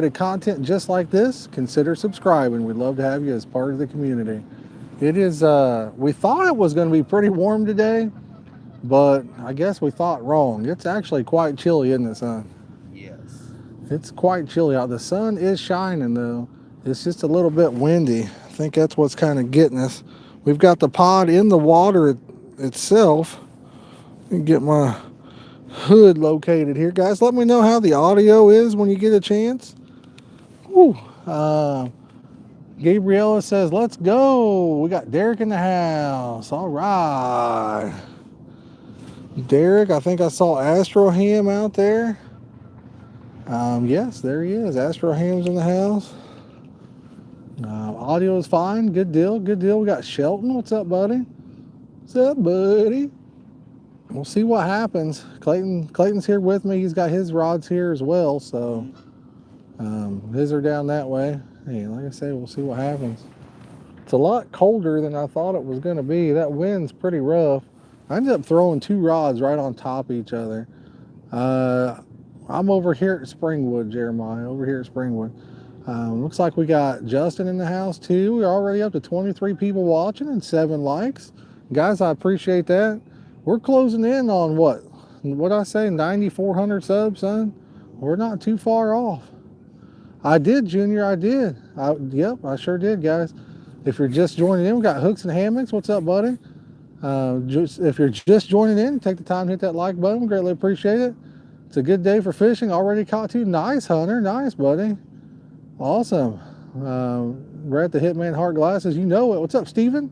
of content just like this, consider subscribing. We'd love to have you as part of the community. It is, we thought it was going to be pretty warm today, but I guess we thought wrong. It's actually quite chilly, isn't it, son? Yes. It's quite chilly out. The sun is shining, though. It's just a little bit windy. I think that's what's kind of getting us. We've got the pod in the water itself. Get my hood located here. Guys, let me know how the audio is when you get a chance. Whew. Gabriella says, let's go. We got Derek in the house. All right. Derek, I think I saw Astroham out there. Yes, there he is. Astroham's in the house. Audio is fine. Good deal. Good deal. We got Shelton. What's up, buddy? What's up, buddy? We'll see what happens. Clayton's here with me. He's got his rods here as well, so his are down that way. Hey, like I say, we'll see what happens. It's a lot colder than I thought it was going to be. That wind's pretty rough. I ended up throwing two rods right on top of each other. I'm over here at Springwood, Jeremiah, over here at Springwood. Looks like we got Justin in the house too. We're already up to 23 people watching and 7 likes. Guys, I appreciate that. We're closing in on what I say, 9,400 subs, son. We're not too far off. I did, Junior, I did. Yep, I sure did, guys. If you're just joining in, we got Hooks and Hammocks. What's up, buddy? If you're just joining in, take the time to hit that like button. We greatly appreciate it. It's a good day for fishing. Already caught 2. Nice, Hunter. Nice, buddy. Awesome. We're at the Hitman Heart Glasses. You know it. What's up, Steven?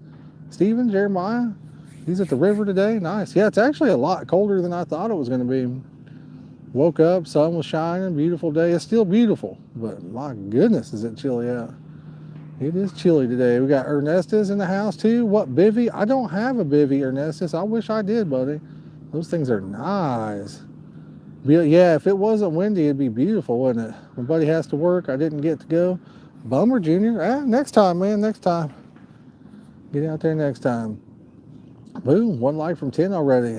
Steven, Jeremiah. He's at the river today. Nice. Yeah, it's actually a lot colder than I thought it was going to be. Woke up, sun was shining, beautiful day. It's still beautiful, but my goodness, is it chilly out. It is chilly today. We got Ernestus in the house too. What, bivy? I don't have a bivy, Ernestus. I wish I did, buddy. Those things are nice. Yeah, if it wasn't windy, it'd be beautiful, wouldn't it? My buddy has to work. I didn't get to go. Bummer, Junior. Next time, man, next time. Get out there next time. Boom, 1 like from 10 already.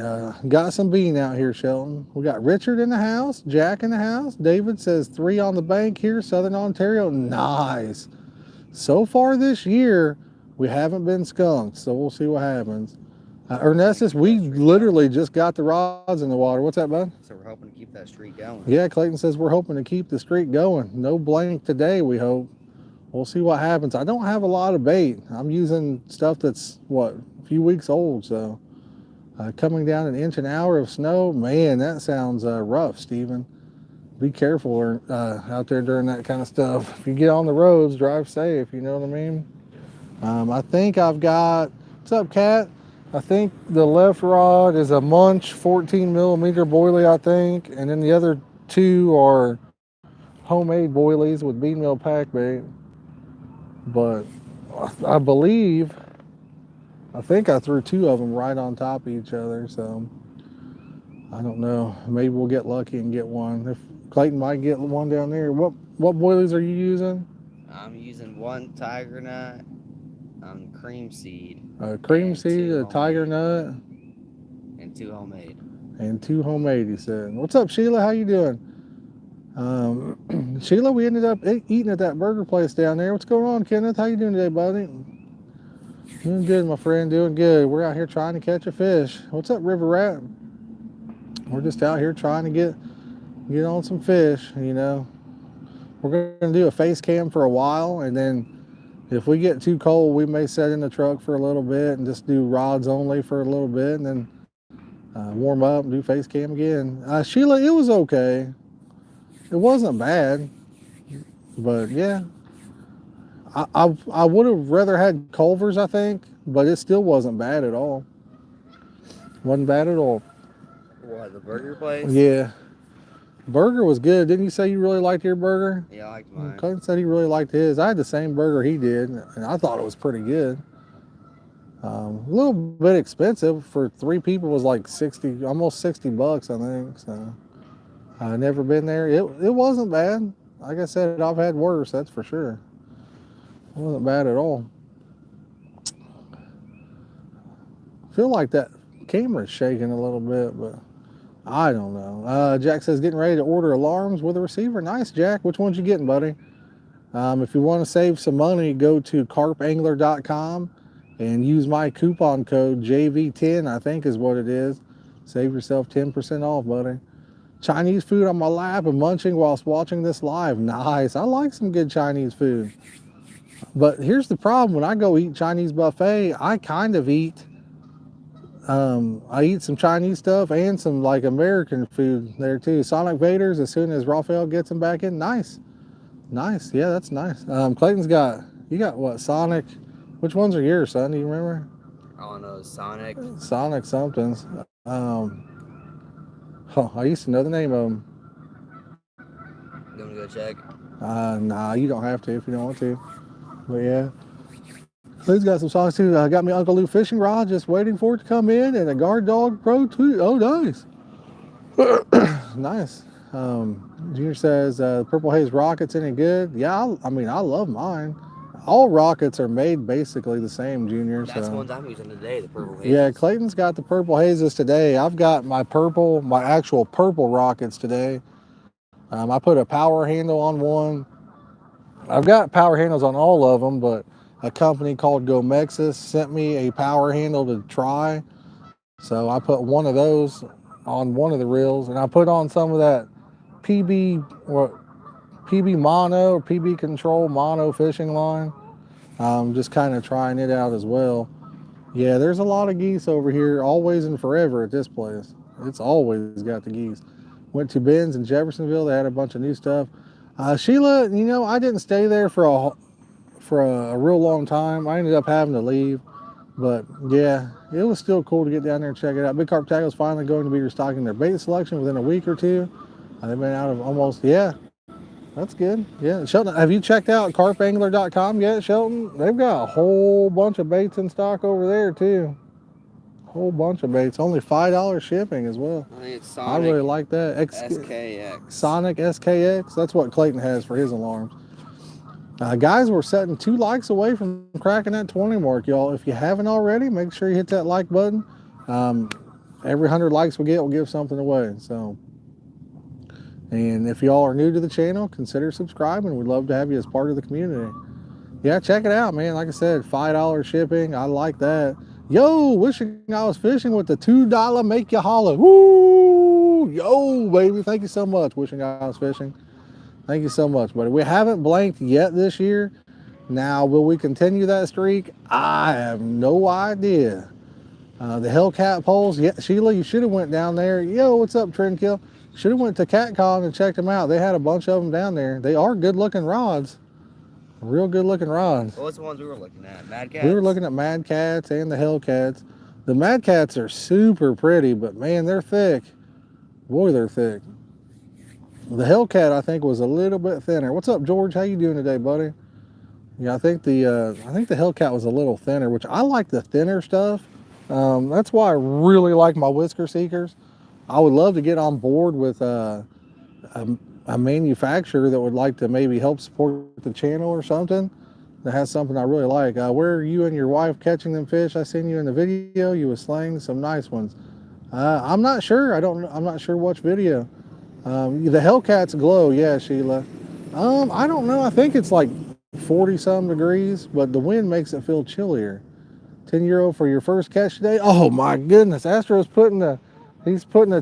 Got some bean out here, Shelton. We got Richard in the house, Jack in the house. David says 3 on the bank here, Southern Ontario. Nice. So far this year, we haven't been skunked, so we'll see what happens. Ernestus, we literally just got the rods in the water. What's that, bud? So we're hoping to keep that streak going. Yeah, Clayton says we're hoping to keep the streak going. No blank today, we hope. We'll see what happens. I don't have a lot of bait. I'm using stuff that's, a few weeks old, so coming down 1 inch an hour of snow, man, that sounds rough, Steven. Be careful out there during that kind of stuff. If you get on the roads, drive safe, you know what I mean? I think I've got, what's up, Cat? I think the left rod is a Munch 14 millimeter boilie, I think, and then the other 2 are homemade boilies with bean meal pack bait. But I think I threw 2 of them right on top of each other, so I don't know. Maybe we'll get lucky and get one. If Clayton might get one down there. What boilies are you using? I'm using 1 tiger nut, cream seed. Cream seed, a tiger nut, and 2 homemade. And 2 homemade, he said. What's up, Sheila? How you doing? Sheila, we ended up eating at that burger place down there. What's going on, Kenneth? How you doing today, buddy? Doing good, my friend. Doing good. We're out here trying to catch a fish. What's up, River Rat? We're just out here trying to get on some fish, you know. We're going to do a face cam for a while, and then if we get too cold, we may set in the truck for a little bit and just do rods only for a little bit, and then warm up and do face cam again. Sheila, it was okay. It wasn't bad, but yeah. I would have rather had Culver's, I think, but it still wasn't bad at all. Wasn't bad at all. What, the burger place? Yeah. Burger was good. Didn't you say you really liked your burger? Yeah, I liked mine. Clayton said he really liked his. I had the same burger he did, and I thought it was pretty good. A little bit expensive for 3 people. Was like 60, almost $60, I think. So I've never been there. It wasn't bad. Like I said, I've had worse. That's for sure. It wasn't bad at all. I feel like that camera's shaking a little bit, but I don't know. Jack says getting ready to order alarms with a receiver. Nice, Jack. Which ones you getting, buddy? If you want to save some money, go to carpangler.com and use my coupon code JV10, I think is what it is. Save yourself 10% off, buddy. Chinese food on my lap and munching whilst watching this live. Nice. I like some good Chinese food. But here's the problem. When I go eat Chinese buffet, I kind of eat I eat some Chinese stuff and some like American food there too. Sonic Vaders as soon as Raphael gets them back in. Nice. Nice. Yeah, that's nice. Clayton's got, you got what, Sonic? Which ones are yours, son? Do you remember? I don't know, Sonic. Sonic somethings. I used to know the name of them. You want to go check? Nah, you don't have to if you don't want to. But yeah. Clayton's got some songs too. Got me Uncle Lou fishing rod, just waiting for it to come in, and a Guard Dog Pro 2. Oh, nice. Nice. Junior says, Purple Haze rockets any good? Yeah, I mean, I love mine. All rockets are made basically the same, Junior. That's so. ones I'm using today, the Purple Hazes. Yeah, Clayton's got the Purple Hazes today. I've got my actual purple rockets today. I put a power handle on one. I've got power handles on all of them, but a company called Gomexis sent me a power handle to try. So I put one of those on one of the reels, and I put on some of that PB mono or PB control mono fishing line. Just kind of trying it out as well. Yeah, there's a lot of geese over here, always and forever at this place. It's always got the geese. Went to Ben's in Jeffersonville. They had a bunch of new stuff. Sheila, you know, I didn't stay there for a real long time. I ended up having to leave. But yeah, it was still cool to get down there and check it out. Big Carp Tackle is finally going to be restocking their bait selection within a week or two. They've been out of almost, yeah, that's good. Yeah, Shelton, have you checked out carpangler.com yet, Shelton? They've got a whole bunch of baits in stock over there too. Whole bunch of baits, only $5 shipping as well. I think it's Sonic. I really like that. SKX. Sonic SKX. That's what Clayton has for his alarms. Guys, we're setting 2 likes away from cracking that 20 mark, y'all. If you haven't already, make sure you hit that like button. Every 100 likes we get, we'll give something away. So, and if y'all are new to the channel, consider subscribing. We'd love to have you as part of the community. Yeah, check it out, man. Like I said, $5 shipping. I like that. Yo, wishing I was fishing with the $2 make you holler. Woo! Yo, baby. Thank you so much. Wishing I was fishing. Thank you so much, buddy. We haven't blanked yet this year. Now, will we continue that streak? I have no idea. The Hellcat poles, yeah, Sheila, you should have went down there. Yo, what's up, Trendkill? Should have went to CatCon and checked them out. They had a bunch of them down there. They are good-looking rods. Real good-looking rods. What's the ones we were looking at? Mad Cats? We were looking at Mad Cats and the Hellcats. The Mad Cats are super pretty, but man, they're thick. Boy, they're thick. The Hellcat, I think, was a little bit thinner. What's up, George? How you doing today, buddy? Yeah, I think the Hellcat was a little thinner, which I like the thinner stuff. That's why I really like my Whisker Seekers. I would love to get on board with a manufacturer that would like to maybe help support the channel or something that has something I really like. Where are you and your wife catching them fish? I seen you in the video. You was slaying some nice ones. I'm not sure. I'm not sure which video. The Hellcats glow, yeah, Sheila. I don't know. I think it's like 40-some degrees, but the wind makes it feel chillier. €10 for your first catch today. Oh my goodness, Astro's putting a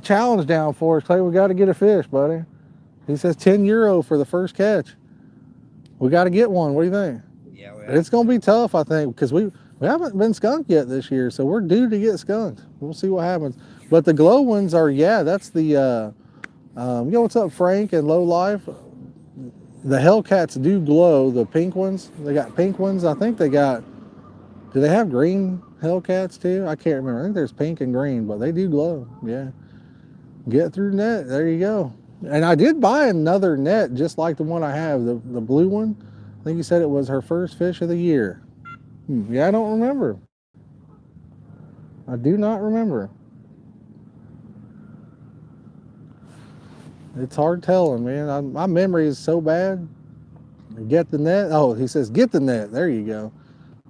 challenge down for us. Clay, we got to get a fish, buddy. He says €10 for the first catch. We got to get one. What do you think? Yeah, it's gonna be tough, I think, because we haven't been skunked yet this year, so we're due to get skunked. We'll see what happens. But the glow ones are, yeah, that's the. Yo, what's up, Frank and Low Life? The Hellcats do glow. The pink ones, they got pink ones. I think they got. Do they have green Hellcats too? I can't remember. I think there's pink and green, but they do glow. Yeah. Get through net. There you go. And I did buy another net just like the one I have, the blue one. I think you said it was her first fish of the year. Yeah, I don't remember. I do not remember. It's hard telling, man. My memory is so bad. Get the net. Oh, he says get the net. There you go.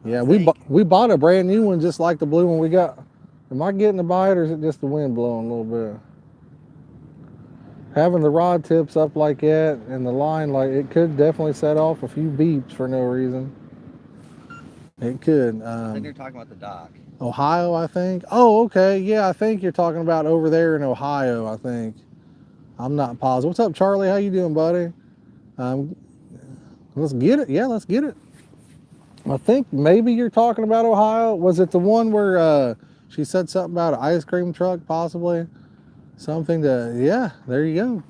Yeah, we bought a brand new one just like the blue one we got. Am I getting the bite or is it just the wind blowing a little bit? Having the rod tips up like that and the line, like, it could definitely set off a few beeps for no reason. It could. I think you're talking about the dock. Ohio, I think. Oh, okay. Yeah, I think you're talking about over there in Ohio, I think. I'm not positive. What's up, Charlie? How you doing, buddy? Um, let's get it. Yeah, let's get it. I think maybe you're talking about Ohio. Was it the one where she said something about an ice cream truck, possibly? Something to, yeah, there you go.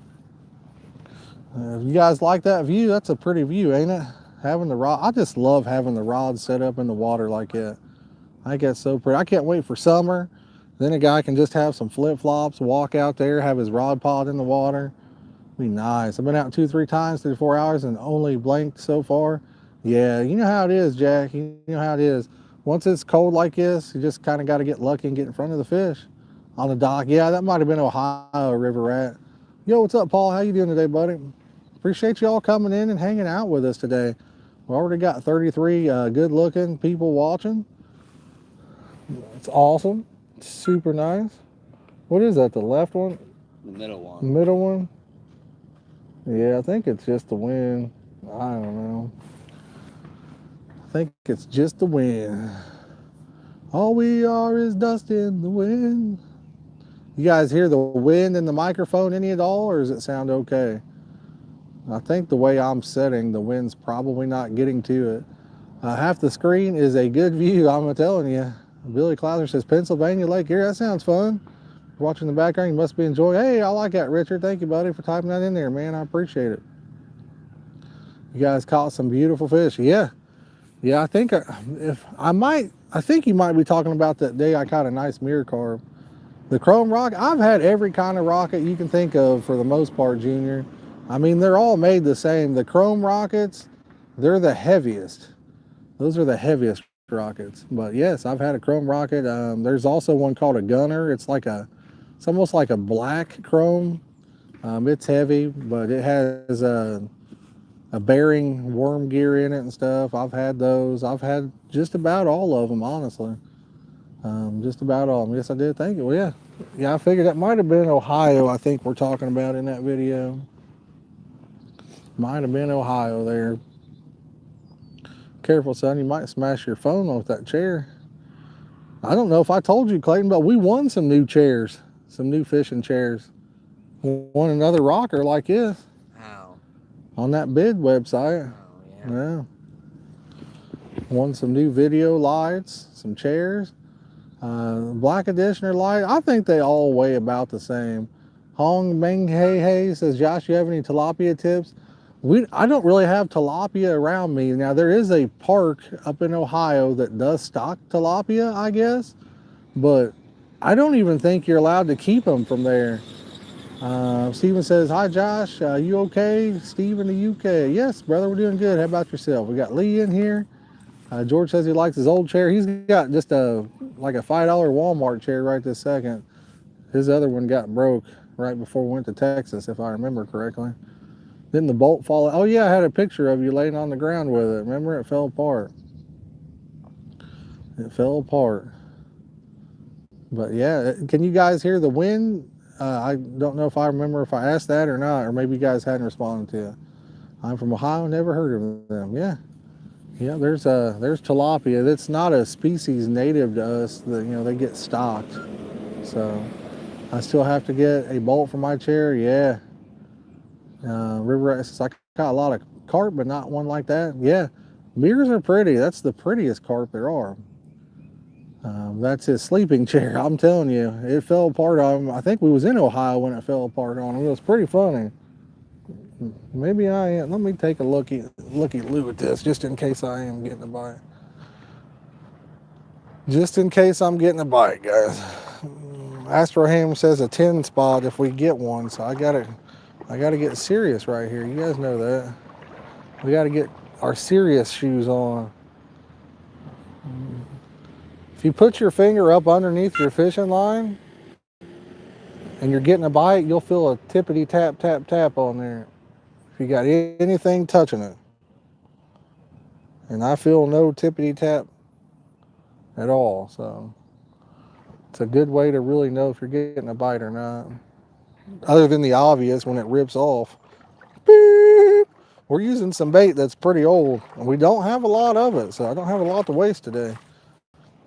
If you guys like that view, that's a pretty view, ain't it? Having the rod, I just love having the rod set up in the water like that. I think that's so pretty. I can't wait for summer. Then a guy can just have some flip-flops, walk out there, have his rod pod in the water. Be nice. I've been out 2-3 times, 3-4 hours, and only blanked so far. Yeah, you know how it is, Jack. You know how it is. Once it's cold like this, you just kind of got to get lucky and get in front of the fish on the dock. Yeah, that might have been Ohio River Rat. Yo, what's up, Paul? How you doing today, buddy? Appreciate you all coming in and hanging out with us today. We already got 33 good-looking people watching. It's awesome. It's super nice. What is that, the left one? The middle one. The middle one? Yeah, I think it's just the wind. I don't know. I think it's just the wind. All we are is dust in the wind. You guys hear the wind in the microphone any at all, or does it sound okay? I think the way I'm setting, the wind's probably not getting to it. Half the screen is a good view, I'm telling you. Billy Clouser says, Pennsylvania Lake Erie. That sounds fun. Watching the background, you must be enjoying. Hey, I like that, Richard. Thank you, buddy, for typing that in there, man. I appreciate it. You guys caught some beautiful fish. Yeah, I think I think you might be talking about that day I caught a nice mirror carp. The chrome rock. I've had every kind of rocket you can think of for the most part, Junior. I mean, they're all made the same. The chrome rockets, they're the heaviest. Those are the heaviest rockets. But yes, I've had a chrome rocket. There's also one called a gunner. It's almost like a black chrome. It's heavy, but it has a bearing worm gear in it and stuff. I've had those. I've had just about all of them, honestly. Just about all of them. Yes, I did. Thank you. Well, yeah. I figured that might have been Ohio. I think we're talking about in that video. Might have been Ohio there. Careful, son. You might smash your phone with that chair. I don't know if I told you, Clayton, but we won some new chairs, some new fishing chairs. Won another rocker like this. How? On that bid website. Oh, yeah. Won some new video lights, some chairs. Black Editioner light. I think they all weigh about the same. Hong Meng Hey Hey says, Josh, you have any tilapia tips? I don't really have tilapia around me. Now, there is a park up in Ohio that does stock tilapia, I guess, but I don't even think you're allowed to keep them from there. Steven says, hi, Josh. You okay? Steve in the UK. Yes, brother, we're doing good. How about yourself? We got Lee in here. George says he likes his old chair. He's got just like a $5 Walmart chair right this second. His other one got broke right before we went to Texas, if I remember correctly. Didn't the bolt fall out? Oh, yeah, I had a picture of you laying on the ground with it. Remember? It fell apart. It fell apart. But, yeah, can you guys hear the wind? I don't know if I remember if I asked that or not, or maybe you guys hadn't responded to it. I'm from Ohio, never heard of them. Yeah. Yeah, there's tilapia. That's not a species native to us. They get stocked. So I still have to get a bolt for my chair. Yeah. River says I got a lot of carp, but not one like that. Yeah, mirrors are pretty. That's the prettiest carp there are. That's his sleeping chair. I'm telling you, it fell apart on him. I think we was in Ohio when it fell apart on him. It was pretty funny. Maybe I am. Let me take a looky loo at this, just in case I am getting a bite. Just in case I'm getting a bite, guys. Astroham says a 10 spot if we get one, so I gotta get serious right here. You guys know that. We gotta get our serious shoes on. If you put your finger up underneath your fishing line and you're getting a bite, you'll feel a tippity tap, tap, tap on there. If you got anything touching it. And I feel no tippity tap at all, so it's a good way to really know if you're getting a bite or not. other than the obvious when it rips off. Beep. We're using some bait that's pretty old, and we don't have a lot of it, so I don't have a lot to waste today.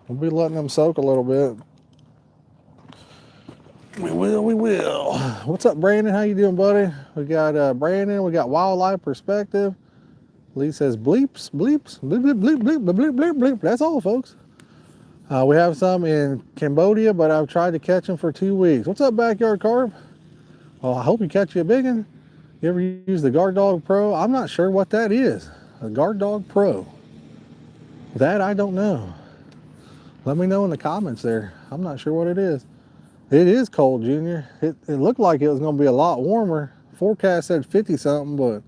We'll be letting them soak a little bit. We will, we will. What's up, Brandon? How you doing, buddy? We got Brandon. We got Wildlife Perspective. Lee says bleeps, bleeps, bleep, bleep, bleep, bleep, bleep, bleep, bleep. That's all, folks. We have some in Cambodia, but I've tried to catch them for 2 weeks. What's up, Backyard Carp? Well, I hope you catch you a big one. You ever use the Guard Dog Pro? I'm not sure what that is. A Guard Dog Pro. That I don't know. Let me know in the comments there. I'm not sure what it is. It is cold, Junior. It looked like it was going to be a lot warmer. Forecast said 50 something, but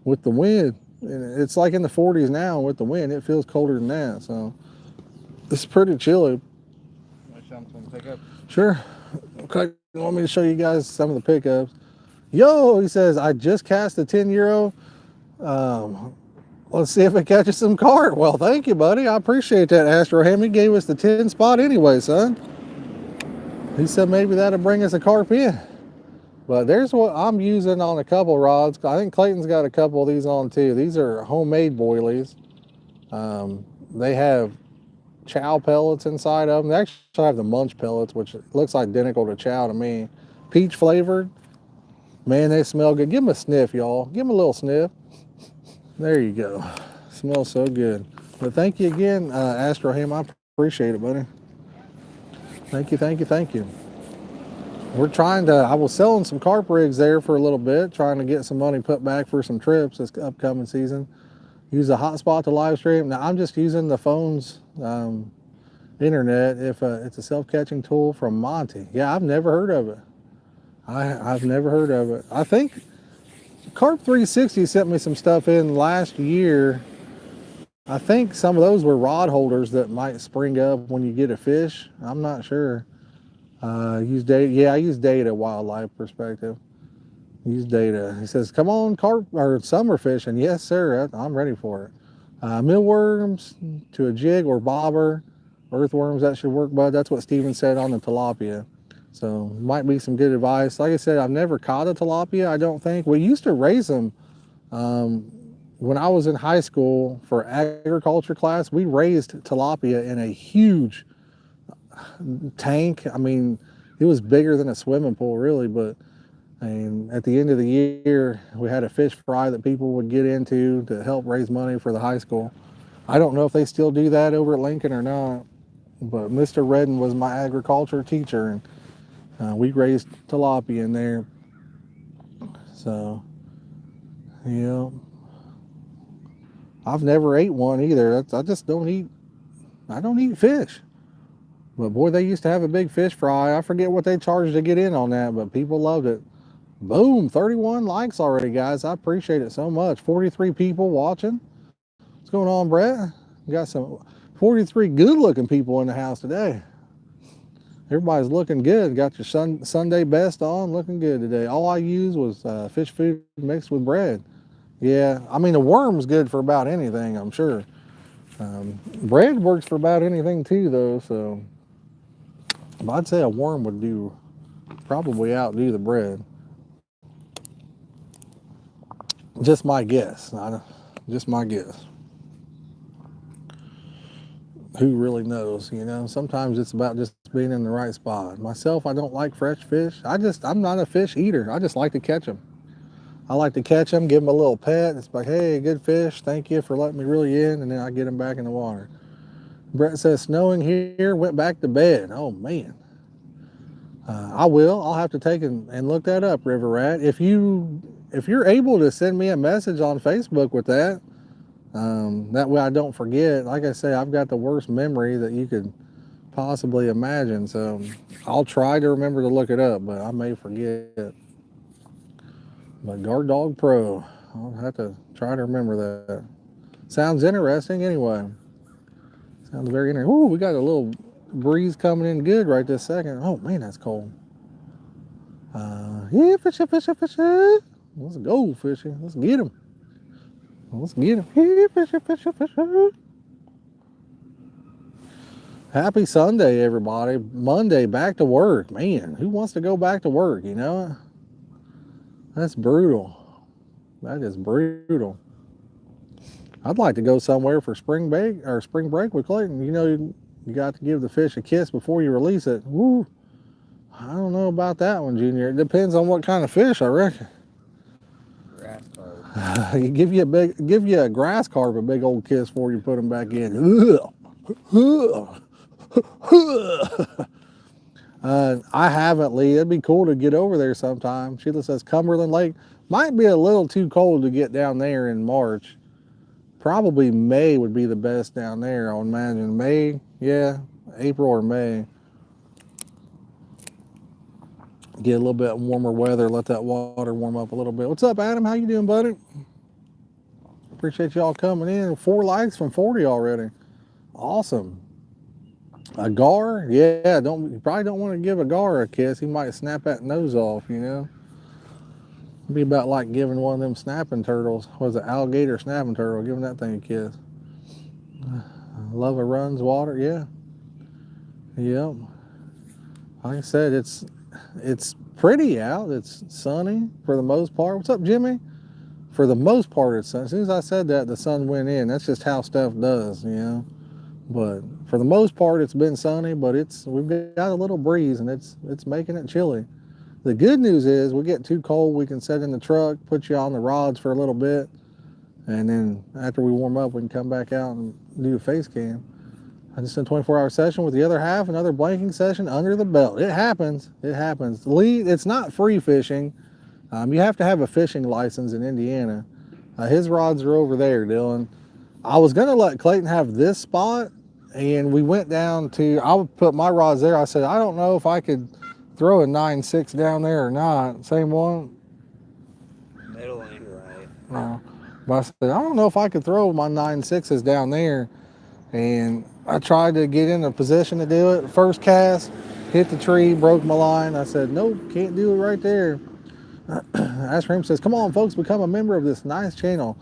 with the wind, it's like in the 40s now. With the wind, it feels colder than that. So it's pretty chilly. Sure. Okay. You want me to show you guys some of the pickups? Yo, he says, I just cast a 10 euro. Let's see if it catches some carp. Well, thank you, buddy. I appreciate that, Astro Ham. He gave us the 10 spot anyway, son. He said maybe that'll bring us a carp in. But there's what I'm using on a couple rods. I think Clayton's got a couple of these on too. These are homemade boilies. They have chow pellets inside of them. They actually have the munch pellets, which looks identical to chow to me. Peach flavored. Man, they smell good. Give them a sniff, y'all. Give them a little sniff. There you go. Smells so good. But thank you again, Astro Ham. I appreciate it, buddy. Thank you, thank you, thank you. We're trying to, I was selling some carp rigs there for a little bit, trying to get some money put back for some trips this upcoming season. Use a hotspot to live stream. Now, I'm just using the phone's internet. If it's a self-catching tool from Monty. Yeah, I've never heard of it. I've never heard of it. I think Carp 360 sent me some stuff in last year. I think some of those were rod holders that might spring up when you get a fish. I'm not sure. Use data. Yeah, I use data. Wildlife Perspective. Use data. He says, "Come on, carp or summer fishing." Yes, sir. I'm ready for it. Mealworms to a jig or bobber. Earthworms, that should work, bud. That's what Steven said on the tilapia. So might be some good advice. Like I said, I've never caught a tilapia. I don't think. We used to raise them. When I was in high school for agriculture class, we raised tilapia in a huge tank. I mean, it was bigger than a swimming pool, really. But at the end of the year, we had a fish fry that people would get into to help raise money for the high school. I don't know if they still do that over at Lincoln or not. But Mr. Redden was my agriculture teacher, and we raised tilapia in there. So, yeah. I've never ate one either. I just don't eat. I don't eat fish. But boy, they used to have a big fish fry. I forget what they charged to get in on that, but people loved it. Boom, 31 likes already, guys. I appreciate it so much. 43 people watching. What's going on, Brett? We got some 43 good-looking people in the house today. Everybody's looking good. Got your Sunday best on, looking good today. All I used was fish food mixed with bread. Yeah, I mean, a worm's good for about anything, I'm sure. Bread works for about anything too, though, so I'd say a worm would probably outdo the bread. Just my guess. Just my guess. Who really knows, you know? Sometimes it's about just being in the right spot. Myself, I don't like fresh fish. I'm not a fish eater. I just like to catch them. I like to catch them, give them a little pet. It's like, hey, good fish. Thank you for letting me reel you in, and then I get them back in the water. Brett says, snowing here, went back to bed. Oh, man. I will. I'll have to take and look that up, River Rat. If you're able to send me a message on Facebook with that, that way I don't forget. Like I say, I've got the worst memory that you could possibly imagine, so I'll try to remember to look it up, but I may forget. But Guard Dog Pro, I'll have to try to remember that. Sounds interesting anyway. Sounds very interesting. Ooh, we got a little breeze coming in good right this second. Oh man, that's cold. Yeah, fishy. Let's go fishing. Let's get him. Let's get him. Yeah, fishy. Happy Sunday, everybody. Monday, back to work. Man, who wants to go back to work, you know? That's brutal. That is brutal. I'd like to go somewhere for spring break with Clayton. You know, you got to give the fish a kiss before you release it. Woo! I don't know about that one, Junior. It depends on what kind of fish, I reckon. Grass carp. Give you a grass carp a big old kiss before you put them back in. I haven't, Lee. It'd be cool to get over there sometime. Sheila says Cumberland Lake might be a little too cold to get down there in March. Probably May would be the best down there, I would imagine. May, yeah, April or May. Get a little bit warmer weather, let that water warm up a little bit. What's up, Adam? How you doing, buddy? Appreciate y'all coming in. 4 likes from 40 already. Awesome. A gar? Yeah, you probably don't want to give a gar a kiss. He might snap that nose off, you know? It'd be about like giving one of them snapping turtles. What is it, alligator snapping turtle? Giving that thing a kiss. Love it runs water, yeah. Yep. Like I said, it's pretty out. It's sunny for the most part. What's up, Jimmy? For the most part, it's sunny. As soon as I said that, the sun went in. That's just how stuff does, you know? But for the most part, it's been sunny, but we've got a little breeze, and it's making it chilly. The good news is we get too cold, we can sit in the truck, put you on the rods for a little bit, and then after we warm up, we can come back out and do a face cam. I just did a 24-hour session with the other half, another blanking session under the belt. It happens. It happens. Lee, it's not free fishing. You have to have a fishing license in Indiana. His rods are over there, Dylan. I was going to let Clayton have this spot, and we went down to, I would put my rods there. I said, I don't know if I could throw a 9.6 down there or not. Same one? Middle ain't right. No. But I said, I don't know if I could throw my 9.6s down there. And I tried to get in a position to do it. First cast, hit the tree, broke my line. I said, nope, can't do it right there. Ashram says, come on, folks, become a member of this nice channel.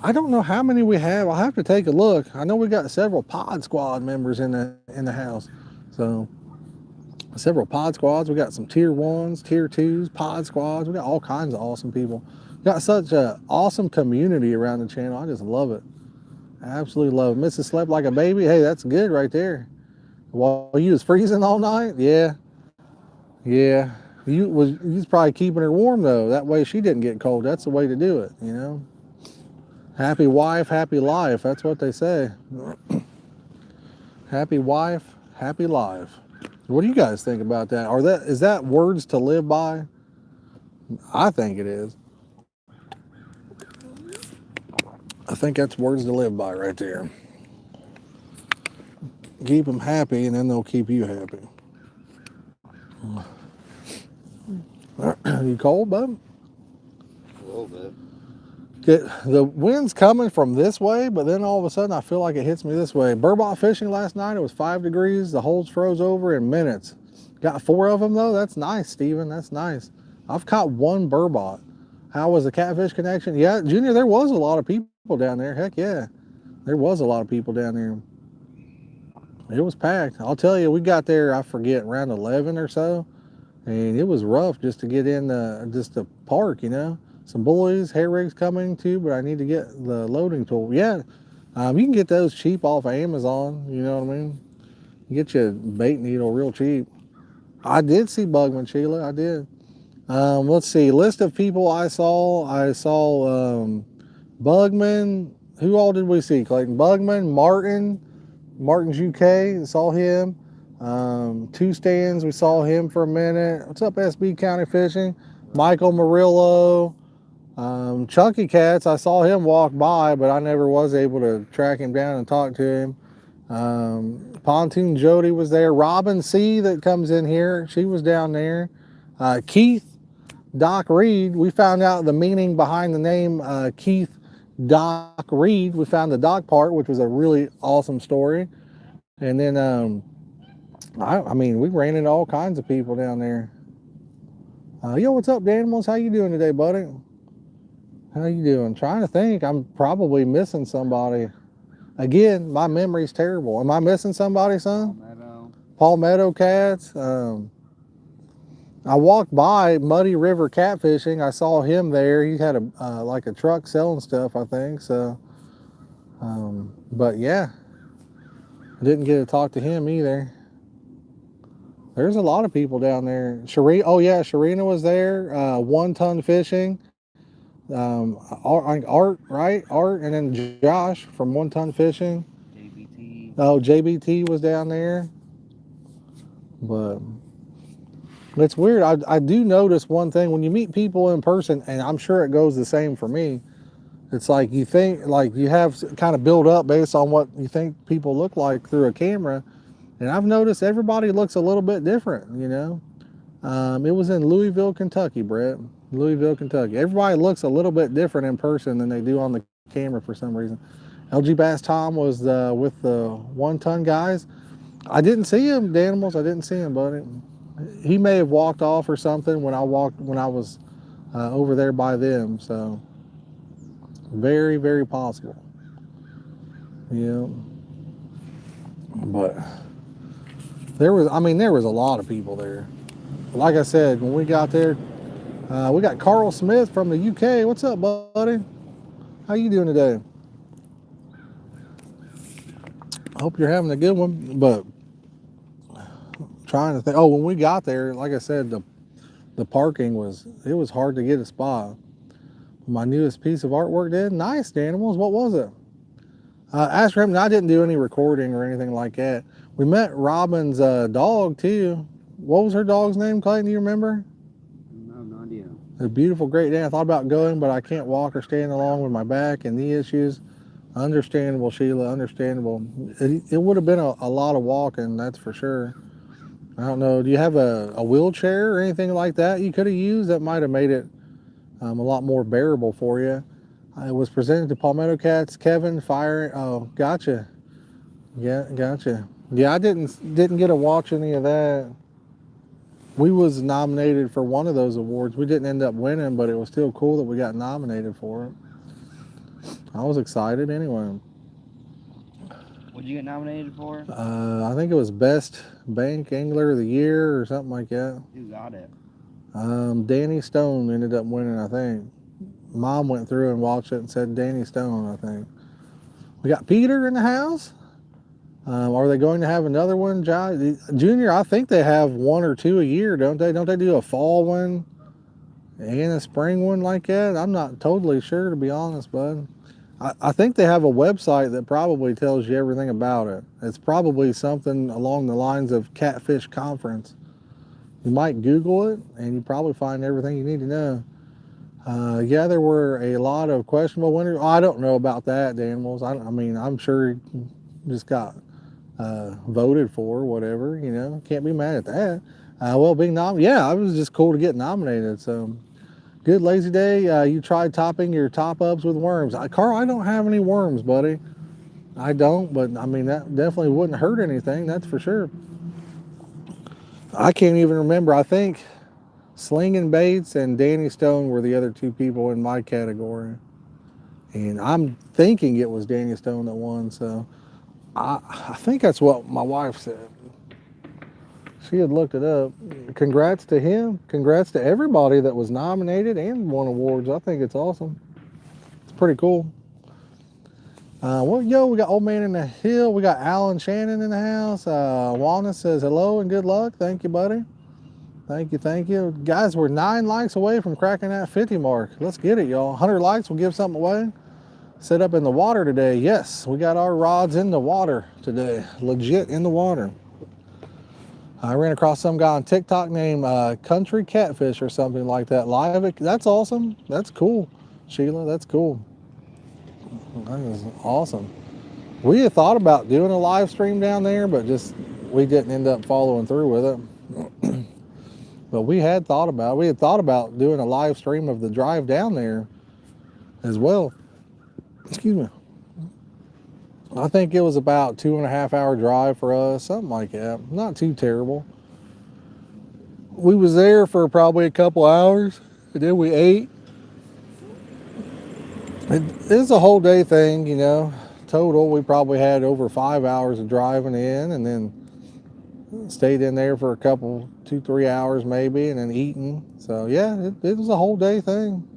I don't know how many we have. I'll have to take a look. I know we got several Pod Squad members in the house. So several Pod Squads. We got some Tier 1s, Tier 2s, Pod Squads. We got all kinds of awesome people. Got such an awesome community around the channel. I just love it. Absolutely love it. Mrs. slept like a baby. Hey, that's good right there. While you was freezing all night? Yeah. Yeah. You was probably keeping her warm though. That way she didn't get cold. That's the way to do it, you know? Happy wife, happy life. That's what they say. Happy wife, happy life. What do you guys think about that? Is that words to live by? I think it is. I think that's words to live by right there. Keep them happy, and then they'll keep you happy. You cold, bud? A little bit. The wind's coming from this way, but then all of a sudden I feel like it hits me this way. Burbot fishing last night, it was 5 degrees. The holes froze over in minutes. Got 4 of them though. That's nice, Steven. That's nice. I've caught 1 burbot. How was the catfish connection? Yeah, Junior, there was a lot of people down there. Heck yeah. There was a lot of people down there. It was packed. I'll tell you, we got there, I forget, around 11 or so. And it was rough just to get in just the park, you know. Some boys, hair rigs coming too, but I need to get the loading tool. Yeah, you can get those cheap off of Amazon, you know what I mean? You get your bait needle real cheap. I did see Bugman, Sheila, I did. Let's see, list of people I saw. I saw Bugman. Who all did we see, Clayton? Bugman, Martin's UK, saw him. 2 stands, we saw him for a minute. What's up, SB County Fishing? Michael Murillo. Chunky Cats, I saw him walk by, but I never was able to track him down and talk to him. Pontoon Jody was there. Robin C that comes in here, she was down there. Keith Doc Reed, we found out the meaning behind the name Keith Doc Reed. We found the doc part, which was a really awesome story. And then, I mean, we ran into all kinds of people down there. Yo, what's up, Danimals? How you doing today, buddy? How you doing? Trying to think. I'm probably missing somebody. Again, my memory's terrible. Am I missing somebody, son? Palmetto. Palmetto Cats. I walked by Muddy River Catfishing. I saw him there. He had a like a truck selling stuff, I think. So, but yeah, I didn't get to talk to him either. There's a lot of people down there. Oh yeah, Sharina was there. 1 ton fishing. Art, right? Art, and then Josh from 1 ton fishing. JBT. Oh, JBT was down there. But it's weird. I do notice one thing when you meet people in person, and I'm sure it goes the same for me. It's like you think, like you have kind of build up based on what you think people look like through a camera. And I've noticed everybody looks a little bit different, you know. It was in Louisville, Kentucky, Brett. Louisville, Kentucky. Everybody looks a little bit different in person than they do on the camera for some reason. LG Bass Tom was with the 1 ton guys. I didn't see him, Danimals. I didn't see him, buddy. He may have walked off or something when I was over there by them. So very, very possible. Yeah. But there was a lot of people there. Like I said, when we got there, we got Carl Smith from the UK. What's up, buddy? How you doing today? I hope you're having a good one. But trying to think. Oh, when we got there, like I said, the parking was hard to get a spot. My newest piece of artwork did nice, Animals. What was it? Ask him. I didn't do any recording or anything like that. We met Robin's dog too. What was her dog's name, Clayton? Do you remember? No idea. A beautiful Great Dane. I thought about going, but I can't walk or stand along with my back and knee issues. Understandable, Sheila. Understandable. It would have been a lot of walking, that's for sure. I don't know. Do you have a wheelchair or anything like that you could have used that might have made it a lot more bearable for you? It was presented to Palmetto Cats, Kevin Fire. Oh, gotcha. Yeah, gotcha. Yeah, I didn't get to watch any of that. We was nominated for one of those awards. We didn't end up winning, but it was still cool that we got nominated for it. I was excited anyway. What did you get nominated for? I think it was Best Bank Angler of the Year or something like that. Who got it? Danny Stone ended up winning, I think. Mom went through and watched it and said Danny Stone, I think. We got Peter in the house. Are they going to have another one, Junior? I think they have 1 or 2 a year, don't they? Don't they do a fall one and a spring one like that? I'm not totally sure, to be honest, bud. I think they have a website that probably tells you everything about it. It's probably something along the lines of Catfish Conference. You might Google it, and you probably find everything you need to know. Yeah, there were a lot of questionable winners. I don't know about that, the animals. I mean, I'm sure just got voted for, whatever, you know. Can't be mad at that. Well, being nominated, yeah, it was just cool to get nominated. So, good lazy day. You tried topping your top-ups with worms. Carl, I don't have any worms, buddy. I don't, but I mean, that definitely wouldn't hurt anything, that's for sure. I can't even remember. I think Slinging Baits and Danny Stone were the other 2 people in my category. And I'm thinking it was Danny Stone that won, so I think that's what my wife said. She had looked it up. Congrats to him. Congrats to everybody that was nominated and won awards. I think it's awesome. It's pretty cool. Well, we got Old Man in the Hill. We got Alan Shannon in the house. Walnut says hello and good luck. Thank you, buddy. Thank you. Guys, we're 9 likes away from cracking that 50 mark. Let's get it, y'all. 100 likes, we'll give something away. Set up in the water today. Yes, we got our rods in the water today. Legit in the water. I ran across some guy on TikTok named Country Catfish or something like that. Live. That's awesome. That's cool, Sheila. That's cool. That is awesome. We had thought about doing a live stream down there, but we didn't end up following through with it. But we had thought about doing a live stream of the drive down there as well. Excuse me. I think it was about 2.5 hour drive for us, something like that. Not too terrible. We was there for probably a couple hours, and then we ate. It's a whole day thing, you know. Total, we probably had over 5 hours of driving in, and then stayed in there for a couple, 2-3 hours maybe, and then eating. So yeah, it was a whole day thing.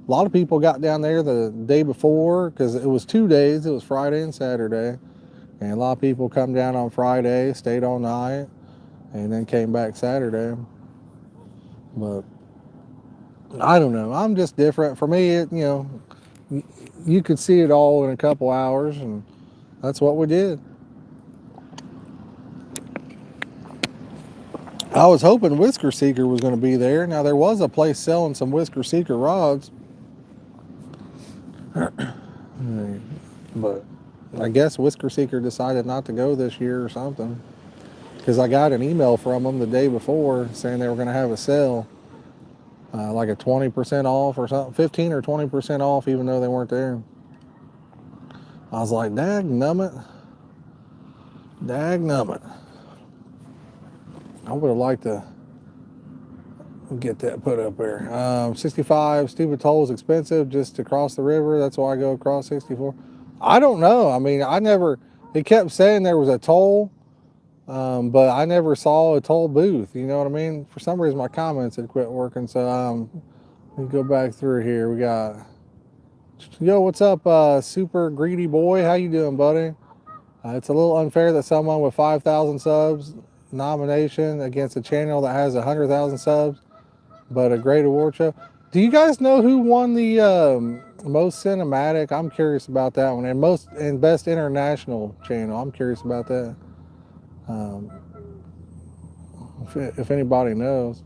A lot of people got down there the day before because it was 2 days. It was Friday and Saturday. And a lot of people come down on Friday, stayed all night, and then came back Saturday. But I don't know. I'm just different. For me, you could see it all in a couple hours, and that's what we did. I was hoping Whisker Seeker was going to be there. Now, there was a place selling some Whisker Seeker rods. But I guess Whisker Seeker decided not to go this year or something. Because I got an email from them the day before saying they were going to have a sale. Like a 20% off or something. 15 or 20% off even though they weren't there. I was like, dagnummit. Dagnummit. I would have liked to get that put up there. 65 stupid toll is expensive just to cross the river. That's why I go across 64. I don't know. I mean, it kept saying there was a toll, but I never saw a toll booth. You know what I mean? For some reason, my comments had quit working. So let me go back through here. We got, yo, what's up, super greedy boy? How you doing, buddy? It's a little unfair that someone with 5,000 subs nomination against a channel that has 100,000 subs, but a great award show. Do you guys know who won the most cinematic? I'm curious about that one. And best international channel. I'm curious about that. If anybody knows,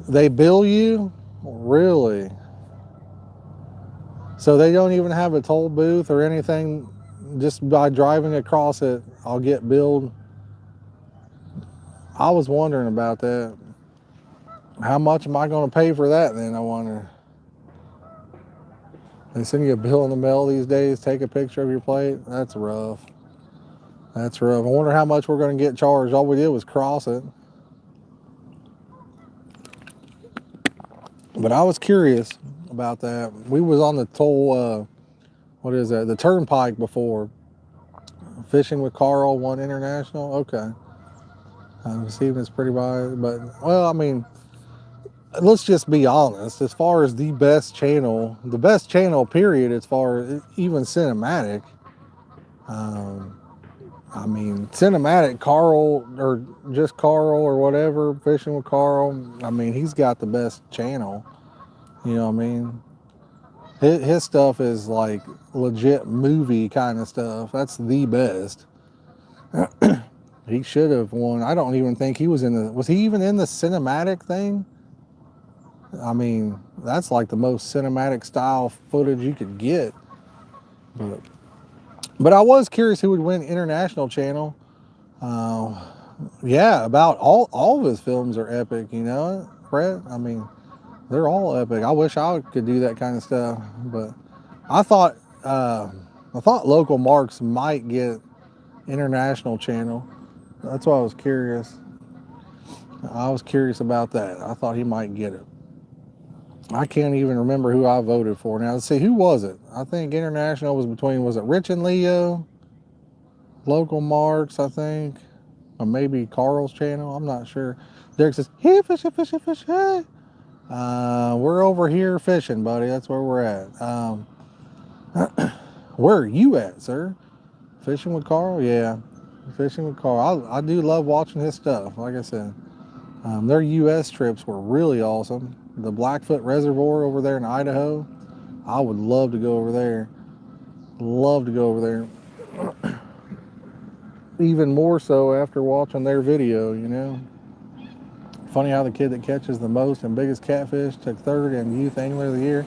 they bill you, really? So they don't even have a toll booth or anything. Just by driving across it, I'll get billed. I was wondering about that. How much am I going to pay for that then, I wonder? They send you a bill in the mail these days, take a picture of your plate. That's rough. That's rough. I wonder how much we're going to get charged. All we did was cross it. But I was curious about that. We was on the toll, what is that? The turnpike before. Fishing with Carl won international. Okay. Steven is pretty wide, but well, I mean, let's just be honest. As far as the best channel period, as far as even cinematic. I mean, cinematic Carl or just Carl or whatever, fishing with Carl. I mean, he's got the best channel. You know what I mean? His stuff is like legit movie kind of stuff. That's the best. He should have won. I don't even think he was was he even in the cinematic thing? I mean, that's like the most cinematic style footage you could get. But I was curious who would win international channel. Yeah, about all of his films are epic, you know, Brett? I mean, they're all epic. I wish I could do that kind of stuff, but I thought Local Marks might get international channel. That's why I was curious. I was curious about that. I thought he might get it. I can't even remember who I voted for. Now, let's see, who was it? I think international was it Rich and Leo? Local Marks, I think. Or maybe Carl's channel. I'm not sure. Derek says, hey, fishing, fishing, fishing. We're over here fishing, buddy. That's where we're at. Where are you at, sir? Fishing with Carl? Yeah. Fishing with Carl. I do love watching his stuff, like I said. Their U.S. trips were really awesome. The Blackfoot Reservoir over there in Idaho, I would love to go over there. Love to go over there. Even more so after watching their video, you know. Funny how the kid that catches the most and biggest catfish took third in Youth Angler of the Year.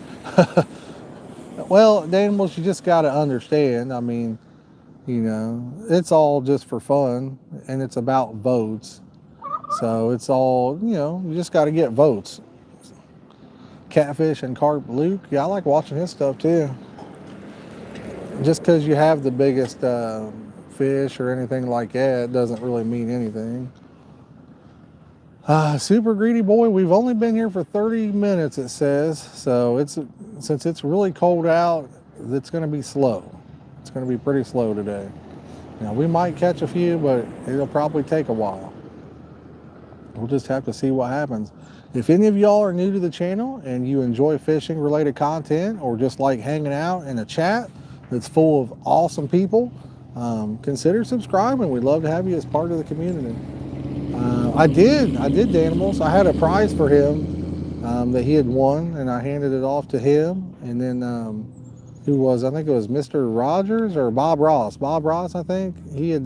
Well, Daniels, you just got to understand, I mean, you know, it's all just for fun, and it's about votes. So it's all, you know, you just got to get votes. Catfish and Carp Luke, yeah, I like watching his stuff too. Just because you have the biggest fish or anything like that doesn't really mean anything. Super greedy boy, we've only been here for 30 minutes, it says. So since it's really cold out, it's going to be slow. It's going to be pretty slow today. Now, we might catch a few, but it'll probably take a while. We'll just have to see what happens. If any of y'all are new to the channel and you enjoy fishing related content or just like hanging out in a chat that's full of awesome people, consider subscribing. We'd love to have you as part of the community. I did Danimals. I had a prize for him that he had won, and I handed it off to him. And then who was, I think it was Mr. Rogers or Bob Ross. Bob Ross, I think. He had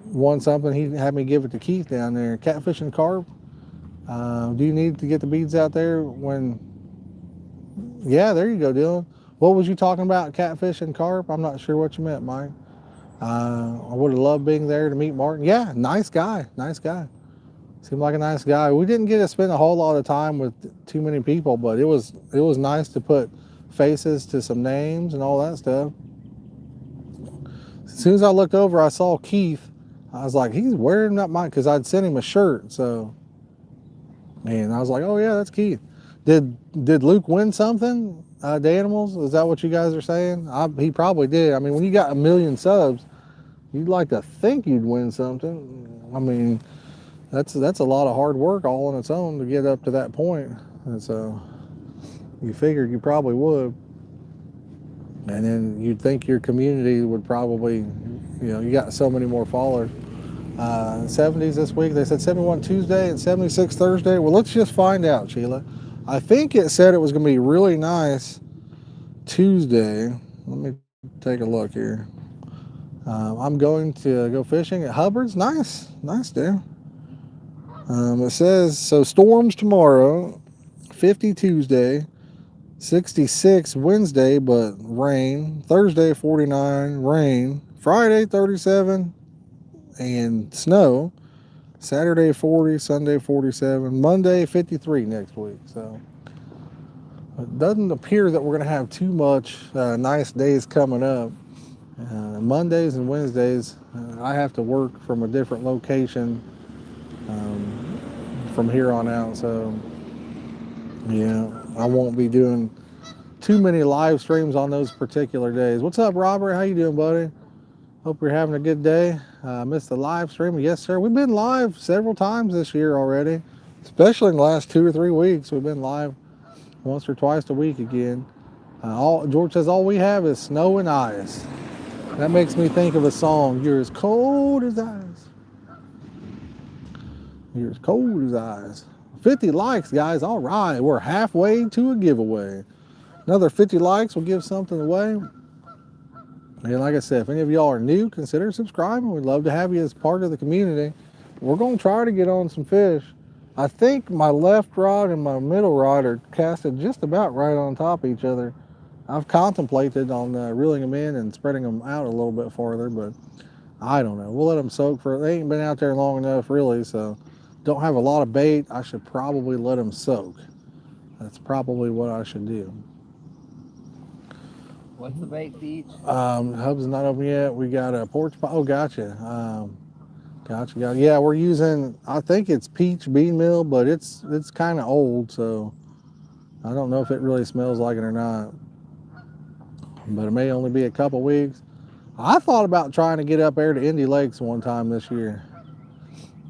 won something. He had me give it to Keith down there. Catfish and Carp. Do you need to get the beads out there when... Yeah, there you go, Dylan. What was you talking about, catfish and carp? I'm not sure what you meant, Mike. I would have loved being there to meet Martin. Yeah, nice guy. Nice guy. Seemed like a nice guy. We didn't get to spend a whole lot of time with too many people, but it was nice to put faces to some names and all that stuff. As soon as I looked over, I saw Keith. I was like, he's wearing that mic, because I'd sent him a shirt. So, and I was like, oh yeah, that's Keith. Did Luke win something? The animals? Is that what you guys are saying? He probably did. I mean, when you got 1 million subs, you'd like to think you'd win something. I mean, that's a lot of hard work all on its own to get up to that point. And so you figured you probably would. And then you'd think your community would probably, you got so many more followers. 70s this week. They said 71 Tuesday and 76 Thursday. Well, let's just find out, Sheila. I think it said it was going to be really nice Tuesday. Let me take a look here. I'm going to go fishing at Hubbard's. Nice there. It says, so storms tomorrow, 50 Tuesday, 66 Wednesday, but rain. Thursday, 49, rain. Friday, 37, and snow. Saturday 40, Sunday 47, Monday 53 next week. So it doesn't appear that we're going to have too much nice days coming up. Mondays and Wednesdays, I have to work from a different location from here on out. So yeah, I won't be doing too many live streams on those particular days. What's up, Robert? How you doing, buddy? Hope you're having a good day. Missed the live stream. Yes, sir. We've been live several times this year already, especially in the last 2 or 3 weeks. We've been live once or twice a week again. George says all we have is snow and ice. That makes me think of a song. You're as cold as ice. You're as cold as ice. 50 likes, guys. All right. We're halfway to a giveaway. Another 50 likes will give something away. And like I said, if any of y'all are new, consider subscribing. We'd love to have you as part of the community. We're going to try to get on some fish. I think my left rod and my middle rod are casted just about right on top of each other. I've contemplated on reeling them in and spreading them out a little bit farther, but I don't know. We'll let them soak they ain't been out there long enough, really, so don't have a lot of bait. I should probably let them soak. That's probably what I should do. What's the bait, Peach? Hub's not open yet. We got a porch pot. Oh, gotcha. Gotcha. Yeah, we're using, I think it's peach bean meal, but it's kind of old, so I don't know if it really smells like it or not. But it may only be a couple weeks. I thought about trying to get up there to Indy Lakes one time this year.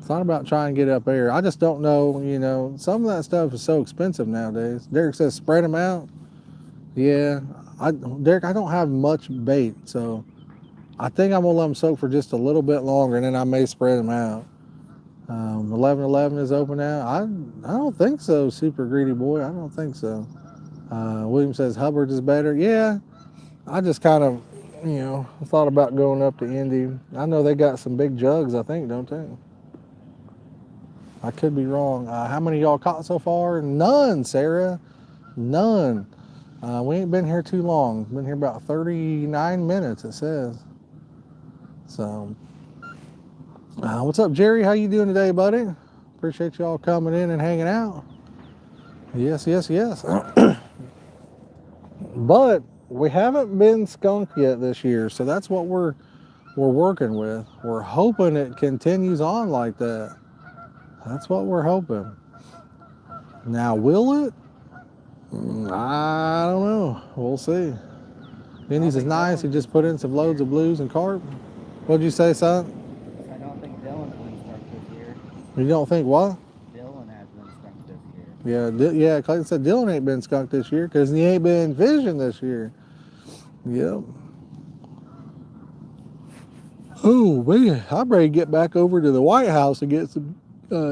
Thought about trying to get up there. I just don't know, some of that stuff is so expensive nowadays. Derek says spread them out. Yeah. Derek, I don't have much bait, so I think I'm going to let them soak for just a little bit longer, and then I may spread them out. 1111 is open now. I don't think so, Super Greedy Boy. I don't think so. William says Hubbard is better. Yeah, I just kind of, thought about going up to Indy. I know they got some big jugs, I think, don't they? I could be wrong. How many of y'all caught so far? None, Sarah. None. We ain't been here too long. Been here about 39 minutes, it says. So, what's up, Jerry? How you doing today, buddy? Appreciate y'all coming in and hanging out. Yes. But we haven't been skunked yet this year, so that's what we're working with. We're hoping it continues on like that. That's what we're hoping. Now, will it? I don't know. We'll see. Indy's is nice. He just put in some loads of blues and carp. What'd you say, son? I don't think Dylan's been skunked this year. You don't think what? Dylan has been skunked this year. Yeah, Clayton said Dylan ain't been skunked this year because he ain't been fishing this year. Yep. Oh, man, I'm ready to get back over to the White House and get some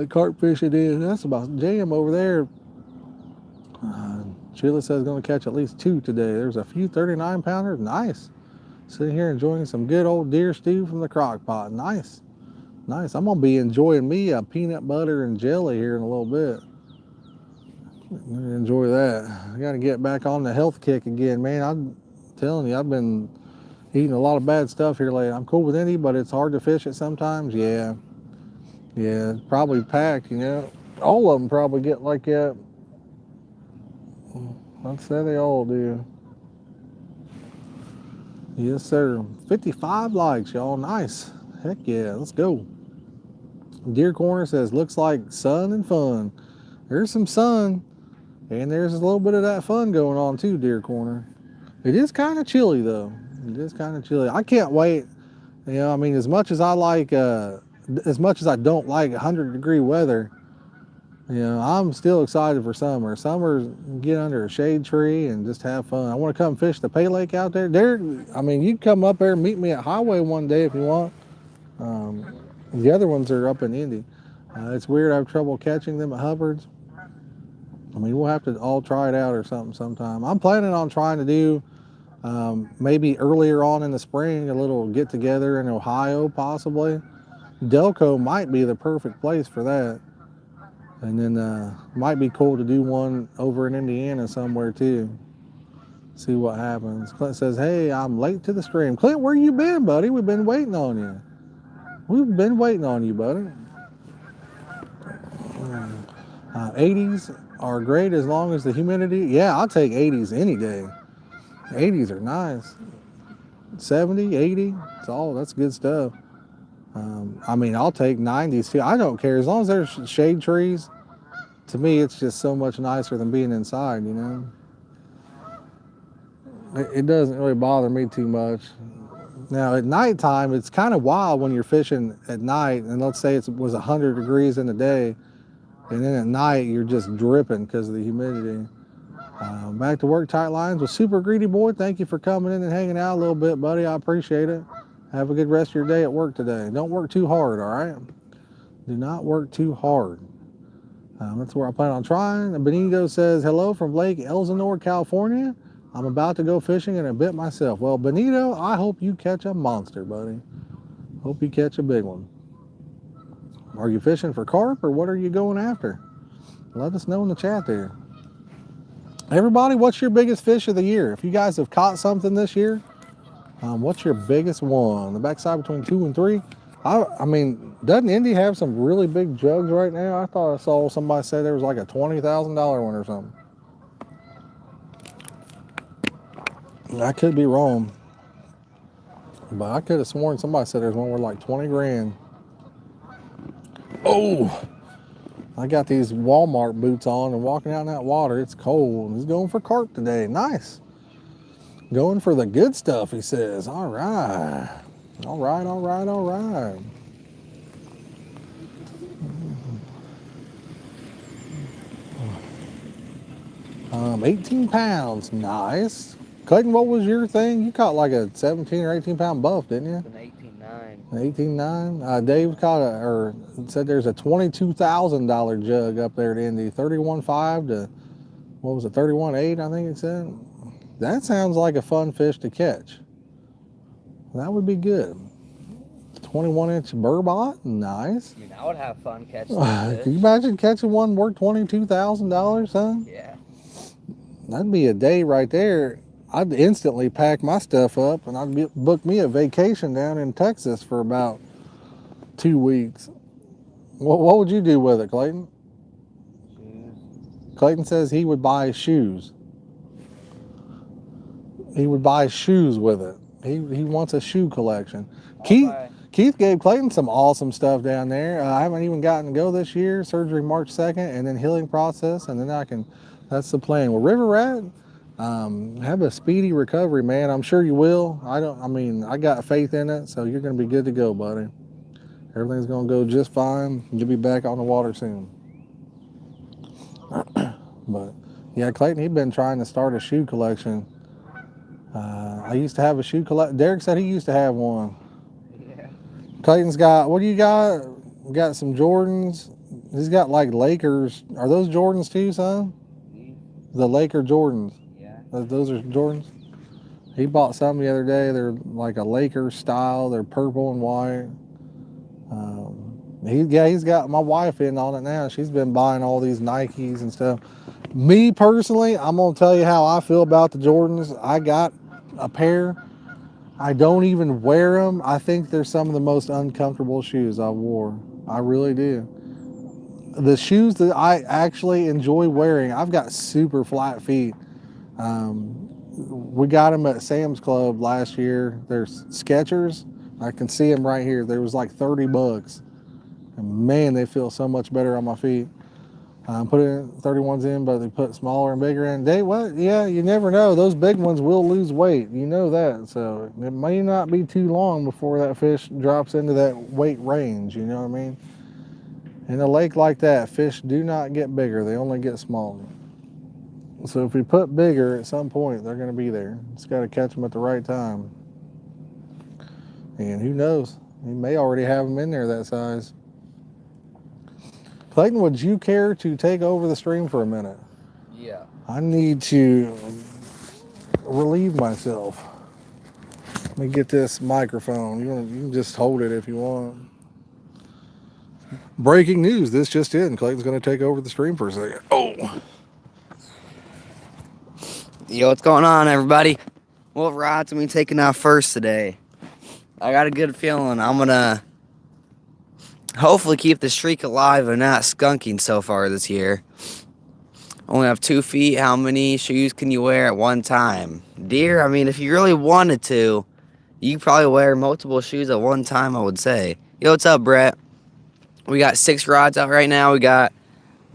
carp fishing in. That's about jam over there. Sheila says going to catch at least 2 today. There's a few 39-pounders. Nice. Sitting here enjoying some good old deer stew from the crock pot. Nice. Nice. I'm going to be enjoying me a peanut butter and jelly here in a little bit. I'm going to enjoy that. I got to get back on the health kick again, man. I'm telling you, I've been eating a lot of bad stuff here lately. I'm cool with any, but it's hard to fish it sometimes. Yeah, it's probably packed, you know. All of them probably get like that. I'd say they all do. Yes, sir. 55 likes, y'all. Nice. Heck yeah, let's go. Deer Corner says, looks like sun and fun. There's some sun, and there's a little bit of that fun going on too, Deer Corner. It is kind of chilly, though. It is kind of chilly. I can't wait. You know, I mean, as much as I don't like 100-degree weather, you know, I'm still excited for summer. Summer, get under a shade tree and just have fun. I want to come fish the Pay Lake out there. I mean, you can come up there and meet me at Highway one day if you want. The other ones are up in Indy. It's weird. I have trouble catching them at Hubbard's. I mean, we'll have to all try it out or something sometime. I'm planning on trying to do maybe earlier on in the spring, a little get-together in Ohio, possibly. Delco might be the perfect place for that. And then might be cool to do one over in Indiana somewhere too. See what happens. Clint says, hey, I'm late to the stream. Clint, where you been, buddy? We've been waiting on you. We've been waiting on you, buddy. 80s are great as long as the humidity. Yeah, I'll take 80s any day. 80s are nice. 70, 80, that's good stuff. I mean, I'll take 90s too. I don't care. As long as there's shade trees, to me, it's just so much nicer than being inside, you know? It doesn't really bother me too much. Now, at nighttime, it's kind of wild when you're fishing at night, and let's say it was 100 degrees in the day, and then at night, you're just dripping because of the humidity. Back to work, tight lines with Super Greedy Boy. Thank you for coming in and hanging out a little bit, buddy. I appreciate it. Have a good rest of your day at work today. Don't work too hard, all right? Do not work too hard. That's where I plan on trying. And Benito says, hello from Lake Elsinore, California. I'm about to go fishing in a bit myself. Well, Benito, I hope you catch a monster, buddy. Hope you catch a big one. Are you fishing for carp or what are you going after? Let us know in the chat there. Everybody, what's your biggest fish of the year? If you guys have caught something this year, what's your biggest one? The backside between 2 and 3? I mean, doesn't Indy have some really big jugs right now? I thought I saw somebody say there was like a $20,000 one or something. I could be wrong, but I could have sworn somebody said there's one worth like 20 grand. Oh, I got these Walmart boots on and walking out in that water. It's cold. He's going for carp today. Nice. Going for the good stuff, he says. All right. All right, all right, all right. 18 pounds. Nice. Clayton, what was your thing? You caught like a 17 or 18 pound buff, didn't you? An 18.9. 18.9. Dave caught said there's a $22,000 jug up there at Indy. 31.5 to, what was it, 31.8, I think it said. That sounds like a fun fish to catch. That would be good. 21-inch burbot, nice. I mean, I would have fun catching that fish. Can you imagine catching one worth $22,000, son? Yeah. That'd be a day right there. I'd instantly pack my stuff up and I'd book me a vacation down in Texas for about 2 weeks. What would you do with it, Clayton? Shoes. Clayton says he would buy shoes. He would buy shoes with it. He wants a shoe collection. Keith gave Clayton some awesome stuff down there. I haven't even gotten to go this year. Surgery March 2nd and then healing process, and then that's the plan. Well, River Rat, Have a speedy recovery, man. I'm sure you will. I got faith in it, so you're going to be good to go, buddy. Everything's going to go just fine. You'll be back on the water soon. But yeah, Clayton, he's been trying to start a shoe collection. I used to have a shoe collection. Derek said he used to have one. Yeah. Clayton's got, what do you got? We got some Jordans. He's got like Lakers. Are those Jordans too, son? The Laker Jordans. Yeah. Those are Jordans. He bought some the other day. They're like a Lakers style. They're purple and white. He's got my wife in on it now. She's been buying all these Nikes and stuff. Me personally, I'm gonna tell you how I feel about the Jordans. I got a pair. I don't even wear them. I think they're some of the most uncomfortable shoes I wore. I really do. The shoes that I actually enjoy wearing, I've got super flat feet. We got them at Sam's Club last year. They're Skechers. I can see them right here. There was like $30. And man, they feel so much better on my feet. Put in 31s in, but they put smaller and bigger in. Yeah, you never know. Those big ones will lose weight. You know that. So it may not be too long before that fish drops into that weight range. You know what I mean? In a lake like that, fish do not get bigger. They only get smaller. So if we put bigger, at some point, they're going to be there. Just got to catch them at the right time. And who knows? You may already have them in there that size. Clayton, would you care to take over the stream for a minute? Yeah. I need to relieve myself. Let me get this microphone. You can just hold it if you want. Breaking news, this just in. Clayton's going to take over the stream for a second. Oh! Yo, what's going on, everybody? What rods are we taking out first today? I got a good feeling I'm going to hopefully keep the streak alive and not skunking so far this year. Only have 2 feet. How many shoes can you wear at one time? Deer, I mean, if you really wanted to, you could probably wear multiple shoes at one time, I would say. Yo, what's up, Brett? We got 6 rods out right now. We got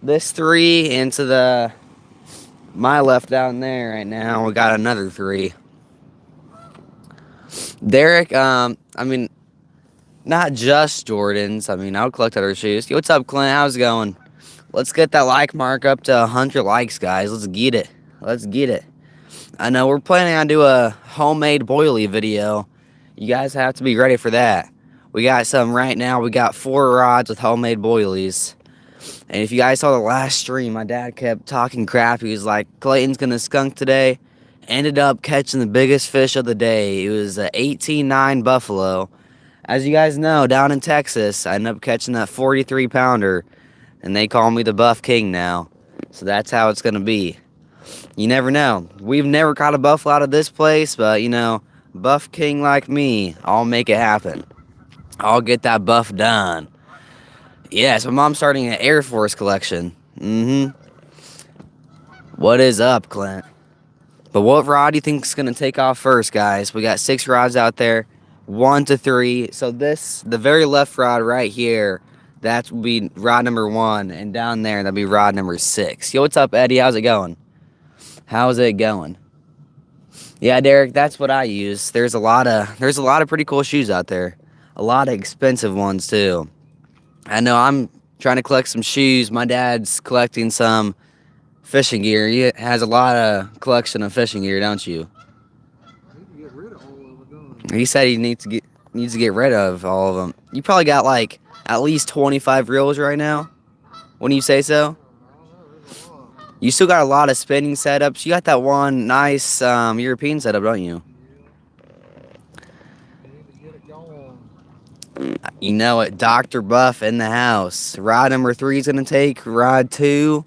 this 3 into my left down there right now. We got another 3. Derek, I mean, not just Jordans. I mean, I would collect other shoes. Yo, what's up, Clint? How's it going? Let's get that like mark up to 100 likes, guys. Let's get it. Let's get it. I know we're planning on doing a homemade boilie video. You guys have to be ready for that. We got some right now. We got 4 rods with homemade boilies. And if you guys saw the last stream, my dad kept talking crap. He was like, Clayton's going to skunk today. Ended up catching the biggest fish of the day. It was an 18-9 buffalo. As you guys know, down in Texas, I ended up catching that 43-pounder. And they call me the Buff King now. So that's how it's going to be. You never know. We've never caught a buffalo out of this place. But, you know, Buff King like me, I'll make it happen. I'll get that buff done. Yes, my mom's starting an Air Force collection. What is up, Clint? But what rod do you think is going to take off first, guys? We got 6 rods out there. 1 to 3. So the very left rod right here, that would be rod number 1. And down there, that'd be rod number 6. Yo, what's up, Eddie? How's it going? How's it going? Yeah, Derek, that's what I use. There's a lot of pretty cool shoes out there. A lot of expensive ones, too. I know I'm trying to collect some shoes. My dad's collecting some fishing gear. He has a lot of collection of fishing gear, don't you? He said he needs to get rid of all of them. You probably got like at least 25 reels right now. Wouldn't you say so? You still got a lot of spinning setups. You got that one nice European setup, don't you? You know it, Dr. Buff in the house. Rod number 3 is going to take rod 2.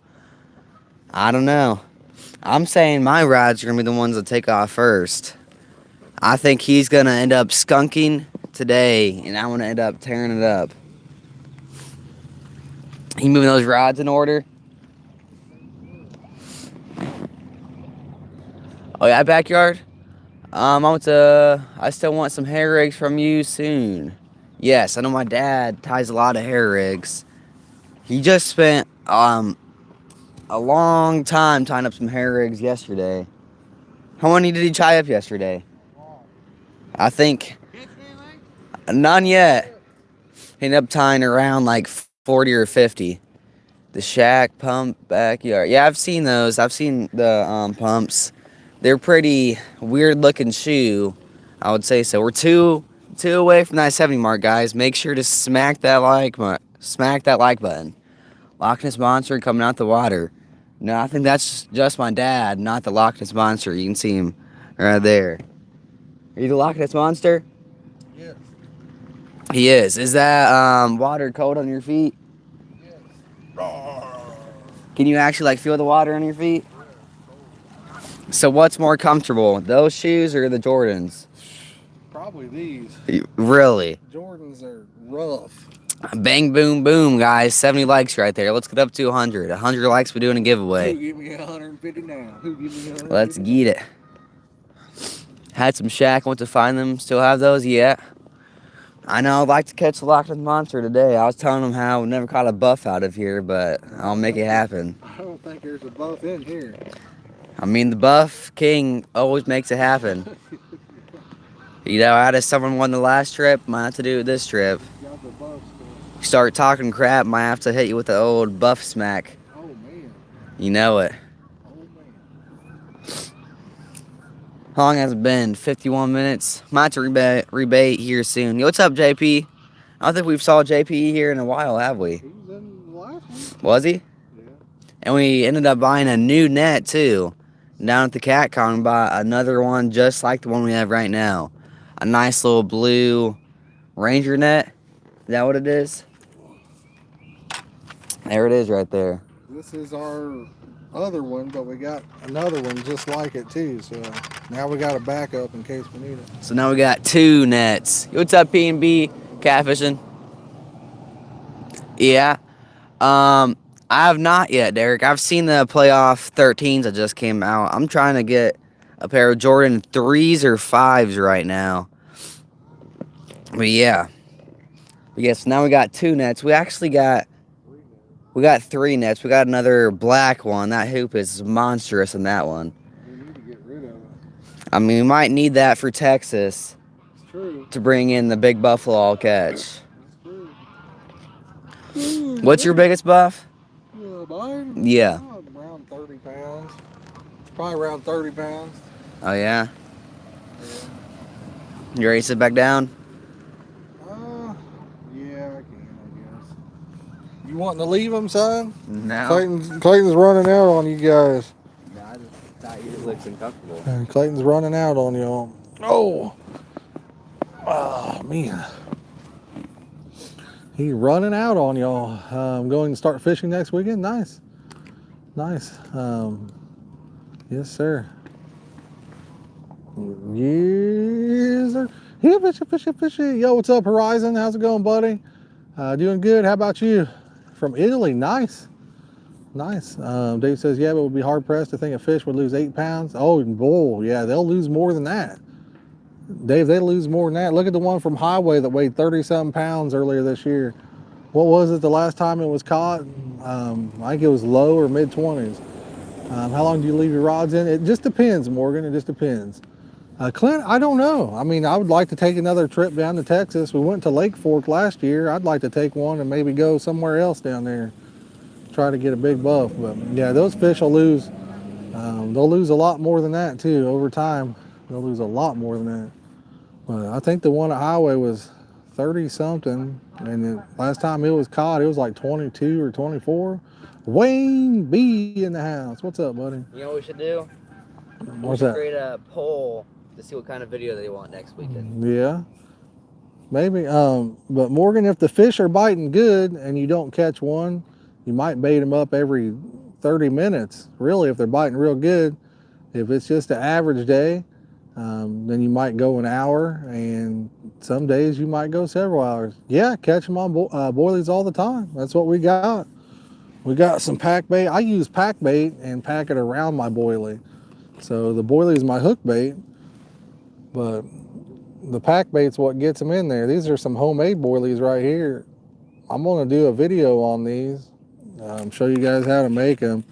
I don't know. I'm saying my rods are going to be the ones that take off first. I think he's going to end up skunking today, and I'm going to end up tearing it up. You moving those rods in order? Oh, yeah, backyard? I still want some hair rigs from you soon. Yes, I know my dad ties a lot of hair rigs. He just spent a long time tying up some hair rigs yesterday. How many did he tie up yesterday? I think none yet. He ended up tying around like 40 or 50. The shack pump backyard. Yeah, I've seen those. I've seen the pumps. They're pretty weird looking shoe. I would say so. We're two away from that 70 mark, guys. Make sure to smack that like button. Loch Ness Monster coming out the water. No, I think that's just my dad, not the Loch Ness Monster. You can see him right there. Are you the Loch Ness Monster? Yes. He is. Is that water cold on your feet? Yes. Can you actually like feel the water on your feet? So what's more comfortable, those shoes or the Jordans? Probably these. Really? Jordans are rough. Bang, boom, boom, guys. 70 likes right there. Let's get up to 100. 100 likes, we're doing a Who giveaway. give me 150 now? Who give me 150? Let's get it. Had some shack, went to find them. Still have those? Yeah. I know I'd like to catch the Loch Ness Monster today. I was telling them how we never caught a buff out of here, but I'll make it happen. I don't think there's a buff in here. I mean, the buff king always makes it happen. You know, how does someone won the last trip? Might have to do it this trip. Got the buff stuff. Start talking crap, might have to hit you with the old buff smack. Oh, man. You know it. Oh, man. How long has it been? 51 minutes. Might have to rebait here soon. Yo, what's up, JP? I don't think we've saw JP here in a while, have we? He was in the last one. Was he? Yeah. And we ended up buying a new net, too. Down at the Cat Con, bought another one just like the one we have right now. A nice little blue Ranger net. Is that what it is? There it is right there. This is our other one, but we got another one just like it too. So now we got a backup in case we need it. So now we got two nets. What's up, P&B? Catfishing? Yeah. I have not yet, Derek. I've seen the playoff 13s that just came out. I'm trying to get a pair of Jordan 3s or 5s right now. But yeah. Yes, now we got two nets. We actually got 3 nets. We got another black one. That hoop is monstrous in that one. We need to get rid of it. I mean, we might need that for Texas It's true. to bring in the big buffalo I'll catch. It's true. What's your biggest buff? Mine? Yeah. Around 30 pounds. Probably around 30 pounds. Oh, yeah? You ready to sit back down? Yeah, I can, I guess. You wanting to leave him, son? No. Clayton's running out on you guys. No, I just thought you looked uncomfortable. And Clayton's running out on y'all. Oh! Oh, man. He's running out on y'all. I'm going to start fishing next weekend. Nice. Nice. Yes, sir. Yes, sir. Yeah, fishy. Yo, what's up, Horizon? How's it going, buddy? Doing good. How about you? From Italy. Nice. Nice. Dave says, yeah, but it would be hard pressed to think a fish would lose 8 pounds. Oh, bull. Yeah, they'll lose more than that. Dave, they lose more than that. Look at the one from Highway that weighed 30-something pounds earlier this year. What was it the last time it was caught? I think it was low or mid-20s. How long do you leave your rods in? It just depends, Morgan. It just depends. Clint, I don't know. I mean, I would like to take another trip down to Texas. We went to Lake Fork last year. I'd like to take one and maybe go somewhere else down there. Try to get a big buff. But yeah, those fish will lose. They'll lose a lot more than that too over time. They'll lose a lot more than that. But I think the one at Highway was 30 something, and the last time it was caught, it was like 22 or 24. Wayne B in the house. What's up, buddy? You know what we should do? What's that? Create a poll to see what kind of video they want next weekend. Yeah, maybe. But Morgan, if the fish are biting good and you don't catch one, you might bait them up every 30 minutes. Really, if they're biting real good. If it's just an average day, then you might go an hour, and some days you might go several hours. Yeah, catch them on boilies all the time. That's what we got. We got some pack bait. I use pack bait and pack it around my boilie. So the boilie is my hook bait, but the pack bait's what gets them in there. These are some homemade boilies right here. I'm gonna do a video on these, show you guys how to make them.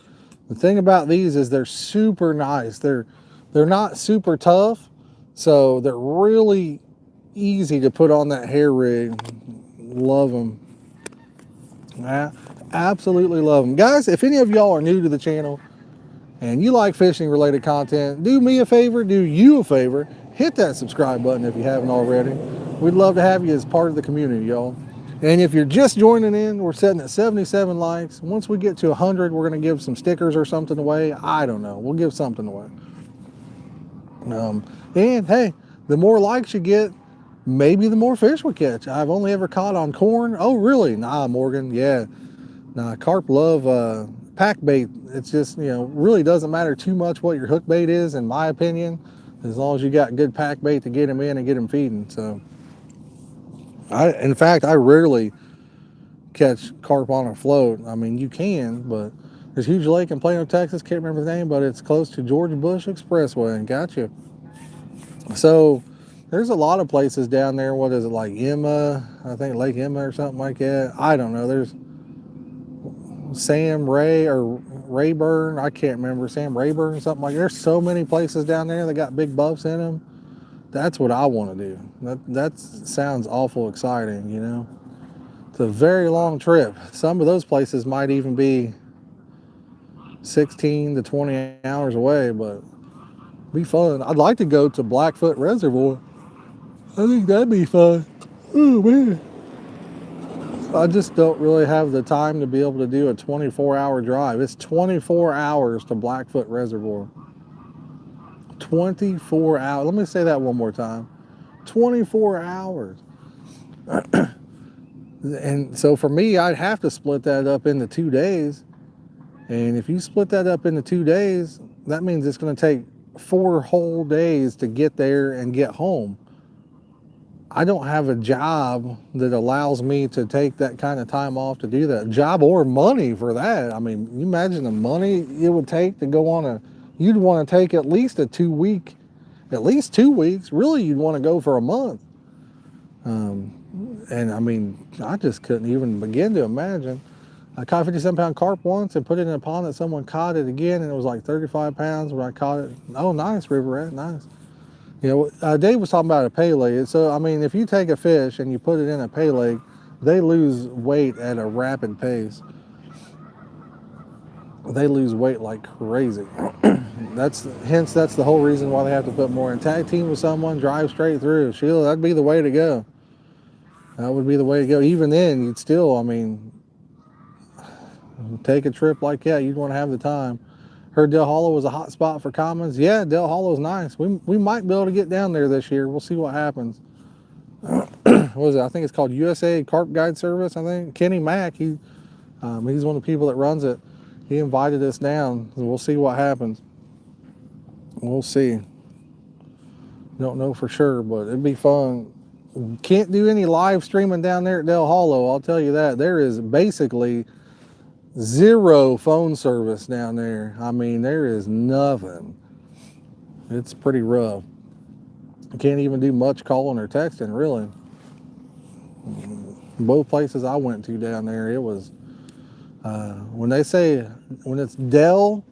The thing about these is they're super nice. They're They're not super tough, so they're really easy to put on that hair rig. Love them. Absolutely love them. Guys, if any of y'all are new to the channel and you like fishing related content, do me a favor, do you a favor, hit that subscribe button if you haven't already. We'd love to have you as part of the community, y'all. And if you're just joining in, we're sitting at 77 likes. Once we get to 100, we're going to give some stickers or something away. I don't know. We'll give something away. And hey, the more likes you get, maybe the more fish we catch. I've only ever caught on corn. Oh, really? Nah, Morgan. Yeah. Nah, carp love pack bait. It's just, really doesn't matter too much what your hook bait is, in my opinion, as long as you got good pack bait to get them in and get them feeding. So, in fact, I rarely catch carp on a float. I mean, you can, but there's a huge lake in Plano, Texas. Can't remember the name, but it's close to George Bush Expressway. Gotcha. So, there's a lot of places down there. What is it, like Emma? I think Lake Emma or something like that. I don't know. There's Sam Ray or Rayburn. I can't remember. Sam Rayburn or something like that. There's so many places down there that got big buffs in them. That's what I want to do. That sounds awful exciting, It's a very long trip. Some of those places might even be 16 to 20 hours away, but be fun. I'd like to go to Blackfoot Reservoir. I think that'd be fun. Oh, man. I just don't really have the time to be able to do a 24-hour drive. It's 24 hours to Blackfoot Reservoir. 24 hours. Let me say that one more time. 24 hours. And so for me, I'd have to split that up into 2 days. And if you split that up into 2 days, that means it's going to take 4 whole days to get there and get home. I don't have a job that allows me to take that kind of time off to do that. Job or money for that. I mean, you imagine the money it would take to go on you'd want to take at least a 2 week, at least 2 weeks. Really, you'd want to go for a month. And I mean, I just couldn't even begin to imagine. I caught a 57-pound carp once and put it in a pond that someone caught it again, and it was like 35 pounds when I caught it. Oh, nice, river rat, nice. Dave was talking about a pay leg. So, I mean, if you take a fish and you put it in a pay leg, they lose weight at a rapid pace. They lose weight like crazy. That's the whole reason why they have to put more in. Tag team with someone, drive straight through. Sheila, that'd be the way to go. That would be the way to go. Even then, you'd still, I mean, take a trip like that. You'd want to have the time. Heard Del Hollow was a hot spot for commons. Yeah, Del Hollow's nice. We might be able to get down there this year. We'll see what happens. What is it? I think it's called USA Carp Guide Service. I think Kenny Mack. He's one of the people that runs it. He invited us down. So we'll see what happens. We'll see. Don't know for sure, but it'd be fun. Can't do any live streaming down there at Del Hollow. I'll tell you that. There is basically zero phone service down there. I mean, there is nothing. It's pretty rough. You can't even do much calling or texting, really. Both places I went to down there, it was, when it's Del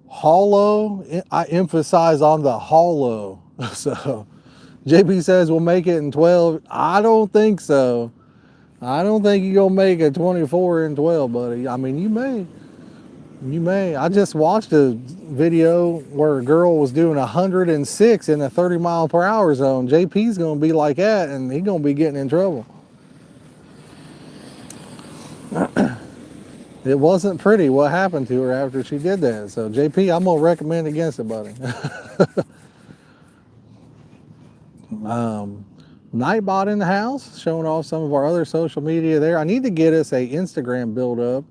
Hollow, I emphasize on the hollow. So, JP says we'll make it in 12. I don't think so. I don't think you're going to make a 24 in 12, buddy. I mean, you may. You may. I just watched a video where a girl was doing 106 in a 30-mile-per-hour zone. JP's going to be like that, and he's going to be getting in trouble. It wasn't pretty what happened to her after she did that. So, JP, I'm going to recommend against it, buddy. Nightbot in the house, showing off some of our other social media there. I need to get us a Instagram build up.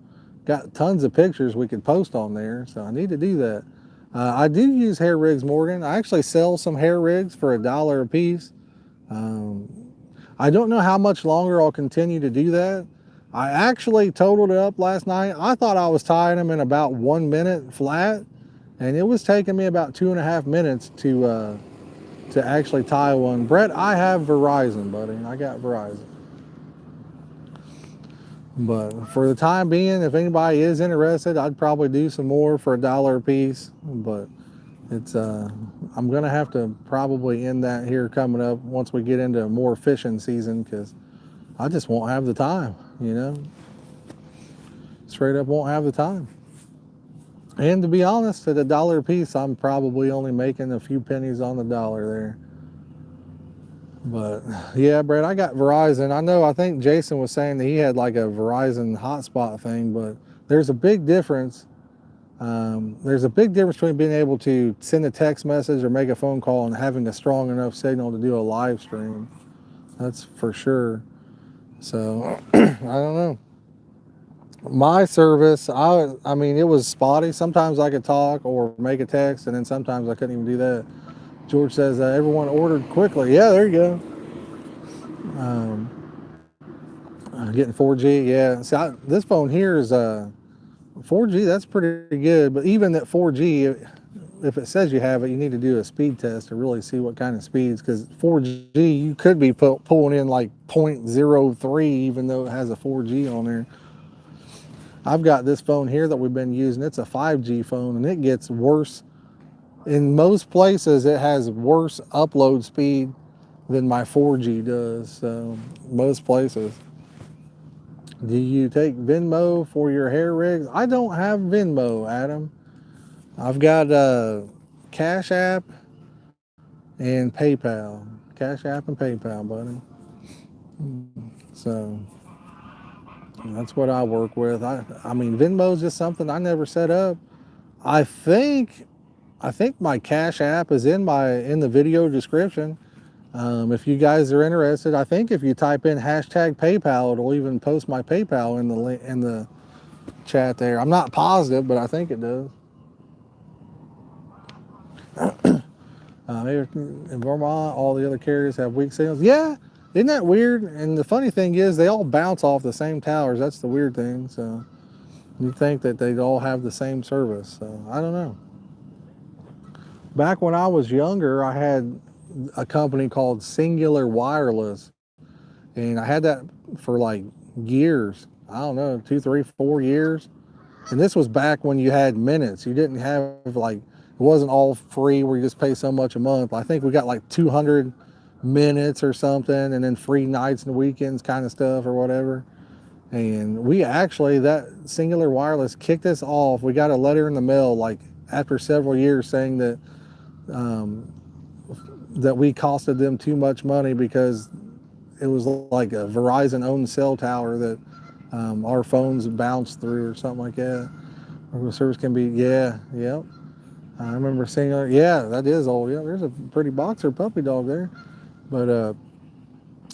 Got tons of pictures we could post on there, so I need to do that. I do use hair rigs, Morgan. I actually sell some hair rigs for $1 a piece. I don't know how much longer I'll continue to do that. I actually totaled it up last night. I thought I was tying them in about 1 minute flat, and it was taking me about 2.5 minutes to actually tie one. Brett, I have Verizon, buddy. I got Verizon. But for the time being, if anybody is interested, I'd probably do some more for $1 a piece. But It's I'm gonna have to probably end that here coming up once we get into more fishing season, because I just won't have the time, you know. Straight up won't have the time. And to be honest, at $1 a piece, I'm probably only making a few pennies on the dollar there. But yeah, Brett, I got Verizon. I think Jason was saying that he had like a Verizon hotspot thing, but there's a big difference. There's a big difference between being able to send a text message or make a phone call and having a strong enough signal to do a live stream. That's for sure. So I don't know. My service, I mean, it was spotty. Sometimes I could talk or make a text, and then sometimes I couldn't even do that. George says everyone ordered quickly. Yeah, there you go. Getting 4G. Yeah. See, this phone here is 4G. That's pretty good. But even at 4G, if it says you have it, you need to do a speed test to really see what kind of speeds. Because 4G, you could be pulling in like 0.03, even though it has a 4G on there. I've got this phone here that we've been using. It's a 5G phone, and it gets worse. In most places, it has worse upload speed than my 4G does. So most places. Do you take Venmo for your hair rigs? I don't have Venmo, Adam. I've got Cash App and PayPal. Cash App and PayPal, buddy. So that's what I work with. I mean, Venmo's just something I never set up. I think my Cash App is in the video description. If you guys are interested, I think if you type in hashtag PayPal, it'll even post my PayPal in the chat there. I'm not positive, but I think it does. In Vermont, all the other carriers have weak signals. Yeah, isn't that weird? And the funny thing is, they all bounce off the same towers. That's the weird thing. So you'd think that they'd all have the same service. So I don't know. Back when I was younger, I had a company called Singular Wireless, and I had that for like years. I don't know, 2, 3, 4 years. And this was back when you had minutes. You didn't have like, it wasn't all free where you just pay so much a month. I think we got like 200 minutes or something, and then free nights and weekends kind of stuff or whatever. And we actually, that Singular Wireless kicked us off. We got a letter in the mail like after several years saying that that we costed them too much money because it was like a Verizon owned cell tower that our phones bounced through or something like that. Or the service can be, yeah. I remember seeing, yeah, that is old. Yeah, there's a pretty boxer puppy dog there. But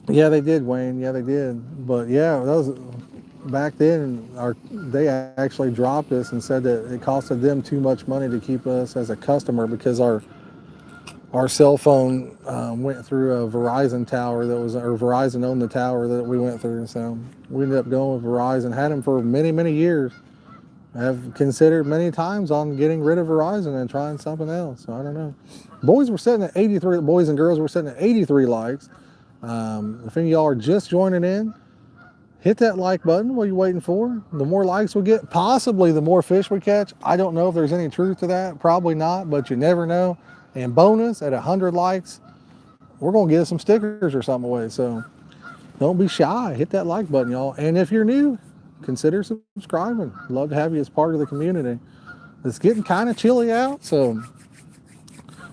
yeah, they did, Wayne. Yeah, they did. But yeah, that was back then. They actually dropped us and said that it costed them too much money to keep us as a customer because our cell phone went through a Verizon tower or Verizon owned the tower that we went through. So we ended up going with Verizon, had them for many, many years. I've considered many times on getting rid of Verizon and trying something else. So I don't know. Boys were sitting at 83, boys and girls were sitting at 83 likes. If any of y'all are just joining in, hit that like button. What are you waiting for? The more likes we get, possibly the more fish we catch. I don't know if there's any truth to that. Probably not, but you never know. And bonus, at 100 likes, we're going to give some stickers or something away. So don't be shy. Hit that like button, y'all. And if you're new, consider subscribing. Love to have you as part of the community. It's getting kind of chilly out, so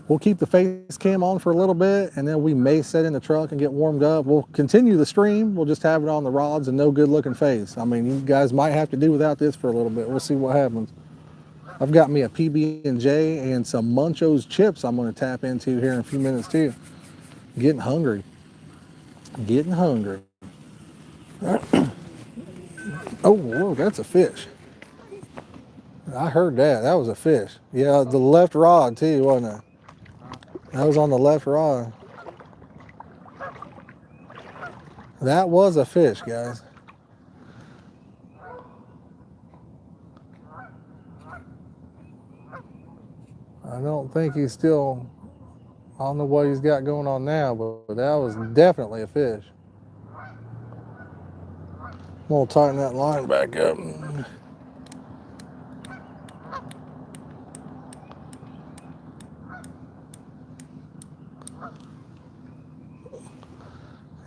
we'll keep the face cam on for a little bit, and then we may sit in the truck and get warmed up. We'll continue the stream. We'll just have it on the rods and no good looking face. I mean, you guys might have to do without this for a little bit. We'll see what happens. I've got me a PB&J and some Muncho's chips I'm going to tap into here in a few minutes too. Getting hungry. Getting hungry. Oh, whoa, that's a fish. I heard that. That was a fish. Yeah, the left rod too, wasn't it? That was on the left rod. That was a fish, guys. I don't think he's still on the what he's got going on now, but that was definitely a fish. We'll tighten that line back up.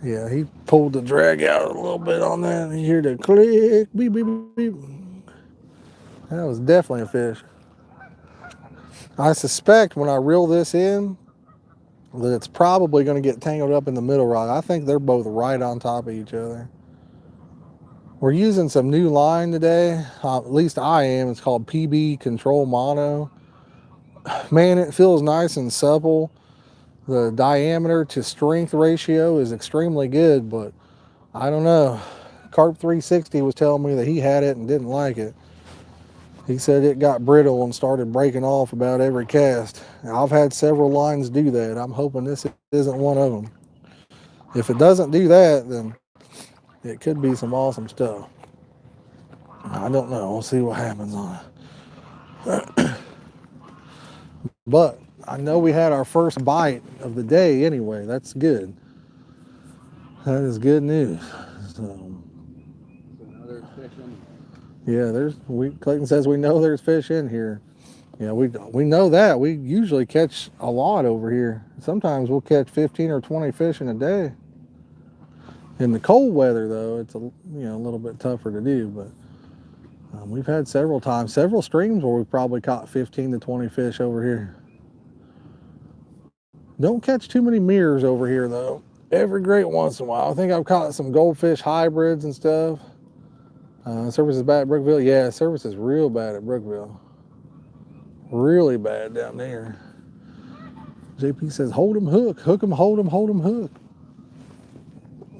Yeah, he pulled the drag out a little bit on that. You hear the click, beep, beep, beep. That was definitely a fish. I suspect when I reel this in that it's probably going to get tangled up in the middle rod. I think they're both right on top of each other. We're using some new line today. At least I am. It's called PB Control Mono. Man, it feels nice and supple. The diameter to strength ratio is extremely good, but I don't know. Carp 360 was telling me that he had it and didn't like it. He said it got brittle and started breaking off about every cast. Now, I've had several lines do that. I'm hoping this isn't one of them. If it doesn't do that, then it could be some awesome stuff. I don't know. We'll see what happens on it. But I know we had our first bite of the day anyway. That's good. That is good news. So Another fish in. yeah, Clayton says we know there's fish in here. Yeah, we know that. We usually catch a lot over here. Sometimes we'll catch 15 or 20 fish in a day. In the cold weather, though, it's a little bit tougher to do. But we've had several streams where we've probably caught 15 to 20 fish over here. Don't catch too many mirrors over here, though. Every great once in a while. I think I've caught some goldfish hybrids and stuff. Service is bad at Brookville. Yeah, service is real bad at Brookville. Really bad down there. JP says, hold him, hook. Hook him, hold him, hook.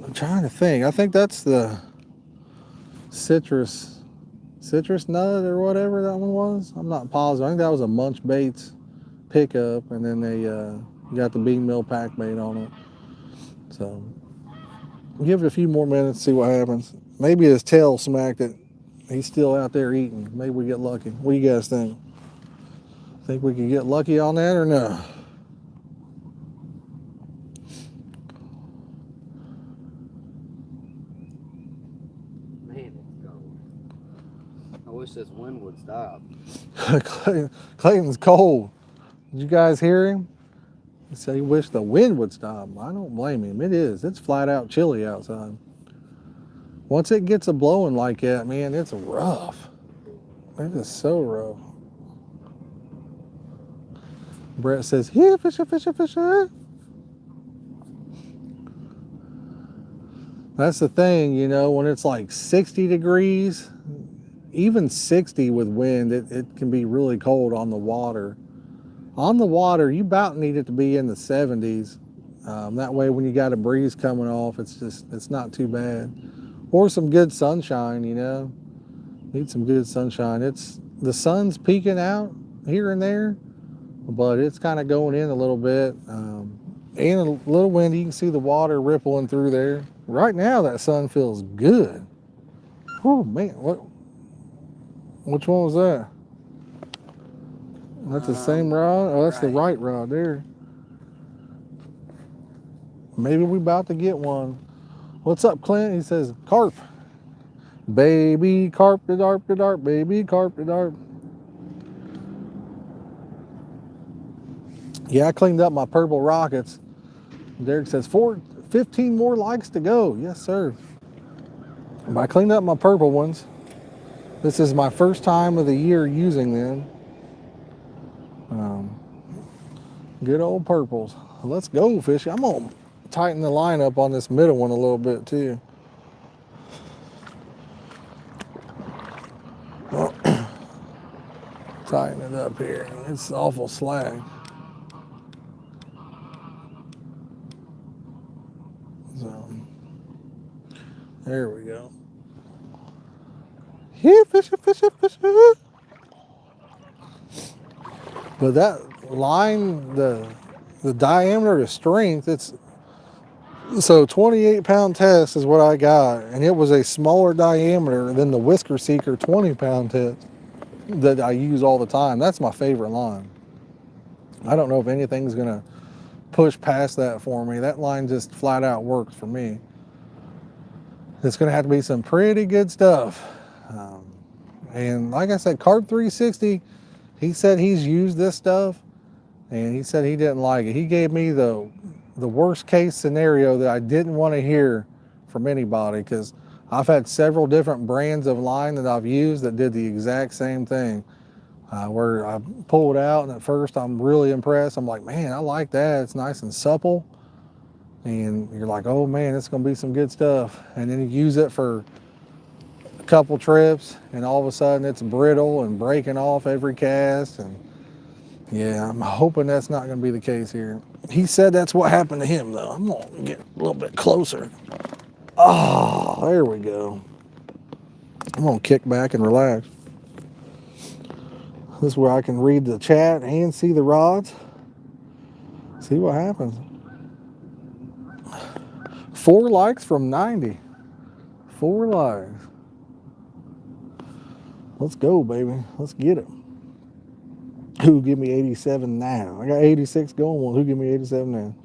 I'm trying to think. I think that's the citrus nut or whatever that one was. I'm not positive. I think that was a Munch Baits pickup, and then they got the bean mill pack bait on it. So give it a few more minutes, see what happens. Maybe his tail smacked it. He's still out there eating. Maybe we get lucky. What do you guys think? Think we can get lucky on that or no? Man, it's cold. I wish this wind would stop. Clayton's cold. Did you guys hear him? He said he wished the wind would stop. I don't blame him. It is. It's flat out chilly outside. Once it gets a blowing like that, man, it's rough. It is so rough. Brett says, here, fisher, fisher, fisher. That's the thing, when it's like 60 degrees, even 60 with wind, it can be really cold on the water. On the water, you about need it to be in the 70s. That way when you got a breeze coming off, it's not too bad. Or some good sunshine, Need some good sunshine. The sun's peeking out here and there, but it's kind of going in a little bit. And a little windy. You can see the water rippling through there. Right now, that sun feels good. Oh, man. Which one was that? That's the same rod? Oh, that's right. The right rod there. Maybe we about to get one. What's up, Clint? He says, carp. Baby carp the darp, baby carp the darp. Yeah, I cleaned up my purple rockets. Derek says 15 more likes to go. Yes, sir. I cleaned up my purple ones. This is my first time of the year using them. Good old purples. Let's go fishing. I'm gonna tighten the line up on this middle one a little bit too. Tighten it up here. It's awful slack. So there we go. Here, fisher, fisher, fisher. But that line, the diameter to strength, it's so 28-pound test is what I got, and it was a smaller diameter than the Whisker Seeker 20-pound test that I use all the time. That's my favorite line. I don't know if anything's gonna push past that for me. That line just flat out works for me. It's gonna have to be some pretty good stuff. And like I said, Carp 360, he said he's used this stuff, and he said he didn't like it. He gave me the the worst case scenario that I didn't want to hear from anybody, because I've had several different brands of line that I've used that did the exact same thing. Where I pulled out, and at first I'm really impressed. I'm like, man, I like that. It's nice and supple. And you're like, oh man, it's going to be some good stuff. And then you use it for a couple trips, and all of a sudden it's brittle and breaking off every cast. And yeah, I'm hoping that's not going to be the case here. He said that's what happened to him, though. I'm going to get a little bit closer. Oh, there we go. I'm going to kick back and relax. This is where I can read the chat and see the rods. See what happens. 4 likes from 90. 4 likes. Let's go, baby. Let's get it. Who give me 87 now? I got 86 going. Well, who give me 87 now?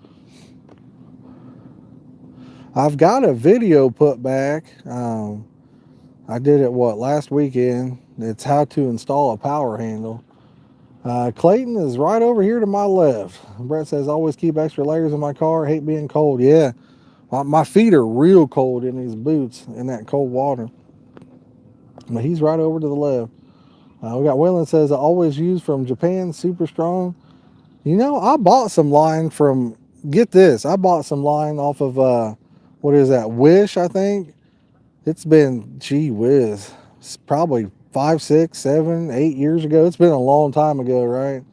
I've got a video put back. I did it, last weekend. It's how to install a power handle. Clayton is right over here to my left. Brett says, always keep extra layers in my car. Hate being cold. Yeah, my feet are real cold in these boots in that cold water. But he's right over to the left. We got Waylon says, I always use from Japan, super strong. You know, I bought some line from, get this, I bought some line off of, what is that, Wish, I think. It's been, gee whiz, it's probably 5, 6, 7, 8 years ago. It's been a long time ago, right?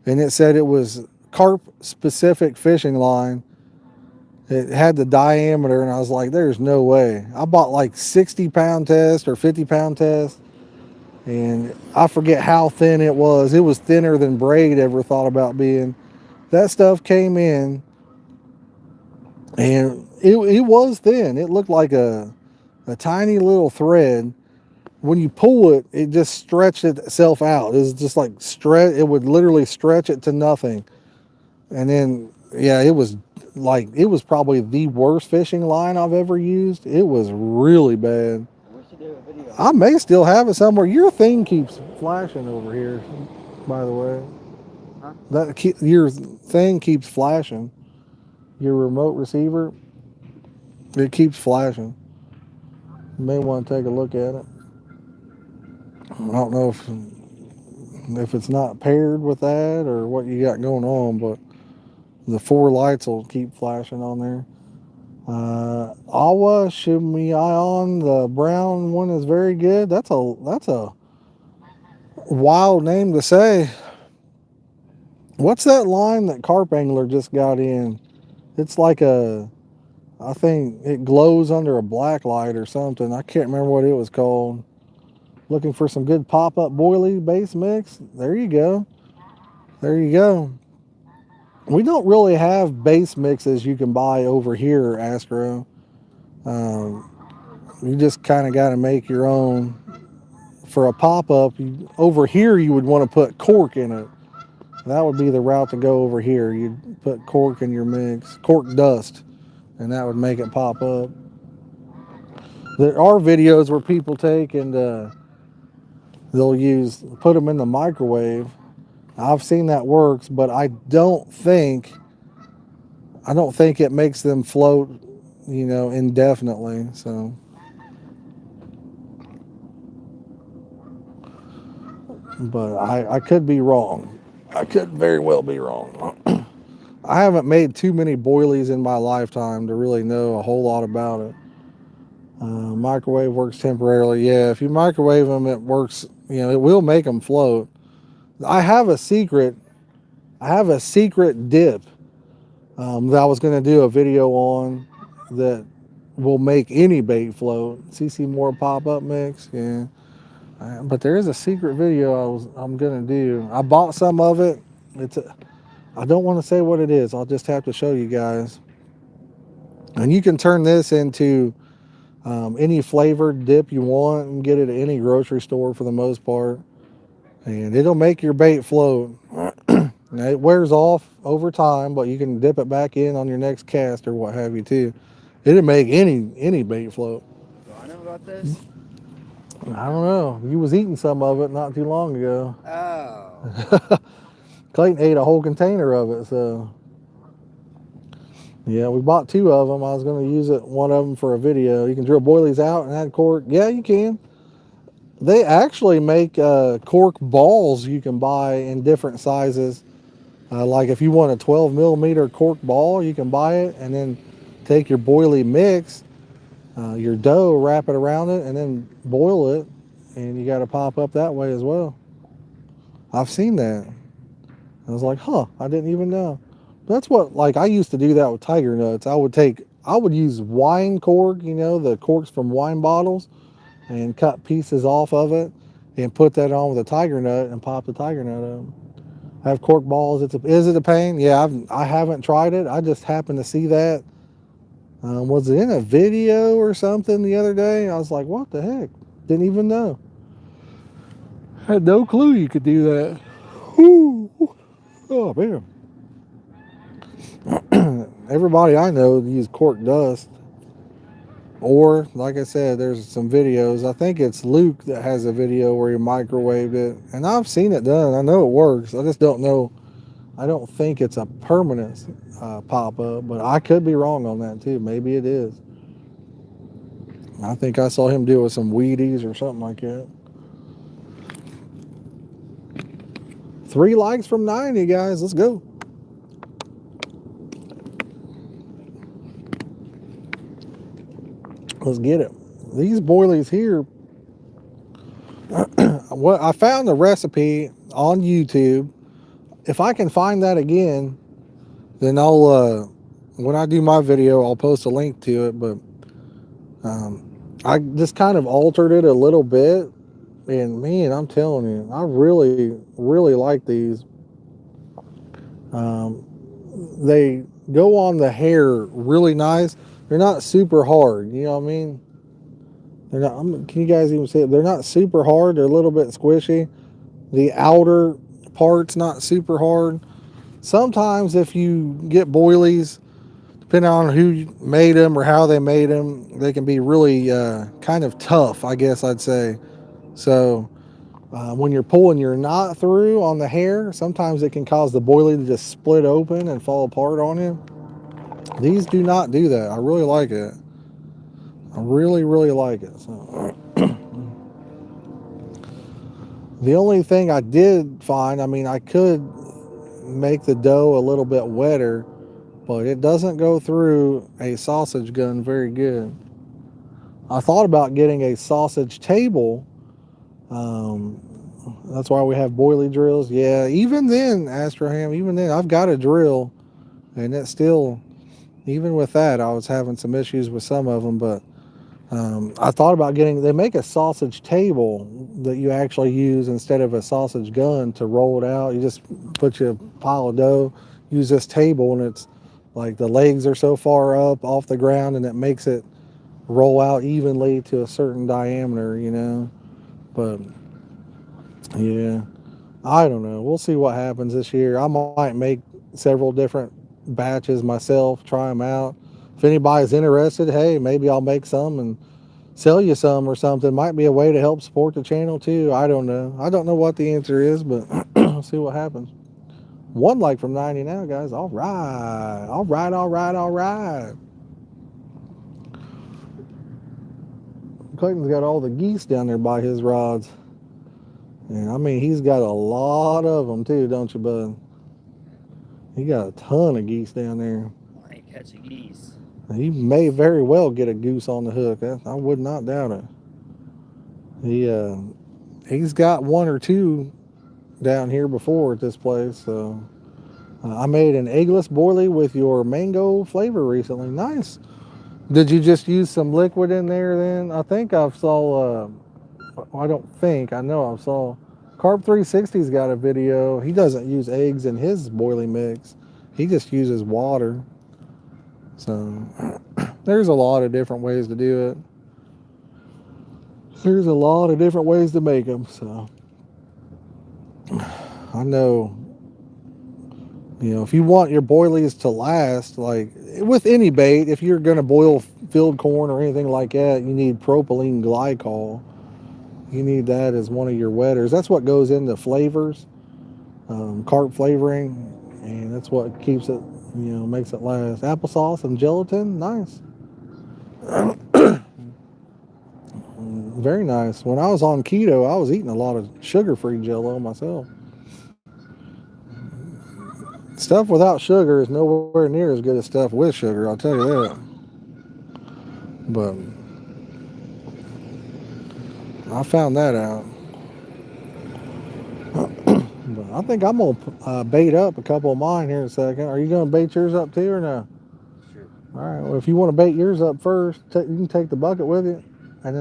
And it said it was carp specific fishing line. It had the diameter, and I was like, there's no way. I bought like 60-pound test or 50-pound test, and I forget how thin it was. It was thinner than braid ever thought about being. That stuff came in, and it was thin. It looked like a tiny little thread. When you pull it, it just stretched itself out. It was just like stretch. It would literally stretch it to nothing. And then, yeah, it was probably the worst fishing line I've ever used. It was really bad. I may still have it somewhere. Your thing keeps flashing over here, by the way. Huh? Your thing keeps flashing. Your remote receiver, it keeps flashing. You may want to take a look at it. I don't know if it's not paired with that or what you got going on, but the 4 lights will keep flashing on there. Awa Shimion, the brown one is very good. That's a wild name to say. What's that line that Carp Angler just got in? It's like I think it glows under a black light or something. I can't remember what it was called. Looking for some good pop-up boilie base mix? There you go. There you go. We don't really have base mixes you can buy over here, Astro. You just kind of got to make your own. For a pop-up, over here you would want to put cork in it. That would be the route to go over here. You'd put cork in your mix, cork dust, and that would make it pop up. There are videos where people take and they'll put them in the microwave. I've seen that works, but I don't think it makes them float, indefinitely. So, but I could be wrong. I could very well be wrong. I haven't made too many boilies in my lifetime to really know a whole lot about it. Microwave works temporarily. Yeah, if you microwave them, it works. It will make them float. I have a secret dip that I was going to do a video on that will make any bait float. CC Moore pop-up mix, yeah. But there is a secret video I'm going to do. I bought some of it. I don't want to say what it is. I'll just have to show you guys. And you can turn this into any flavored dip you want and get it at any grocery store for the most part. And it'll make your bait float. Now, it wears off over time, but you can dip it back in on your next cast or what have you too. It'll make any bait float. Do I know about this? I don't know. You was eating some of it not too long ago. Oh. Clayton ate a whole container of it, so. Yeah, we bought 2 of them. I was going to use one of them for a video. You can drill boilies out and add cork. Yeah, you can. They actually make cork balls you can buy in different sizes. Like if you want a 12 millimeter cork ball, you can buy it and then take your boilie mix, your dough, wrap it around it, and then boil it. And you got to pop up that way as well. I've seen that. I was like, huh, I didn't even know. That's what, like, I used to do that with tiger nuts. I would use wine cork, the corks from wine bottles, and cut pieces off of it and put that on with a tiger nut and pop the tiger nut up. I have cork balls. Is it a pain? Yeah, I haven't tried it. I just happened to see that. Was it in a video or something the other day? I was like, what the heck? Didn't even know. Had no clue you could do that. Whew. Oh, man. Everybody I know use cork dust. Or, like I said, there's some videos. I think it's Luke that has a video where he microwaved it. And I've seen it done. I know it works. I just don't know. I don't think it's a permanent pop up, but I could be wrong on that too. Maybe it is. I think I saw him do it with some Wheaties or something like that. 3 likes from 90, guys. Let's go. Let's get it. These boilies here, what I found the recipe on YouTube. If I can find that again, then I'll when I do my video, I'll post a link to it. But I just kind of altered it a little bit, and man, I'm telling you, I really, really like these. They go on the hair really nice. They're not super hard. You know what I mean? They're not. Can you guys even see it? They're not super hard. They're a little bit squishy. The outer part's not super hard. Sometimes if you get boilies, depending on who made them or how they made them, they can be really kind of tough, I guess I'd say. So when you're pulling your knot through on the hair, sometimes it can cause the boilie to just split open and fall apart on you. These do not do that. I really like it. I really, really like it. So the only thing I did find, I mean, I could make the dough a little bit wetter, but it doesn't go through a sausage gun very good. I thought about getting a sausage table. That's why we have boilie drills. Yeah, even then, Astroham, even then, I've got a drill, and it's still, even with that, I was having some issues with some of them, but I thought about they make a sausage table that you actually use instead of a sausage gun to roll it out. You just put your pile of dough, use this table, and it's like the legs are so far up off the ground, and it makes it roll out evenly to a certain diameter. But yeah, I don't know. We'll see what happens this year. I might make several different batches myself, try them out. If anybody's interested, hey, maybe I'll make some and sell you some or something. Might be a way to help support the channel too. I don't know. I don't know what the answer is, but we'll see what happens. 1 like from 90 now, guys. All right. All right, all right, all right. Clayton's got all the geese down there by his rods. And I mean, he's got a lot of them too, don't you, bud? He got a ton of geese down there. I ain't catching geese. He may very well get a goose on the hook. I would not doubt it. He's got 1 or 2 down here before at this place. So I made an eggless boilie with your mango flavor recently. Nice. Did you just use some liquid in there then? I think I saw. I don't think. I know I saw. Carp 360's got a video. He doesn't use eggs in his boilie mix. He just uses water. So there's a lot of different ways to do it. There's a lot of different ways to make them. So I know, if you want your boilies to last, like with any bait, if you're going to boil field corn or anything like that, you need propylene glycol. You need that as one of your wetters. That's what goes into flavors, carp flavoring, and that's what keeps it makes it last. Applesauce and gelatin, nice. Very nice. When I was on keto, I was eating a lot of sugar-free Jello myself. Stuff without sugar is nowhere near as good as stuff with sugar, I'll tell you that. But I found that out. But I think I'm going to bait up a couple of mine here in a second. Are you going to bait yours up too or no? Sure. All right. Well, if you want to bait yours up first, you can take the bucket with you, and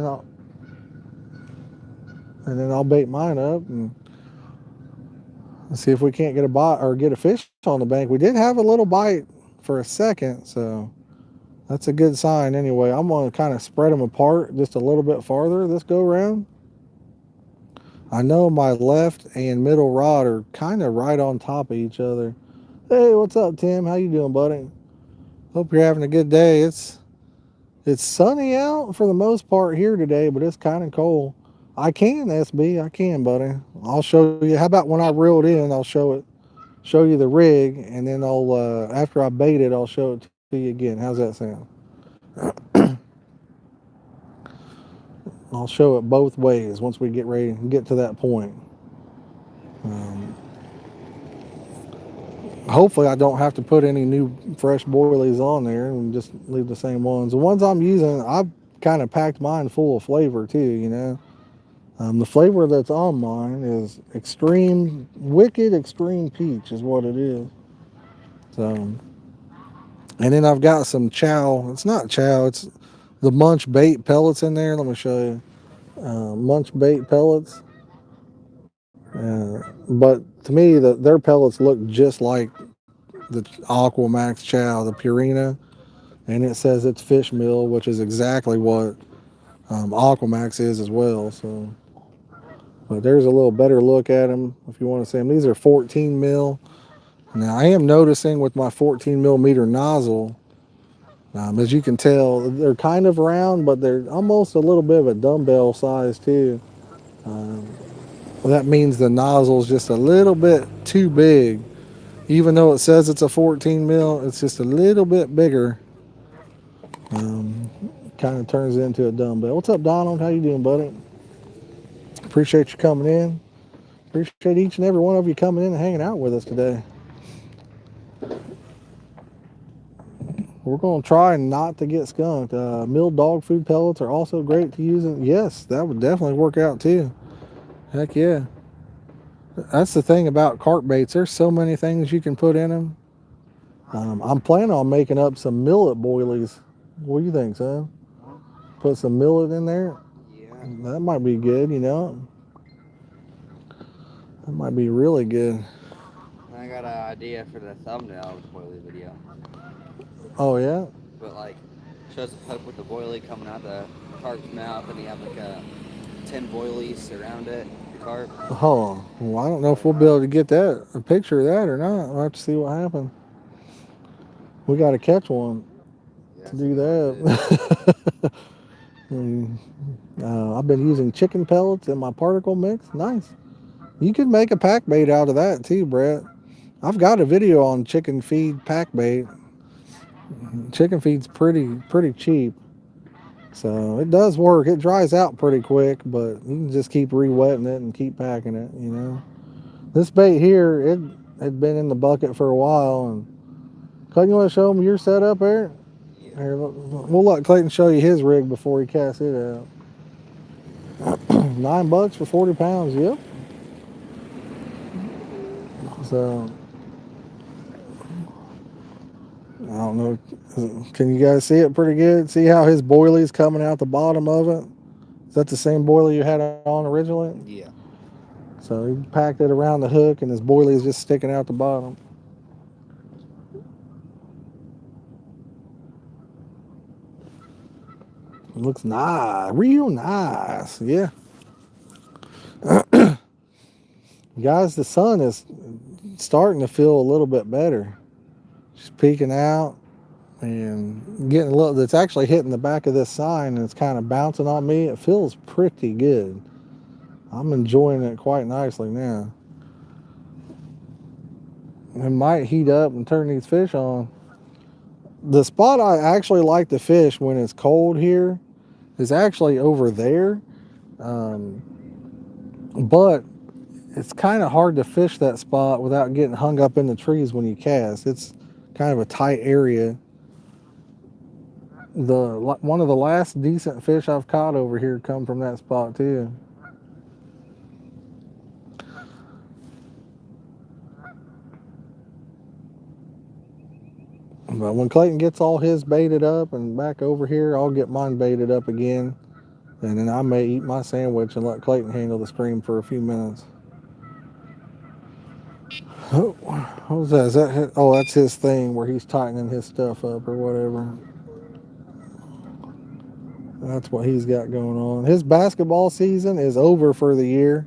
then I'll bait mine up and see if we can't get a bite or get a fish on the bank. We did have a little bite for a second, so that's a good sign anyway. I'm going to kind of spread them apart just a little bit farther this go round. I know my left and middle rod are kind of right on top of each other. Hey, what's up, Tim? How you doing, buddy? Hope you're having a good day. It's sunny out for the most part here today, but it's kind of cold. I can, SB. I can, buddy. I'll show you. How about when I reel it in, I'll show you the rig, and then I'll after I bait it, I'll show it to you again. How's that sound? I'll show it both ways once we get ready and get to that point. Hopefully I don't have to put any new fresh boilies on there and just leave the same ones. The ones I'm using, I've kind of packed mine full of flavor too, The flavor that's on mine is wicked extreme peach is what it is. So, and then I've got some chow. It's not chow, it's the munch bait pellets in there. Let me show you. Munch bait pellets. But to me, their pellets look just like the Aquamax chow, the Purina, and it says it's fish meal, which is exactly what Aquamax is as well. So, but there's a little better look at them if you want to see them. These are 14 mil. Now I am noticing with my 14 millimeter nozzle, as you can tell, they're kind of round, but they're almost a little bit of a dumbbell size too. That means the nozzle's just a little bit too big. Even though it says it's a 14 mil, it's just a little bit bigger. Kind of turns it into a dumbbell. What's up, Donald? How you doing, buddy? Appreciate you coming in. Appreciate each and every one of you coming in and hanging out with us today. We're going to try not to get skunked. Milled dog food pellets are also great to use. Yes, that would definitely work out too. Heck yeah. That's the thing about carp baits. There's so many things you can put in them. I'm planning on making up some millet boilies. What do you think, son? Put some millet in there? Yeah. That might be good, That might be really good. I got an idea for the thumbnail of the boilie video. Oh, yeah? But shows a hook with the boilie coming out the carp's mouth, and you have 10 boilies around it, the carp. Oh, well, I don't know if we'll be able to get a picture of that or not. We'll have to see what happens. We got to catch one to do that. I've been using chicken pellets in my particle mix. Nice. You could make a pack bait out of that too, Brett. I've got a video on chicken feed pack bait. Chicken feed's pretty cheap. So it does work. It dries out pretty quick, but you can just keep re-wetting it and keep packing it, This bait here, it had been in the bucket for a while. And Clayton, you want to show them your setup there? Yeah. Here, we'll let Clayton show you his rig before he casts it out. $9 for 40 pounds, yep. So, I don't know. Can you guys see it pretty good? See how his boilie's coming out the bottom of it? Is that the same boilie you had on originally? Yeah. So he packed it around the hook, and his boilie is just sticking out the bottom. It looks nice, real nice. Yeah. Guys, the sun is starting to feel a little bit better. Just peeking out and getting a little. It's actually hitting the back of this sign, and it's kind of bouncing on me. It feels pretty good. I'm enjoying it quite nicely now. It might heat up and turn these fish on. The spot I actually like to fish when it's cold here is actually over there. Um, but it's kind of hard to fish that spot without getting hung up in the trees when you cast. It's kind of a tight area. One of the last decent fish I've caught over here come from that spot too. But when Clayton gets all his baited up and back over here, I'll get mine baited up again. And then I may eat my sandwich and let Clayton handle the stream for a few minutes. Oh, what was that? Is that oh, that's his thing where he's tightening his stuff up or whatever. That's what he's got going on. His basketball season is over for the year.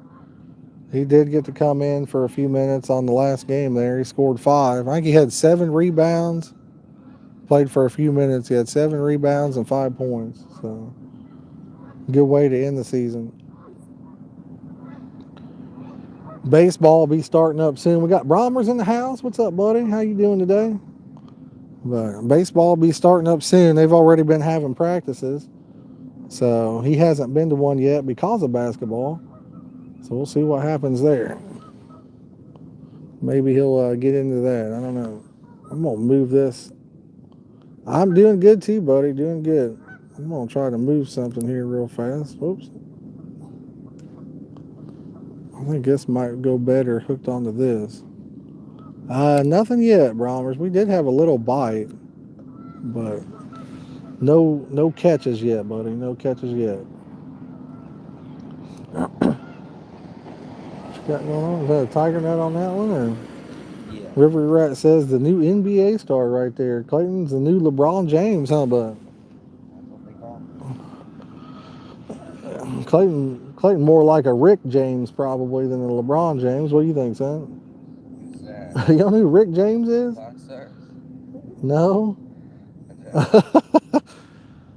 He did get to come in for a few minutes on the last game there. He scored 5. I think he had 7 rebounds. Played for a few minutes. He had 7 rebounds and 5 points. So, good way to end the season. Baseball will be starting up soon. We got Bromers in the house. What's up, buddy? How you doing today? But baseball will be starting up soon. They've already been having practices. So, he hasn't been to one yet because of basketball. So, we'll see what happens there. Maybe he'll get into that. I don't know. I'm going to move this. I'm doing good too, buddy. Doing good. I'm going to try to move something here real fast. Oops. I think this might go better hooked onto this. Nothing yet, Bromers. We did have a little bite, but no catches yet, buddy. No catches yet. What you got going on? Is that a tiger net on that one? Or? Yeah. River Rat says the new NBA star right there. Clayton's the new LeBron James, huh, bud? Clayton more like a Rick James probably than a LeBron James. What do you think, son? You know who Rick James is? No.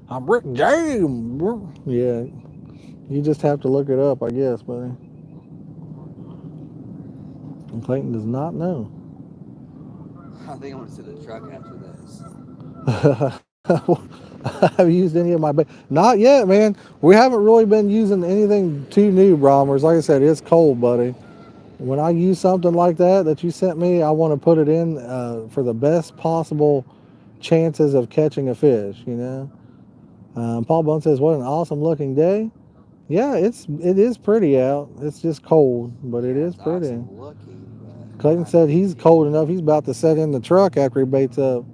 I'm Rick James. Yeah. You just have to look it up, I guess, buddy. And Clayton does not know. I think I'm gonna sit in the truck after this. Have you used any of my bait? Not yet, man. We haven't really been using anything too new, Bromers. Like I said, it's cold, buddy. When I use something like that you sent me, I want to put it in for the best possible chances of catching a fish, you know. Paul Bun says, what an awesome looking day. Yeah, it is pretty out. It's just cold, but it is pretty. Awesome looking, Clayton said he's cold enough. He's about to set in the truck after he baits up.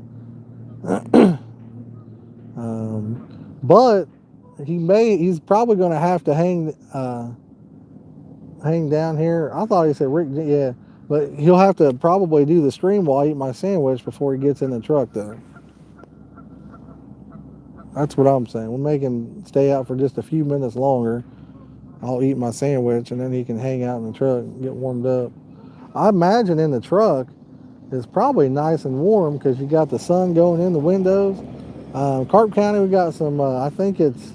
But he's probably going to have to hang down here. I thought he said Rick, yeah, but he'll have to probably do the stream while I eat my sandwich before he gets in the truck, though. That's what I'm saying. We'll make him stay out for just a few minutes longer. I'll eat my sandwich, and then he can hang out in the truck and get warmed up. I imagine in the truck it's probably nice and warm because you got the sun going in the windows. Carp County, we got some, I think it's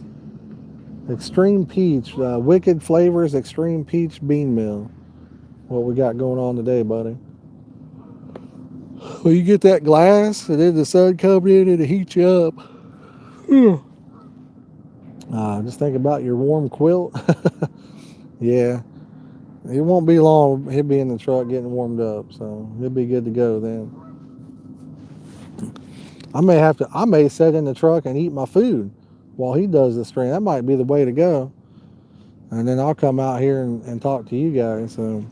Extreme Peach, Wicked Flavors Extreme Peach Bean Meal. What we got going on today, buddy. Well, you get that glass, and then the sun coming in and it heats you up. Just think about your warm quilt. Yeah. It won't be long. He'll be in the truck getting warmed up, so he'll be good to go then. I may sit in the truck and eat my food while he does the stream. That might be the way to go. And then I'll come out here and talk to you guys. So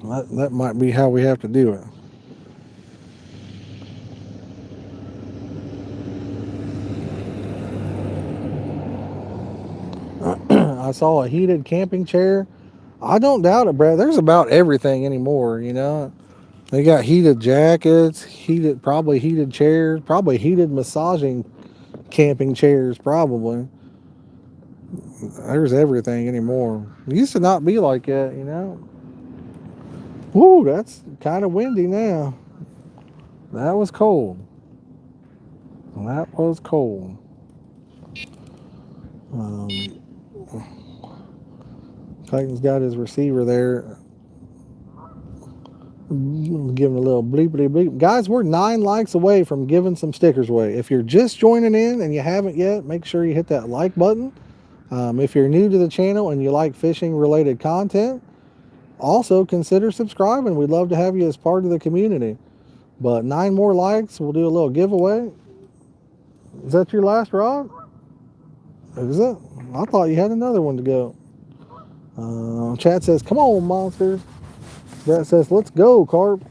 that might be how we have to do it. I saw a heated camping chair. I don't doubt it, Brad. There's about everything anymore, you know. They got heated jackets, probably heated chairs, probably heated massaging camping chairs, probably. There's everything anymore. It used to not be like that, you know. Woo, that's kind of windy now. That was cold. That was cold. Clayton's got his receiver there. Giving a little bleepity bleep. Guys, we're 9 likes away from giving some stickers away. If you're just joining in and you haven't yet, make sure you hit that like button. If you're new to the channel and you like fishing related content, also consider subscribing. We'd love to have you as part of the community. But 9 more likes, we'll do a little giveaway. Is that your last rod? Is it? I thought you had another one to go. Chad says, come on, monsters. Brett says, let's go, Carp.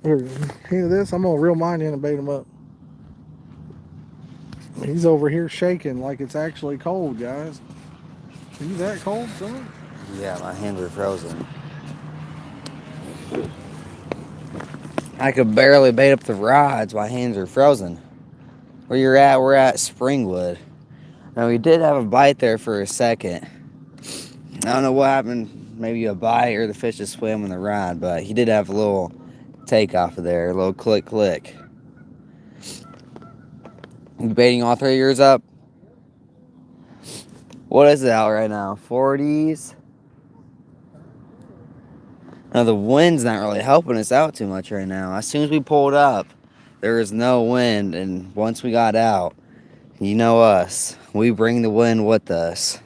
Here, hear this? I'm going to reel mine in and bait him up. He's over here shaking like it's actually cold, guys. Are you that cold, son? Yeah, my hands are frozen. I could barely bait up the rods. My hands are frozen. Where you're at, we're at Springwood. Now, we did have a bite there for a second. I don't know what happened. Maybe a bite or the fish just swam in the rod, but he did have a little take off of there. A little click, click. You baiting all 3 of yours up? What is it out right now? 40s? Now, the wind's not really helping us out too much right now. As soon as we pulled up, there was no wind, and once we got out, you know us. We bring the wind with us.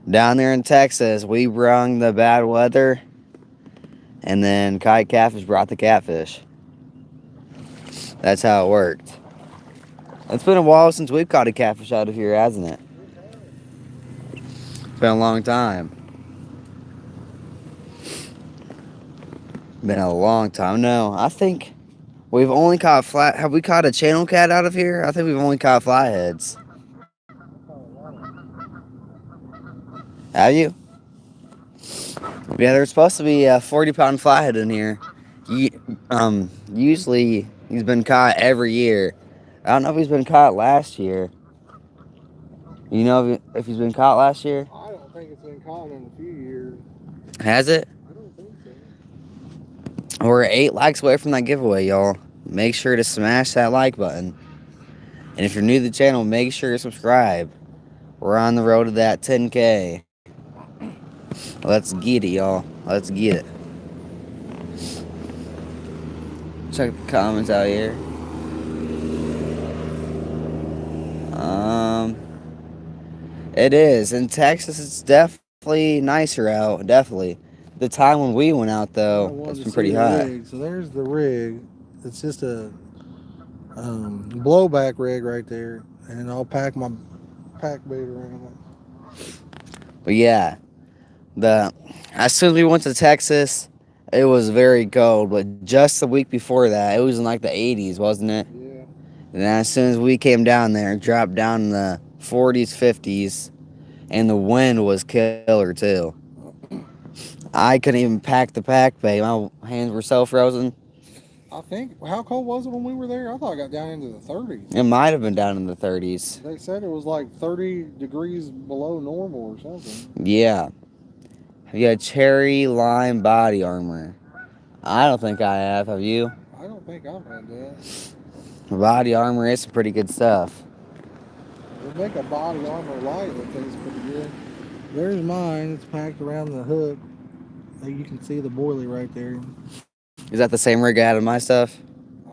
Down there in Texas, we brung the bad weather, and then Catfish brought the catfish. That's how it worked. It's been a while since we've caught a catfish out of here, hasn't it? It's been a long time. Been a long time. No, I think we've only caught flat. Have we caught a channel cat out of here? I think we've only caught flatheads. Have you? Yeah, there's supposed to be a 40-pound flathead in here. Usually he's been caught every year. I don't know if he's been caught last year. You know if he's been caught last year? I don't think it's been caught in a few years. Has it? I don't think so. We're 8 likes away from that giveaway, y'all. Make sure to smash that like button. And if you're new to the channel, make sure to subscribe. We're on the road to that 10K. Let's get it, y'all. Let's get it. Check the comments out here. It is. In Texas, it's definitely nicer out. Definitely. The time when we went out, though, it's been pretty hot. Rig. So there's the rig. It's just a blowback rig right there. And I'll pack my packbait around it. But yeah, as soon as we went to Texas, it was very cold. But just the week before that, it was in like the 80s, wasn't it? Yeah. And then as soon as we came down there, it dropped down in the 40s, 50s, and the wind was killer too. I couldn't even pack the packbait. My hands were so frozen. I think, how cold was it when we were there? I thought it got down into the 30s. It might have been down in the 30s. They said it was like 30 degrees below normal or something. Yeah. You got cherry lime body armor. I don't think I have. Have you? I don't think I've had that. Body armor is some pretty good stuff. They make a body armor light that tastes pretty good. There's mine. It's packed around the hook. You can see the boilie right there. Is that the same rig I had in my stuff?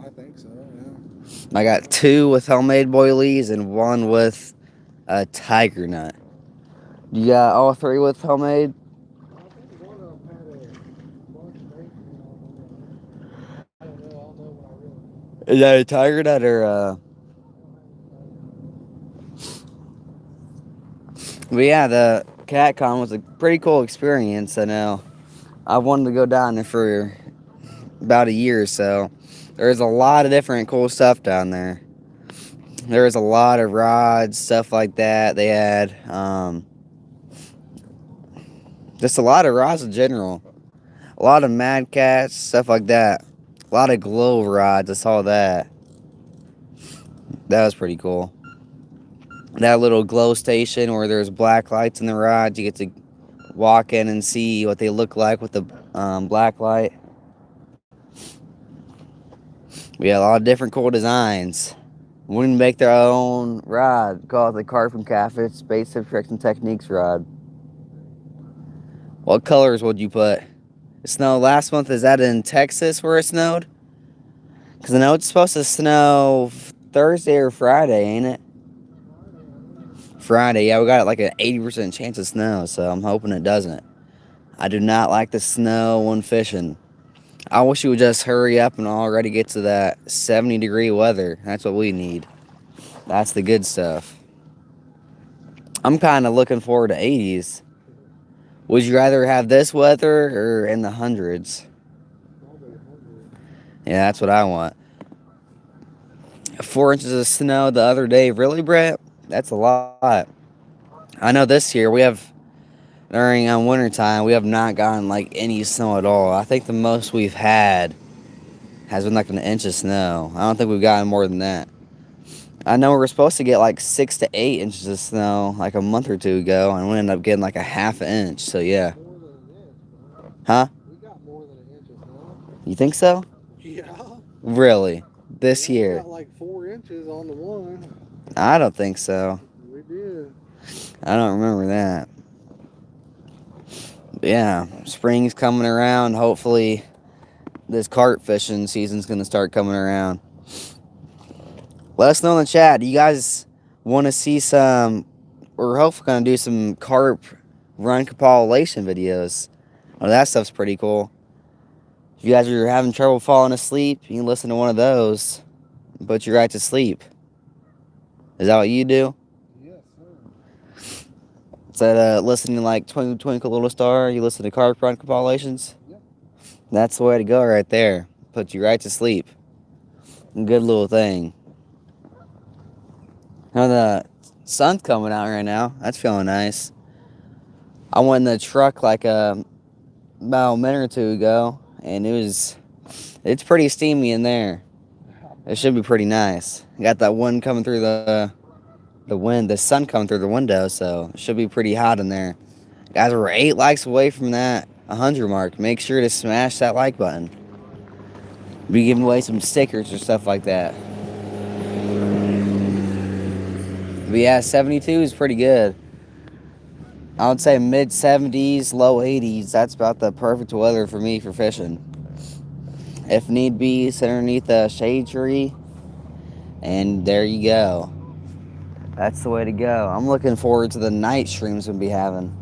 I think so, yeah. I got 2 with homemade boilies and 1 with a tiger nut. You got all 3 with homemade? I think one of them had a bunch of bacon on it. I don't know. I'll know when I really. Is that a tiger nut or But yeah, the CatCon was a pretty cool experience. I know. I wanted to go down there for about a year or so. There's a lot of different cool stuff down there. There's a lot of rods, stuff like that. They had just a lot of rods in general. A lot of Mad Cats, stuff like that. A lot of glow rods. I saw that. That was pretty cool. That little glow station where there's black lights in the rods. You get to walk in and see what they look like with the black light. We had a lot of different cool designs. We can make their own rod. Call it the Carp and Catfish Bait Tricks and Techniques rod. What colors would you put? It snowed last month. Is that in Texas where it snowed? Because I know it's supposed to snow Thursday or Friday, ain't it? Friday, yeah, we got like an 80% chance of snow, so I'm hoping it doesn't. I do not like the snow when fishing. I wish you would just hurry up and already get to that 70-degree weather. That's what we need. That's the good stuff. I'm kind of looking forward to 80s. Would you rather have this weather or in the hundreds? Yeah, that's what I want. 4 inches of snow the other day. Really, Brett? That's a lot. I know this year we have, during wintertime, we have not gotten like any snow at all. I think the most we've had has been like an inch of snow. I don't think we've gotten more than that. I know we were supposed to get like 6 to 8 inches of snow like a month or two ago, and we ended up getting like a half an inch. So yeah. Huh? We got more than an inch of snow. You think so? Yeah. Really? This We year? got like 4 inches on the one. I don't think so. We did. I don't remember that. But yeah, spring's coming around. Hopefully, this carp fishing season's gonna start coming around. Let us know in the chat. Do you guys want to see some? We're hopefully gonna do some carp run compilation videos. Oh, that stuff's pretty cool. If you guys are having trouble falling asleep, you can listen to one of those and put you right to sleep. Is that what you do? Yes, sir. Instead of listening to like Twinkle Twinkle Little Star, you listen to carp run compilations? Yep. That's the way to go right there. Put you right to sleep. Good little thing. Now the sun's coming out right now. That's feeling nice. I went in the truck like about a minute or two ago, and it's pretty steamy in there. It should be pretty nice. Got that wind coming through the sun coming through the window, so it should be pretty hot in there. Guys, we're 8 likes away from that 100 mark. Make sure to smash that like button. Be giving away some stickers or stuff like that. But yeah, 72 is pretty good. I would say mid 70s, low 80s. That's about the perfect weather for me for fishing. If need be, sit underneath a shade tree, and there you go. That's the way to go. I'm looking forward to the night streams we'll be having.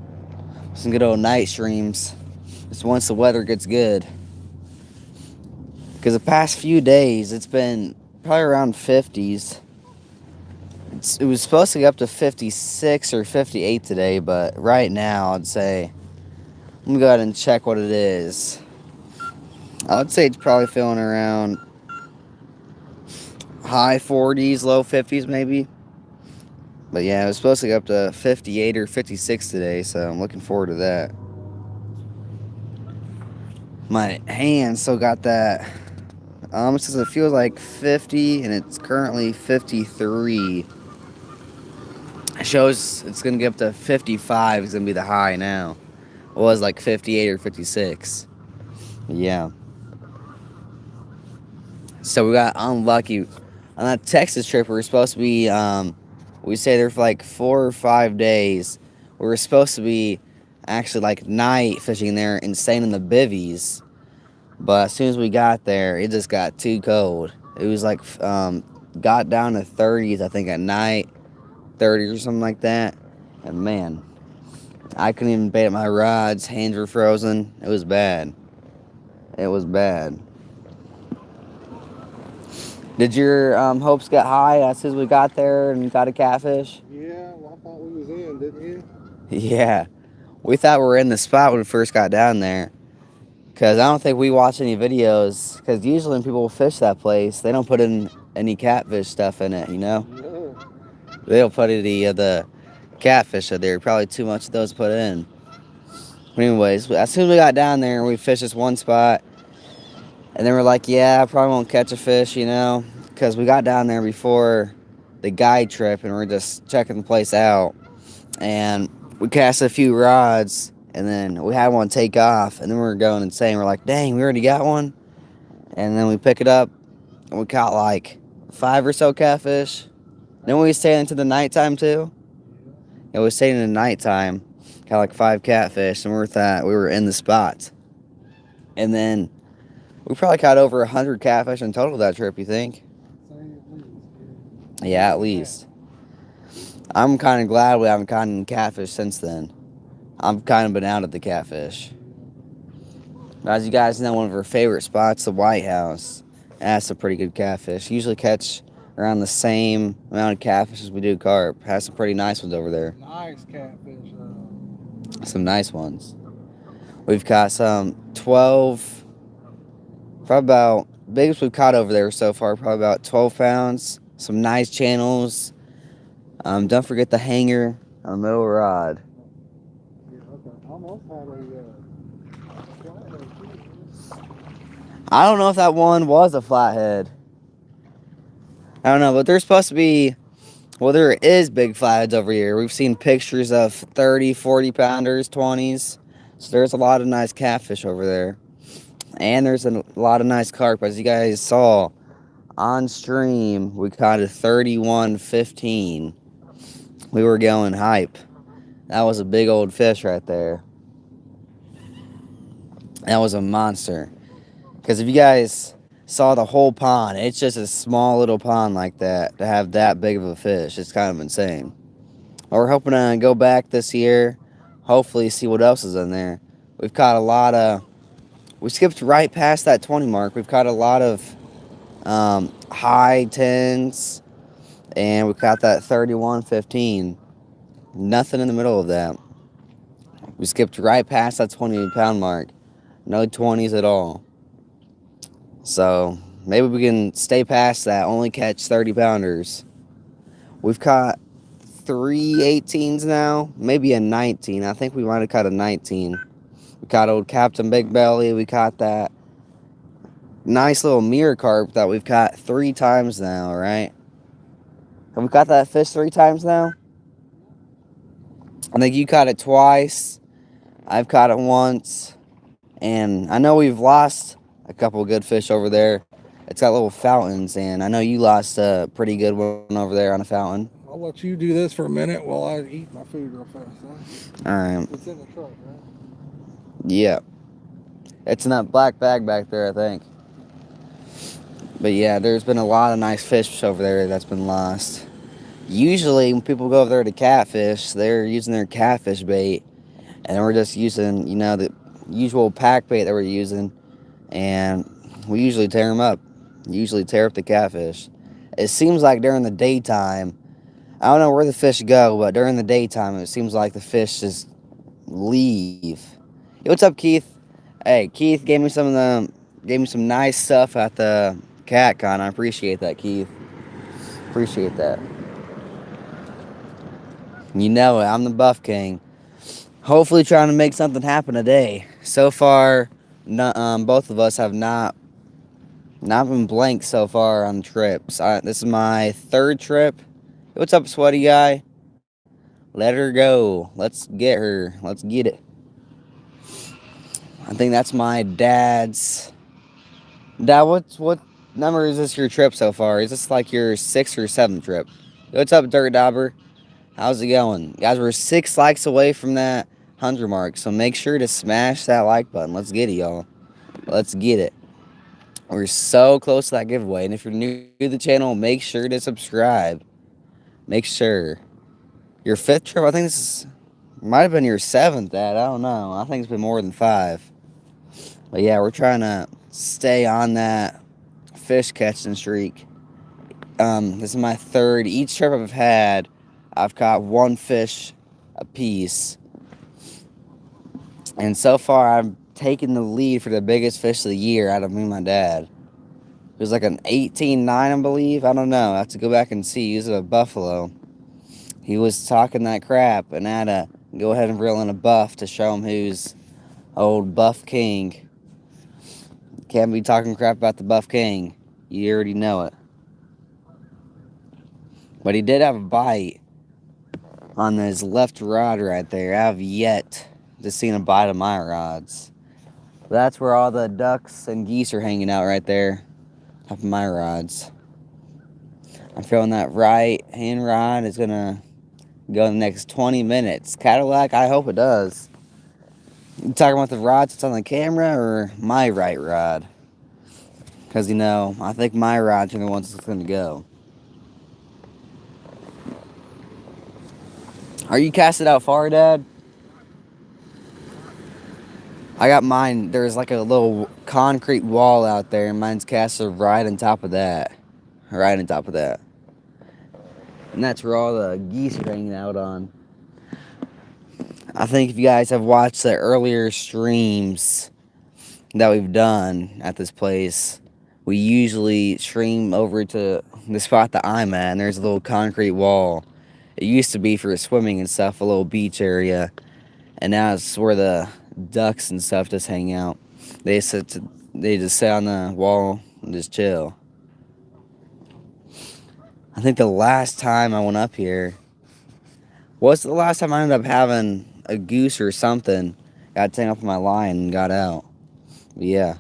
Some good old night streams. Just once the weather gets good. Because the past few days, it's been probably around 50s. It was supposed to get up to 56 or 58 today, but right now I'd say, I'm going to go ahead and check what it is. I would say it's probably feeling around high 40s, low 50s maybe. But yeah, it was supposed to go up to 58 or 56 today, so I'm looking forward to that. My hand still got that. It says it feels like 50, and it's currently 53. It shows it's going to get up to 55. It's going to be the high now. It was like 58 or 56. Yeah. So we got unlucky. On that Texas trip, we were supposed to be, we stayed there for like 4 or 5 days. We were supposed to be actually like night fishing there and staying in the bivvies. But as soon as we got there, it just got too cold. It was like, got down to 30s, I think, at night. 30 or something like that. And man, I couldn't even bait at my rods. Hands were frozen. It was bad. It was bad. Did your hopes get high as soon as we got there and got a catfish? Yeah, well, I thought we was in, didn't you? Yeah. We thought we were in the spot when we first got down there. Because I don't think we watched any videos. Because usually when people fish that place, they don't put in any catfish stuff in it, you know? No. They don't put any of the catfish in there. Probably too much of those put in. But anyways, as soon as we got down there, we fished this one spot. And then we're like, yeah, I probably won't catch a fish, you know? Because we got down there before the guide trip, and we're just checking the place out. And we cast a few rods, and then we had one take off. And then we were going insane. We're like, dang, we already got one? And then we pick it up, and we caught like 5 or so catfish. Then we stayed into the nighttime too. Yeah, we stayed in the nighttime. Caught like 5 catfish, and we thought we were in the spot. And then we probably caught over 100 catfish in total that trip, you think? Yeah, at least. I'm kind of glad we haven't caught any catfish since then. I've kind of been out of the catfish. As you guys know, one of our favorite spots, the White House. That's a pretty good catfish. Usually catch around the same amount of catfish as we do carp. Has some pretty nice ones over there. Nice catfish. Some nice ones. We've caught some 12, probably about, biggest we've caught over there so far, probably about 12 pounds. Some nice channels. Don't forget the hanger on the middle rod. Yeah, okay. Almost had a. I don't know if that one was a flathead. I don't know, but there's supposed to be, well, there is big flatheads over here. We've seen pictures of 30, 40 pounders, 20s. So there's a lot of nice catfish over there. And there's a lot of nice carp. As you guys saw on stream, we caught a 31.15. We were going hype. That was a big old fish right there. That was a monster. Because if you guys saw the whole pond, it's just a small little pond like that to have that big of a fish. It's kind of insane. We're hoping to go back this year, hopefully see what else is in there. We've caught a lot of, we skipped right past that 20 mark. We've caught a lot of high 10s, and we caught that 31.15. Nothing in the middle of that. We skipped right past that 20-pound mark. No 20s at all. So maybe we can stay past that, only catch 30-pounders. We've caught 3 18s now, maybe a 19. I think we might have caught a 19. We caught old Captain Big Belly. We caught that nice little mirror carp that we've caught 3 times now, right? Have we caught that fish 3 times now? I think you caught it twice. I've caught it once. And I know we've lost a couple good fish over there. It's got little fountains, and I know you lost a pretty good one over there on a fountain. I'll let you do this for a minute while I eat my food real fast. Huh? Alright. It's in the truck, right? Yeah. It's in that black bag back there, I think. But yeah, there's been a lot of nice fish over there that's been lost. Usually, when people go over there to catfish, they're using their catfish bait. And we're just using, you know, the usual pack bait that we're using. And we usually tear them up. Usually tear up the catfish. It seems like during the daytime, I don't know where the fish go, but during the daytime, it seems like the fish just leave. Hey, what's up, Keith? Hey, Keith gave me some nice stuff at the Cat Con. I appreciate that, Keith. Appreciate that. You know it. I'm the Buff King. Hopefully, trying to make something happen today. So far, both of us have not been blank so far on trips. This is my 3rd trip. What's up, sweaty guy? Let her go. Let's get her. Let's get it. I think that's my dad's. Dad, what number is this your trip so far? Is this like your 6th or 7th trip? What's up, Dirt Dauber? How's it going? Guys, we're 6 likes away from that 100 mark, so make sure to smash that like button. Let's get it, y'all. Let's get it. We're so close to that giveaway, and if you're new to the channel, make sure to subscribe. Make sure. Your 5th trip, I think this might have been your 7th, Dad. I don't know. I think it's been more than 5. But yeah, we're trying to stay on that fish catching streak. This is my 3rd. Each trip I've had, I've caught 1 fish a piece. And so far, I've taken the lead for the biggest fish of the year out of me and my dad. It was like an 18.9, I believe. I don't know. I have to go back and see. He was a buffalo. He was talking that crap, and I had to go ahead and reel in a buff to show him who's old Buff King. Can't be talking crap about the Buff King. You already know it. But he did have a bite on his left rod right there. I have yet to see a bite of my rods. That's where all the ducks and geese are hanging out right there. Off of my rods. I'm feeling that right hand rod is going to go in the next 20 minutes. Cadillac, I hope it does. You talking about the rods that's on the camera or my right rod? Because, you know, I think my rods are the ones that's going to go. Are you casted out far, Dad? I got mine. There's like a little concrete wall out there, and mine's casted right on top of that. Right on top of that. And that's where all the geese are hanging out on. I think if you guys have watched the earlier streams that we've done at this place, we usually stream over to the spot that I'm at, and there's a little concrete wall. It used to be for swimming and stuff, a little beach area, and now it's where the ducks and stuff just hang out. They just sit on the wall and just chill. I think the last time I went up here was the last time I ended up having a goose or something. Got taken up on my line and got out. But yeah.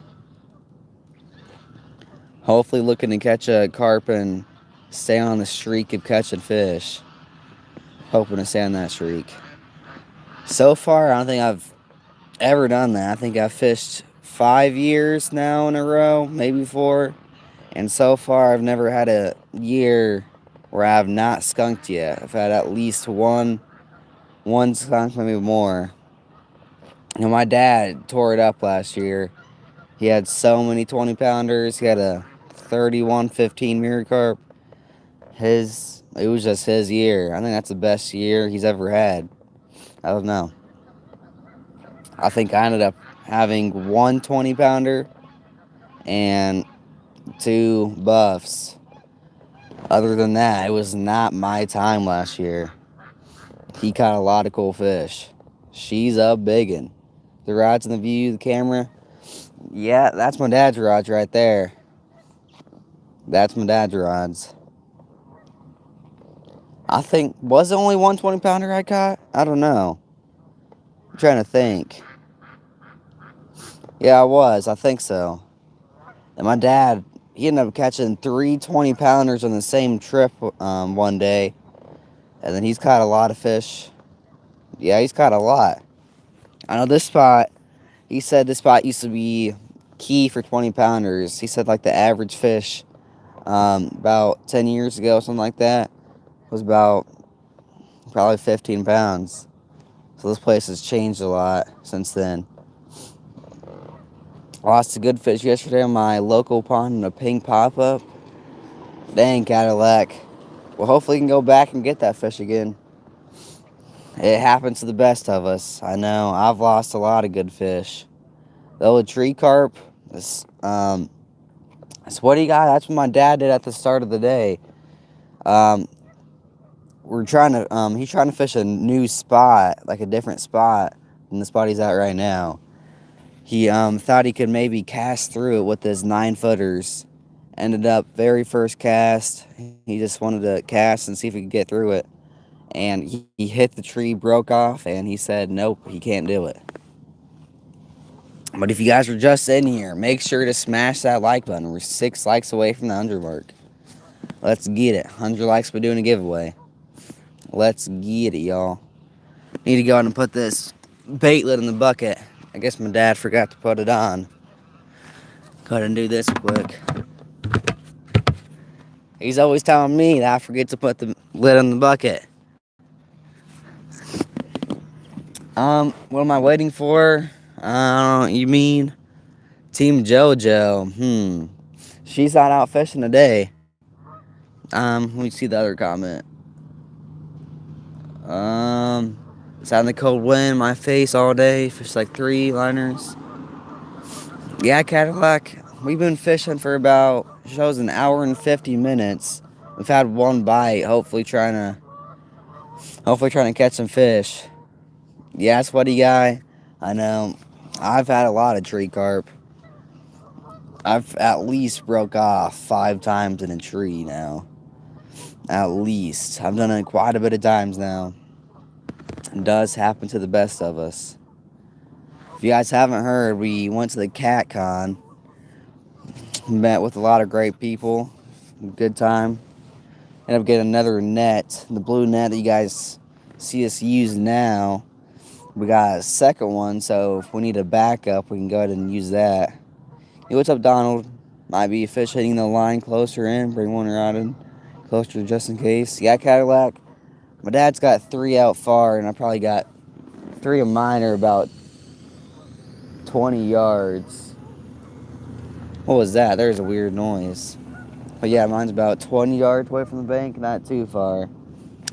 Hopefully looking to catch a carp and stay on the streak of catching fish. Hoping to stay on that streak. So far, I don't think I've ever done that. I think I've fished 5 years now in a row, maybe 4. And so far, I've never had a year where I have not skunked yet. I've had at least one skunk, maybe more. You know, my dad tore it up last year. He had so many 20-pounders. He had a 31-15 mirror carp. It was just his year. I think that's the best year he's ever had. I don't know. I think I ended up having one 20-pounder and 2 buffs. Other than that, it was not my time last year. He caught a lot of cool fish. She's a biggin'. The rods in the view, the camera. Yeah, that's my dad's rods right there. That's my dad's rods. I think, was it only one 20-pounder I caught? I don't know. I'm trying to think. Yeah, I was. I think so. And my dad, he ended up catching 3 20-pounders on the same trip one day. And then he's caught a lot of fish. Yeah, he's caught a lot. I know this spot, he said this spot used to be key for 20-pounders. He said like the average fish about 10 years ago, something like that, was about probably 15 pounds. So this place has changed a lot since then. Lost a good fish yesterday on my local pond in a pink pop-up. Dang, Cadillac. Well, hopefully you can go back and get that fish again. It happens to the best of us. I know. I've lost a lot of good fish. The old tree carp, that's what he got. That's what my dad did at the start of the day. He's trying to fish a new spot, like a different spot than the spot he's at right now. He thought he could maybe cast through it with his 9-footers. Ended up very first cast. He just wanted to cast and see if he could get through it. And he hit the tree, broke off, and he said, nope, he can't do it. But if you guys are just in here, make sure to smash that like button. We're 6 likes away from the 100 mark. Let's get it. 100 likes by doing a giveaway. Let's get it, y'all. Need to go out and put this bait lid in the bucket. I guess my dad forgot to put it on. Go ahead and do this quick. He's always telling me that I forget to put the lid on the bucket. What am I waiting for? You mean Team JoJo? She's not out fishing today. Let me see the other comment. It's out in the cold wind, my face all day. Fished like 3 liners. Yeah, Cadillac. We've been fishing for about, shows an hour and 50 minutes. We've had 1 bite. Hopefully trying to catch some fish. Yeah, sweaty guy. I know. I've had a lot of tree carp. I've at least broke off 5 times in a tree now. At least. I've done it quite a bit of times now. It does happen to the best of us. If you guys haven't heard, we went to the Cat Con. Met with a lot of great people. Good time. Ended up getting another net. The blue net that you guys see us use now. We got a second one, so if we need a backup, we can go ahead and use that. Hey, what's up, Donald? Might be a fish hitting the line closer in. Bring one around in closer just in case. Yeah, Cadillac. My dad's got 3 out far, and I probably got 3 of mine are about 20 yards. What was that? There's a weird noise. But yeah, mine's about 20 yards away from the bank, not too far.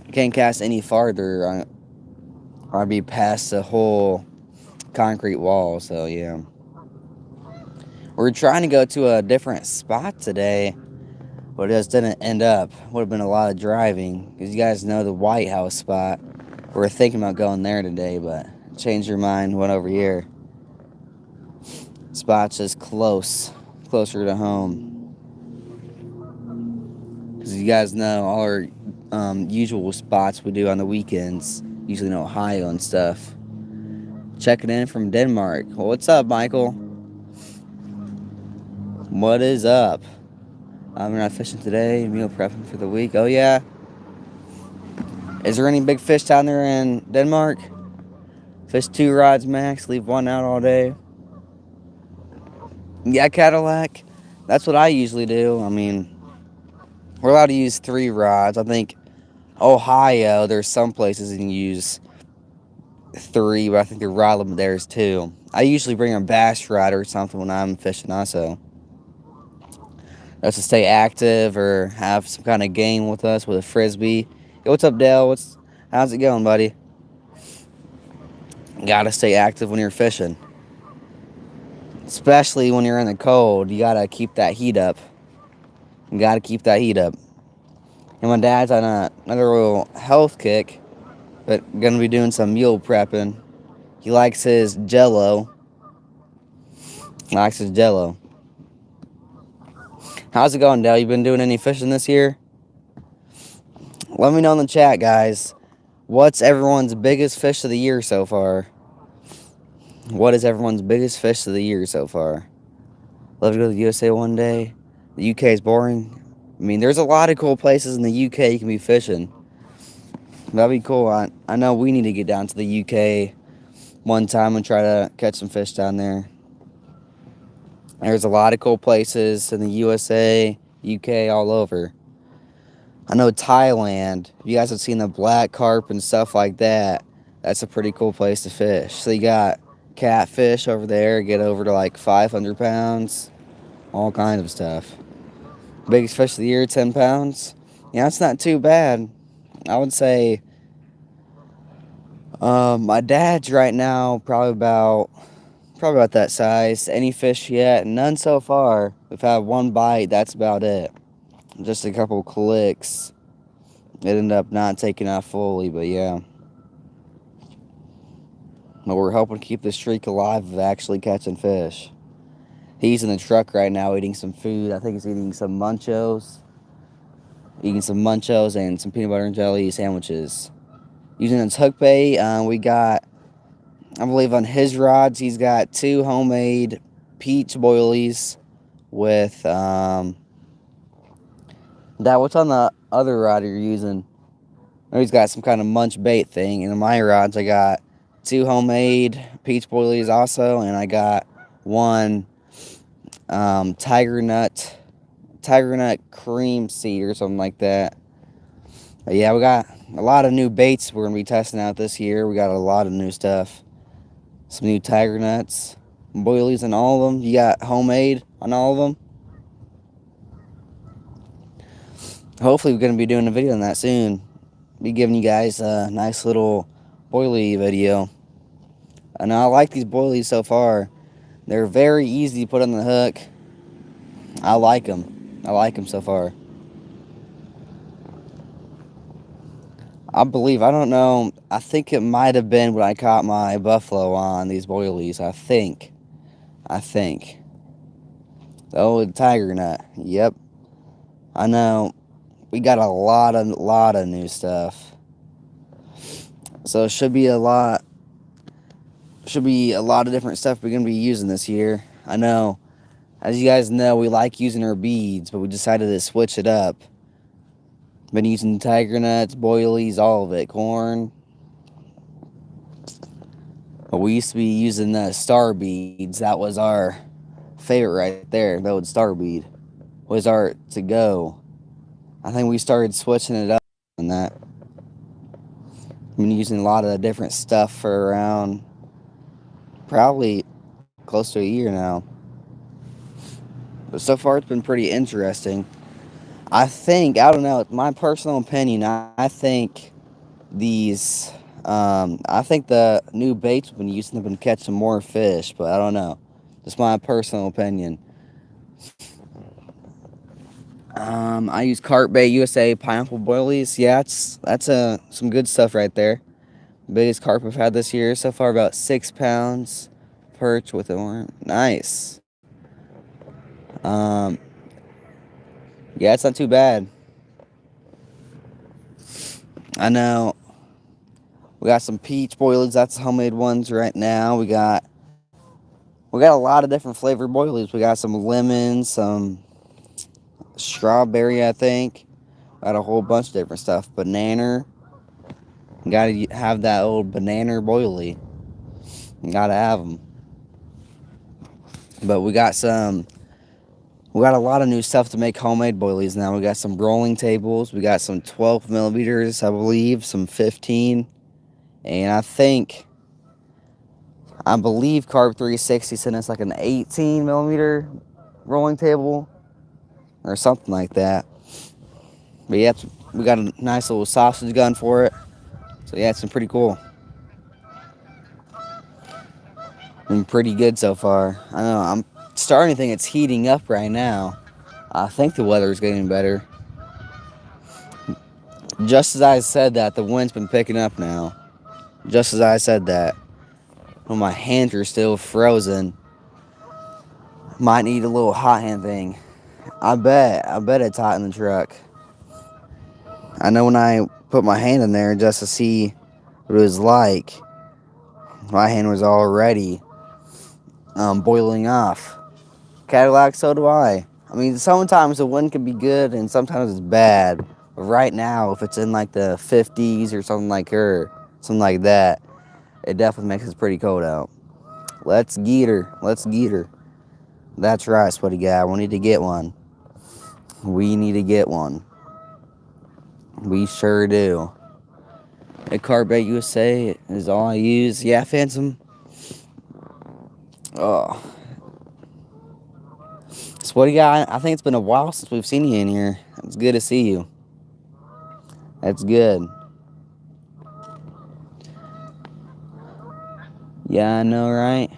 I can't cast any farther, or I'd be past the whole concrete wall, so yeah. We're trying to go to a different spot today, but it just didn't end up. Would have been a lot of driving, because you guys know the White House spot. We were thinking about going there today, but changed your mind, went over here. Spot's just closer to home. Because you guys know all our usual spots we do on the weekends, usually in Ohio and stuff. Checking in from Denmark. Well, what's up, Michael? What is up? We're not fishing today. Meal prepping for the week. Oh, yeah. Is there any big fish down there in Denmark? Fish 2 rods max. Leave 1 out all day. Yeah, Cadillac. That's what I usually do. I mean, we're allowed to use 3 rods. I think Ohio, there's some places you can use 3, but I think the rod limit there is 2. I usually bring a bass rod or something when I'm fishing also. That's to stay active or have some kind of game with us with a frisbee. Hey, what's up, Dale? How's it going, buddy? Gotta stay active when you're fishing. Especially when you're in the cold. You gotta keep that heat up. And my dad's on another little health kick, but gonna be doing some meal prepping. He likes his Jello. How's it going, Dale? You been doing any fishing this year? Let me know in the chat, guys. What's everyone's biggest fish of the year so far? What is everyone's biggest fish of the year so far? Love to go to the USA one day. The UK is boring. I mean, there's a lot of cool places in the UK you can be fishing. That'd be cool. I know we need to get down to the UK one time and try to catch some fish down there. There's a lot of cool places in the USA, UK, all over. I know Thailand. If you guys have seen the black carp and stuff like that, that's a pretty cool place to fish. So you got catfish over there, get over to like 500 pounds, all kinds of stuff. Biggest fish of the year, 10 pounds. Yeah, that's not too bad. I would say my dad's right now probably about that size. Any fish yet? None so far. We've had 1 bite. That's about it. Just a couple clicks. It ended up not taking off fully, but yeah. But we're hoping to keep the streak alive of actually catching fish. He's in the truck right now eating some food. I think he's eating some Munchos. And some peanut butter and jelly sandwiches. Using his hook bait, we got, I believe on his rods, he's got 2 homemade peach boilies with, what's on the other rod you're using? Oh, he's got some kind of munch bait thing. And in my rods, I got 2 homemade peach boilies also, and I got 1 tiger nut cream seed or something like that. But yeah, we got a lot of new baits we're gonna be testing out this year. We got a lot of new stuff. Some new tiger nuts, boilies in all of them. You got homemade on all of them. Hopefully we're gonna be doing a video on that soon. Be giving you guys a nice little boilie video. And I like these boilies so far. They're very easy to put on the hook. I like them so far. I don't know, I think it might have been when I caught my buffalo on these boilies. I think. Oh, the tiger nut. Yep. I know. We got a lot of new stuff. So it should be a lot of different stuff we're going to be using this year. I know. As you guys know, we like using our beads, but we decided to switch it up. Been using tiger nuts, boilies, all of it, corn. But we used to be using the star beads. That was our favorite right there. That would star bead was our to go. I think we started switching it up on that. I've been using a lot of different stuff for around probably close to a year now. But so far it's been pretty interesting. I think, I don't know, my personal opinion, I think these, I think the new baits we've been using have been catching more fish, but I don't know. Just my personal opinion. I use Carp Bait USA pineapple boilies. Yeah, that's some good stuff right there. Biggest carp I've had this year so far, about 6 pounds. Perch with a worm. Nice. Um, yeah, it's not too bad. I know. We got some peach boilies. That's homemade ones right now. We got a lot of different flavored boilies. We got some lemon, some strawberry, I think. Got a whole bunch of different stuff. Banana. Gotta have that old banana boilie. Gotta have them. But we got a lot of new stuff to make homemade boilies now. We got some rolling tables. We got some 12 millimeters, I believe, some 15. And I believe Carp 360 sent us like an 18 millimeter rolling table or something like that. But yeah, we got a nice little sausage gun for it. So yeah, it's been pretty cool. Been pretty good so far. I know, I'm starting to think it's heating up right now. I think the weather's getting better. Just as I said that, the wind's been picking up now. Just as I said that. Well, my hands are still frozen. Might need a little hot hand thing. I bet it's hot in the truck. I know when I put my hand in there just to see what it was like, my hand was already boiling off. Cadillac, so do I. I mean, sometimes the wind can be good and sometimes it's bad. But right now, if it's in like the 50s or something like that, it definitely makes it pretty cold out. Let's get her. That's right, sweaty guy. We need to get one. We sure do. A Carp Bait USA is all I use. Yeah, Phantom. Oh. Sweaty guy, I think it's been a while since we've seen you in here. It's good to see you. That's good. Yeah, I know, right?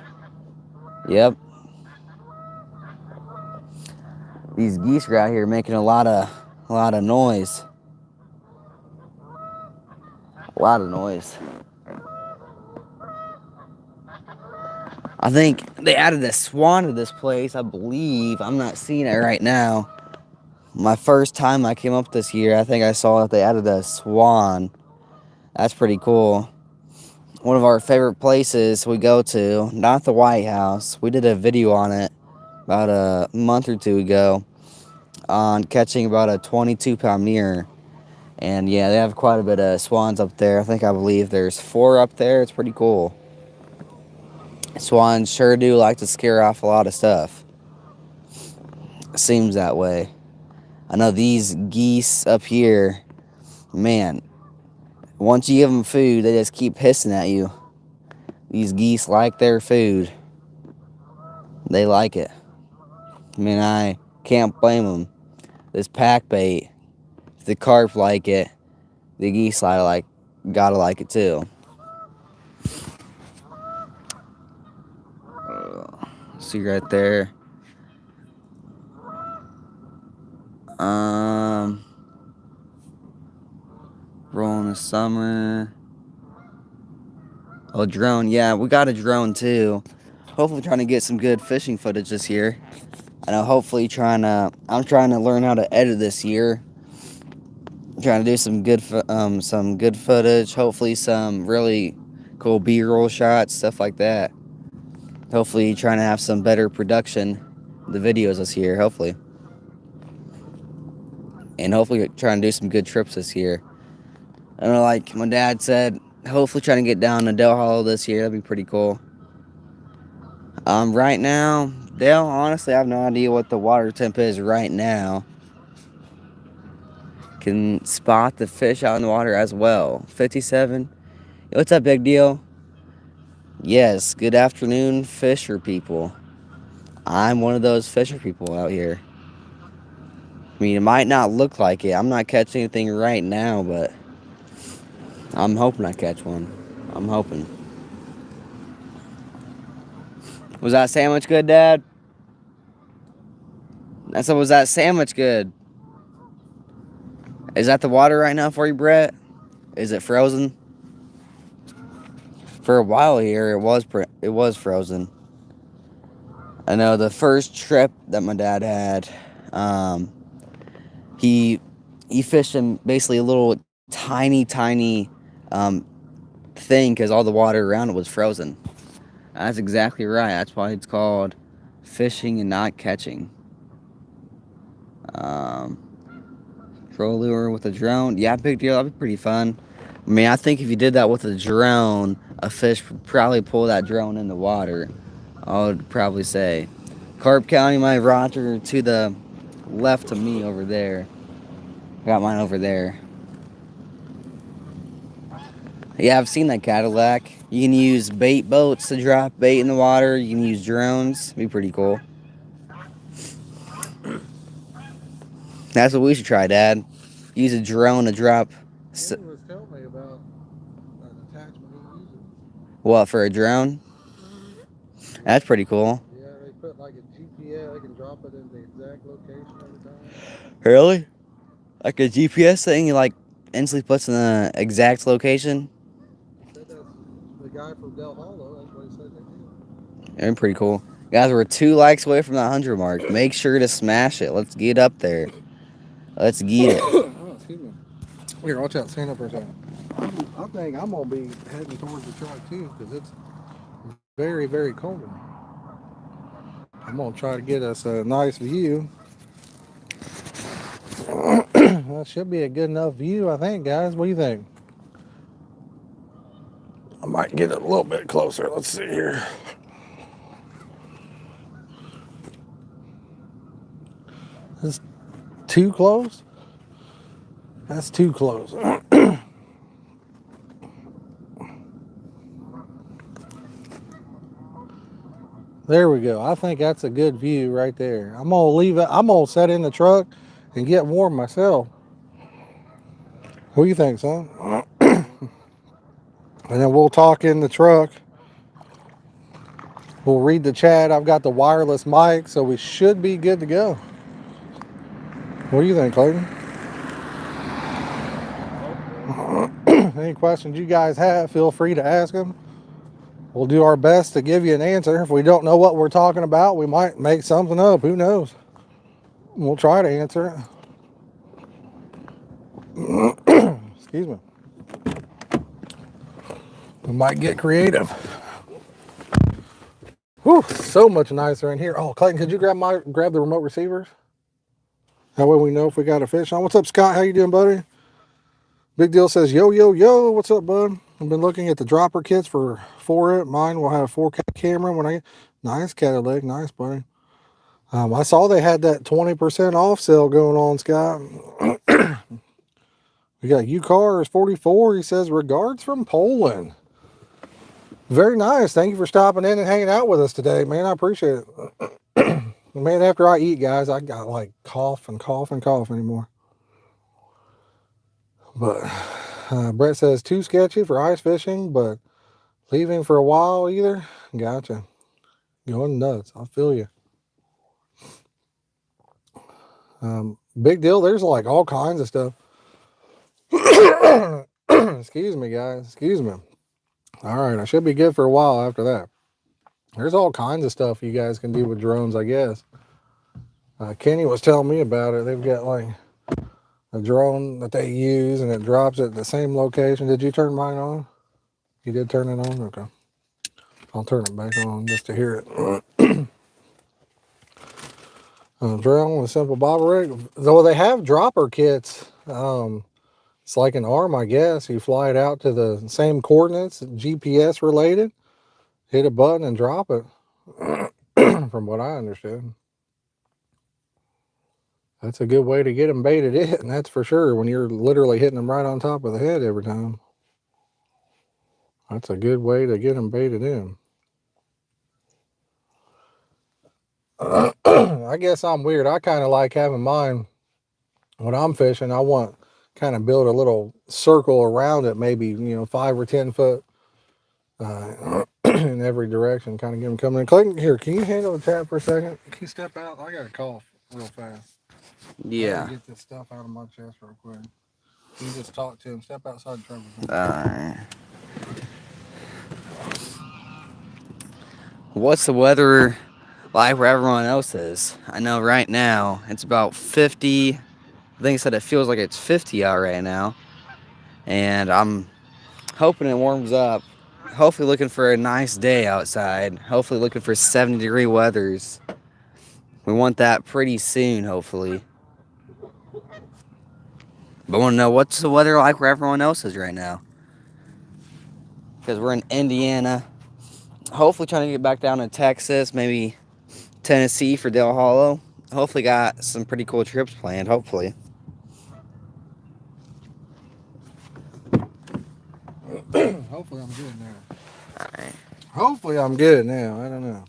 Yep. These geese are out here making a lot of noise. A lot of noise. I think they added a swan to this place, I believe. I'm not seeing it right now. My first time I came up this year, I think I saw that they added a swan. That's pretty cool. One of our favorite places we go to, not the White House. We did a video on it about a month or two ago on catching about a 22-pound mirror. And yeah, they have quite a bit of swans up there. I believe there's 4 up there. It's pretty cool. Swans sure do like to scare off a lot of stuff. Seems that way. I know these geese up here, man, once you give them food, they just keep hissing at you. These geese like their food. They like it. I mean, I can't blame them. This packbait, if the carp like it, the geese gotta like it too. See right there. Rolling the summer. Oh, drone. Yeah, we got a drone too. Hopefully trying to get some good fishing footage this year. I know I'm trying to learn how to edit this year. I'm trying to do some good footage. Hopefully some really cool B-roll shots, stuff like that. Hopefully trying to have some better production of the videos this year, hopefully. And hopefully trying to do some good trips this year. I know, like my dad said, Hopefully trying to get down to Dale Hollow this year. That'd be pretty cool. Right now, Dale, honestly, I have no idea what the water temp is right now. Can spot the fish out in the water as well. 57. What's up, big deal? Yes, good afternoon, fisher people. I'm one of those fisher people out here. I mean, it might not look like it. I'm not catching anything right now, but I'm hoping I catch one. I'm hoping. Was that sandwich good, Dad? I said, was that sandwich good? Is that the water right now for you, Brett? Is it frozen? For a while here, it was frozen. I know the first trip that my dad had, he fished in basically a little tiny thing because all the water around it was frozen. That's exactly right. That's why it's called fishing and not catching. Pro lure with a drone. Yeah, big deal. That'd be pretty fun. I mean, I think if you did that with a drone, a fish would probably pull that drone in the water. I would probably say. Carp County, my Roger to the left of me over there. I got mine over there. Yeah, I've seen that Cadillac. You can use bait boats to drop bait in the water. You can use drones. It'd be pretty cool. That's what we should try, Dad. Use a drone to drop. He was telling me about an attachment he uses. What, for a drone? That's pretty cool. Yeah, they put like a GPS. They can drop it in the exact location every time. Really? Like a GPS thing, you like instantly puts in the exact location? He said that's the guy from Del Hollow. That's what he said they did. They're pretty cool. Guys, we're 2 likes away from that 100 mark. Make sure to smash it. Let's get up there. Let's get it. Oh, excuse me. Here, watch out. Stand up for a second. I think I'm going to be heading towards the truck too because it's very, very cold. I'm going to try to get us a nice view. That should be a good enough view, I think, guys. What do you think? I might get it a little bit closer. Let's see here. Is too close? That's too close. There we go. I think that's a good view right there. I'm gonna leave it. I'm gonna set in the truck and get warm myself. What do you think, son? And then we'll talk in the truck. We'll read the chat. I've got the wireless mic, so we should be good to go. What do you think, Clayton? Any questions you guys have, feel free to ask them. We'll do our best to give you an answer. If we don't know what we're talking about, we might make something up. Who knows? We'll try to answer it. Excuse me. We might get creative. Whew, so much nicer in here. Oh, Clayton, could you grab the remote receivers? That way we know if we got a fish on. What's up, Scott? How you doing, buddy? Big Deal says, yo, yo, yo. What's up, bud? I've been looking at the dropper kits for it. Mine will have a 4K camera when I... Nice, Cadillac. Nice, buddy. I saw they had that 20% off sale going on, Scott. We got UCars 44. He says, regards from Poland. Very nice. Thank you for stopping in and hanging out with us today, man. I appreciate it. Man, after I eat, guys, I got like cough anymore. But Brett says, too sketchy for ice fishing, but leaving for a while either. Gotcha. Going nuts. I feel you. Big Deal. There's like all kinds of stuff. Excuse me, guys. Excuse me. All right. I should be good for a while after that. There's all kinds of stuff you guys can do with drones, I guess. Kenny was telling me about it. They've got like a drone that they use and it drops at the same location. Did you turn mine on? You did turn it on? Okay. I'll turn it back on just to hear it. Drone with simple bobber rig. Though they have dropper kits. It's like an arm, I guess. You fly it out to the same coordinates, GPS related, hit a button and drop it, from what I understood. That's a good way to get them baited in, that's for sure, when you're literally hitting them right on top of the head every time. That's a good way to get them baited in. I guess I'm weird. I kind of like having mine when I'm fishing. I want kind of build a little circle around it, maybe 5 or 10 foot in every direction, kind of get them coming in. Clayton, here, can you handle the tap for a second? Can you step out? I got a cough real fast. I Yeah. gotta get this stuff out of my chest real quick. You just talk to him. Step outside the truck. What's the weather like where everyone else is? I know right now it's about 50. I think it said it feels like it's 50 out right now. And I'm hoping it warms up. Hopefully looking for a nice day outside. Hopefully looking for 70-degree weathers. We want that pretty soon, hopefully. But I want to know, what's the weather like where everyone else is right now? Because we're in Indiana. Hopefully trying to get back down to Texas, maybe Tennessee for Dale Hollow. Hopefully got some pretty cool trips planned, hopefully. Hopefully I'm good now. Alright. Hopefully I'm good now. I don't know.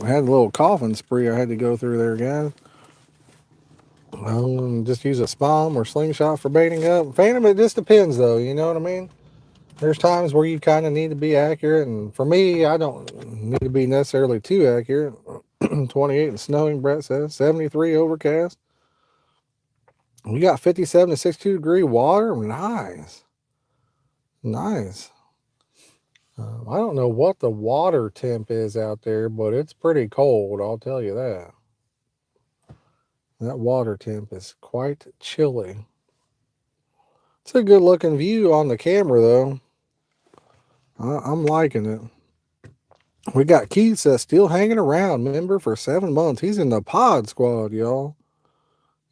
I had a little coughing spree I had to go through there, guys. Well, just use a spalm or slingshot for baiting up. Phantom, it just depends, though. You know what I mean? There's times where you kind of need to be accurate, and for me, I don't need to be necessarily too accurate. 28 and snowing, Brett says. 73 overcast. We got 57 to 62-degree water. Nice. Nice. I don't know what the water temp is out there, but it's pretty cold, I'll tell you that. That water temp is quite chilly. It's a good looking view on the camera, though. I'm liking it. We got Keith that's still hanging around, member for 7 months. He's in the pod squad, y'all.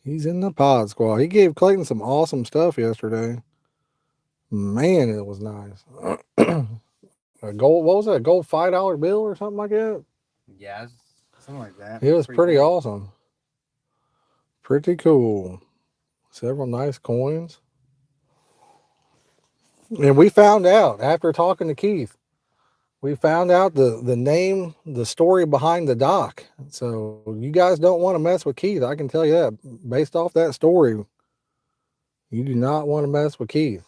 He's in the pod squad. He gave Clayton some awesome stuff yesterday. Man, it was nice. A gold, what was that? A gold $5 bill or something like that? Yeah, something like that. It was pretty cool. Awesome. Pretty cool. Several nice coins. And we found out after talking to Keith, we found out the name, the story behind the dock. So you guys don't want to mess with Keith. I can tell you that. Based off that story, you do not want to mess with Keith.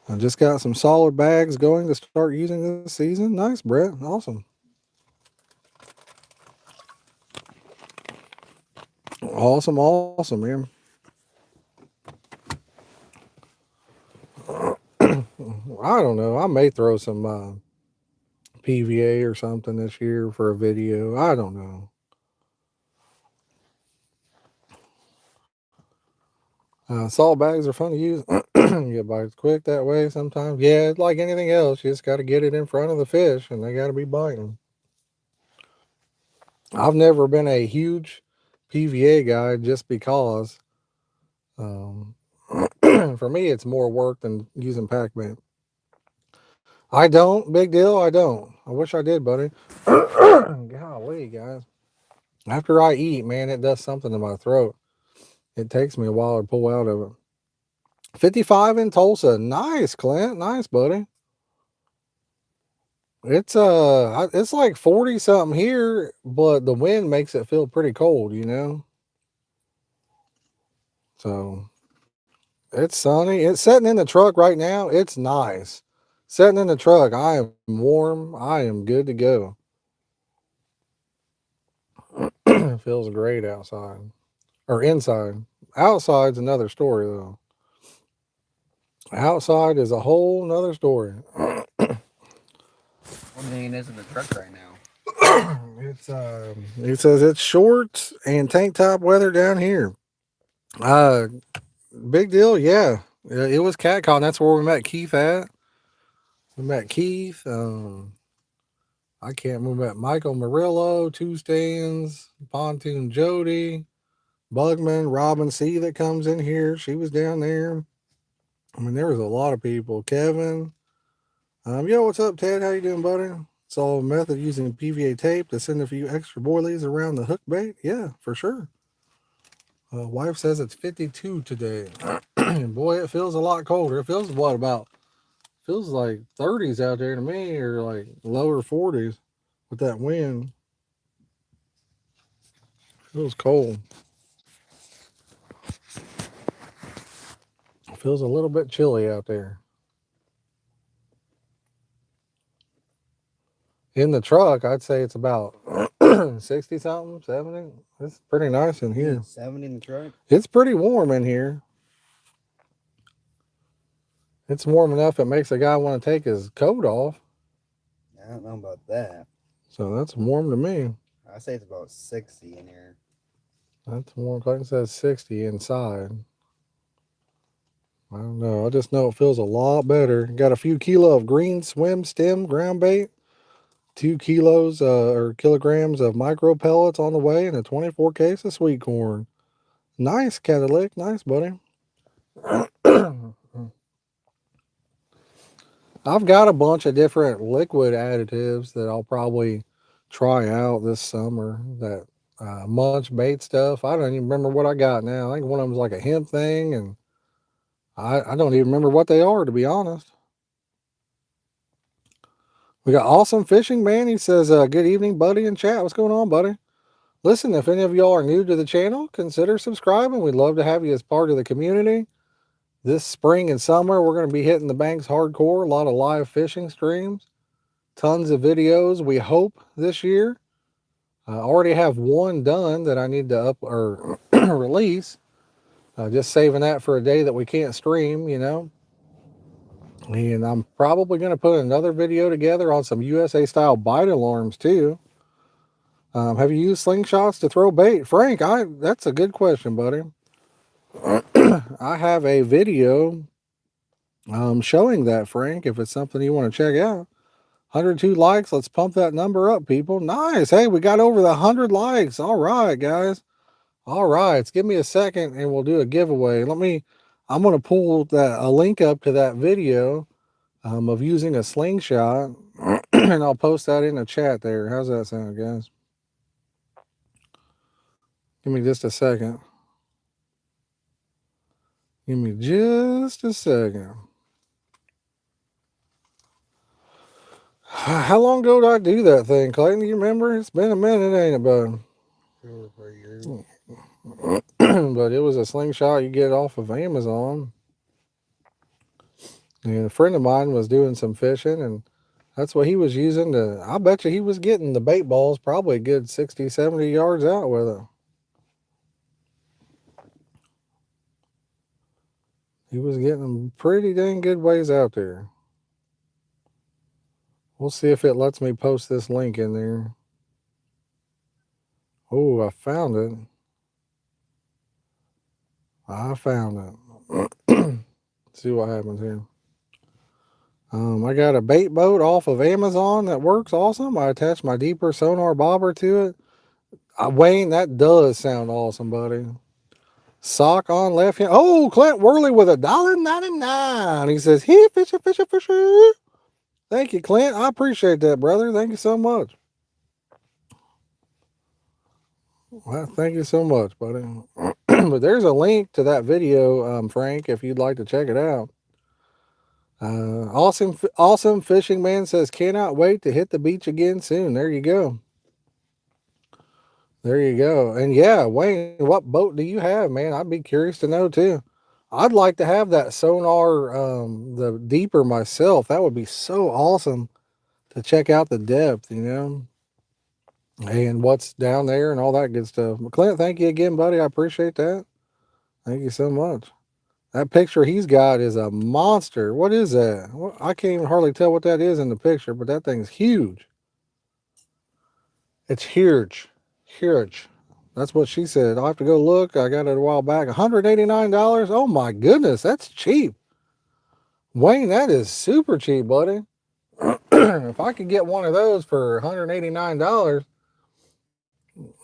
I just got some solid bags going to start using this season. Nice, Brett. Awesome. Awesome, man. I don't know. I may throw some PVA or something this year for a video. I don't know. Salt bags are fun to use. You get bites quick that way sometimes. Yeah, it's like anything else. You just got to get it in front of the fish and they got to be biting. I've never been a huge PVA guy just because for me it's more work than using packbait. I don't. Big deal. I don't. I wish I did, buddy. Golly, guys. After I eat, man, it does something to my throat. It takes me a while to pull out of it. 55 in Tulsa. Nice, Clint. Nice, buddy. It's like 40 something here, but the wind makes it feel pretty cold, you know. So it's sunny. It's sitting in the truck right now. It's nice. Sitting in the truck, I am warm. I am good to go. It feels great outside or inside. Outside's another story, though. Outside is a whole nother story. What do you is in the truck right now? It says it's shorts and tank top weather down here. Big deal, yeah. It was catcalling. That's where we met Keith at. We met Keith. I can't move that. Michael Murillo, Two Stands, Pontoon Jody, Bugman, Robin C that comes in here. She was down there. I mean, there was a lot of people. Kevin. Yo, what's up, Ted? How you doing, buddy? It's all a method using PVA tape to send a few extra boilies around the hook bait. Yeah, for sure. Wife says it's 52 today. And boy, it feels a lot colder. It feels what about? Feels like 30s out there to me, or like lower 40s with that wind. Feels cold. Feels a little bit chilly out there. In the truck, I'd say it's about 60 something, 70. It's pretty nice in here. 70 in the truck? It's pretty warm in here. It's warm enough it makes a guy want to take his coat off. I don't know about that. So that's warm to me. I say it's about 60 in here. That's warm. Clayton says 60 inside. I don't know. I just know it feels a lot better. Got a few kilo of green swim stem ground bait, 2 kilos or kilograms of micro pellets on the way, and a 24 case of sweet corn. Nice, Cadillac. Nice, buddy. I've got a bunch of different liquid additives that I'll probably try out this summer. That munch bait stuff. I don't even remember what I got now. I think one of them was like a hemp thing, and I don't even remember what they are, to be honest. We got Awesome Fishing Man. He says, good evening, buddy, in chat. What's going on, buddy? Listen, if any of y'all are new to the channel, consider subscribing. We'd love to have you as part of the community. This spring and summer, we're going to be hitting the banks hardcore. A lot of live fishing streams. Tons of videos, we hope, this year. I already have one done that I need to up or release. Just saving that for a day that we can't stream, you know. And I'm probably going to put another video together on some USA style bite alarms too. Have you used slingshots to throw bait? Frank, that's a good question, buddy. I have a video showing that, Frank, if it's something you want to check out. 102 likes. Let's pump that number up, people. Nice. Hey, we got over the 100 likes. All right, guys. All right. Give me a second and we'll do a giveaway. I'm going to pull a link up to that video of using a slingshot, and I'll post that in the chat there. How's that sound, guys? Give me just a second. Give me just a second. How long ago did I do that thing, Clayton? Do you remember? It's been a minute, ain't it, bud? 2 or 3 years. But it was a slingshot you get off of Amazon. And a friend of mine was doing some fishing, and that's what he was using to. I bet you he was getting the bait balls probably a good 60, 70 yards out with it. He was getting them pretty dang good ways out there. We'll see if it lets me post this link in there. Oh, I found it. I found it. See what happens here. I got a bait boat off of Amazon that works awesome. I attached my deeper sonar bobber to it. Wayne, that does sound awesome, buddy. Sock on left hand. Oh, Clint Worley with $1.99. He says, "Hey, fisher, fisher, fisher." Thank you, Clint. I appreciate that, brother. Thank you so much. Well, thank you so much, buddy. But there's a link to that video, Frank, if you'd like to check it out. Awesome Fishing Man says, cannot wait to hit the beach again soon. There you go. There you go. And yeah, Wayne, what boat do you have, man? I'd be curious to know too. I'd like to have that sonar, the deeper myself. That would be so awesome to check out the depth, you know, and what's down there and all that good stuff. Clint, thank you again, buddy. I appreciate that. Thank you so much. That picture he's got is a monster. What is that? Well, I can't even hardly tell what that is in the picture, but that thing's huge. It's huge. Huge. That's what she said. I'll have to go look. I got it a while back. $189. Oh my goodness, that's cheap. Wayne, that is super cheap, buddy. if I could get one of those for $189,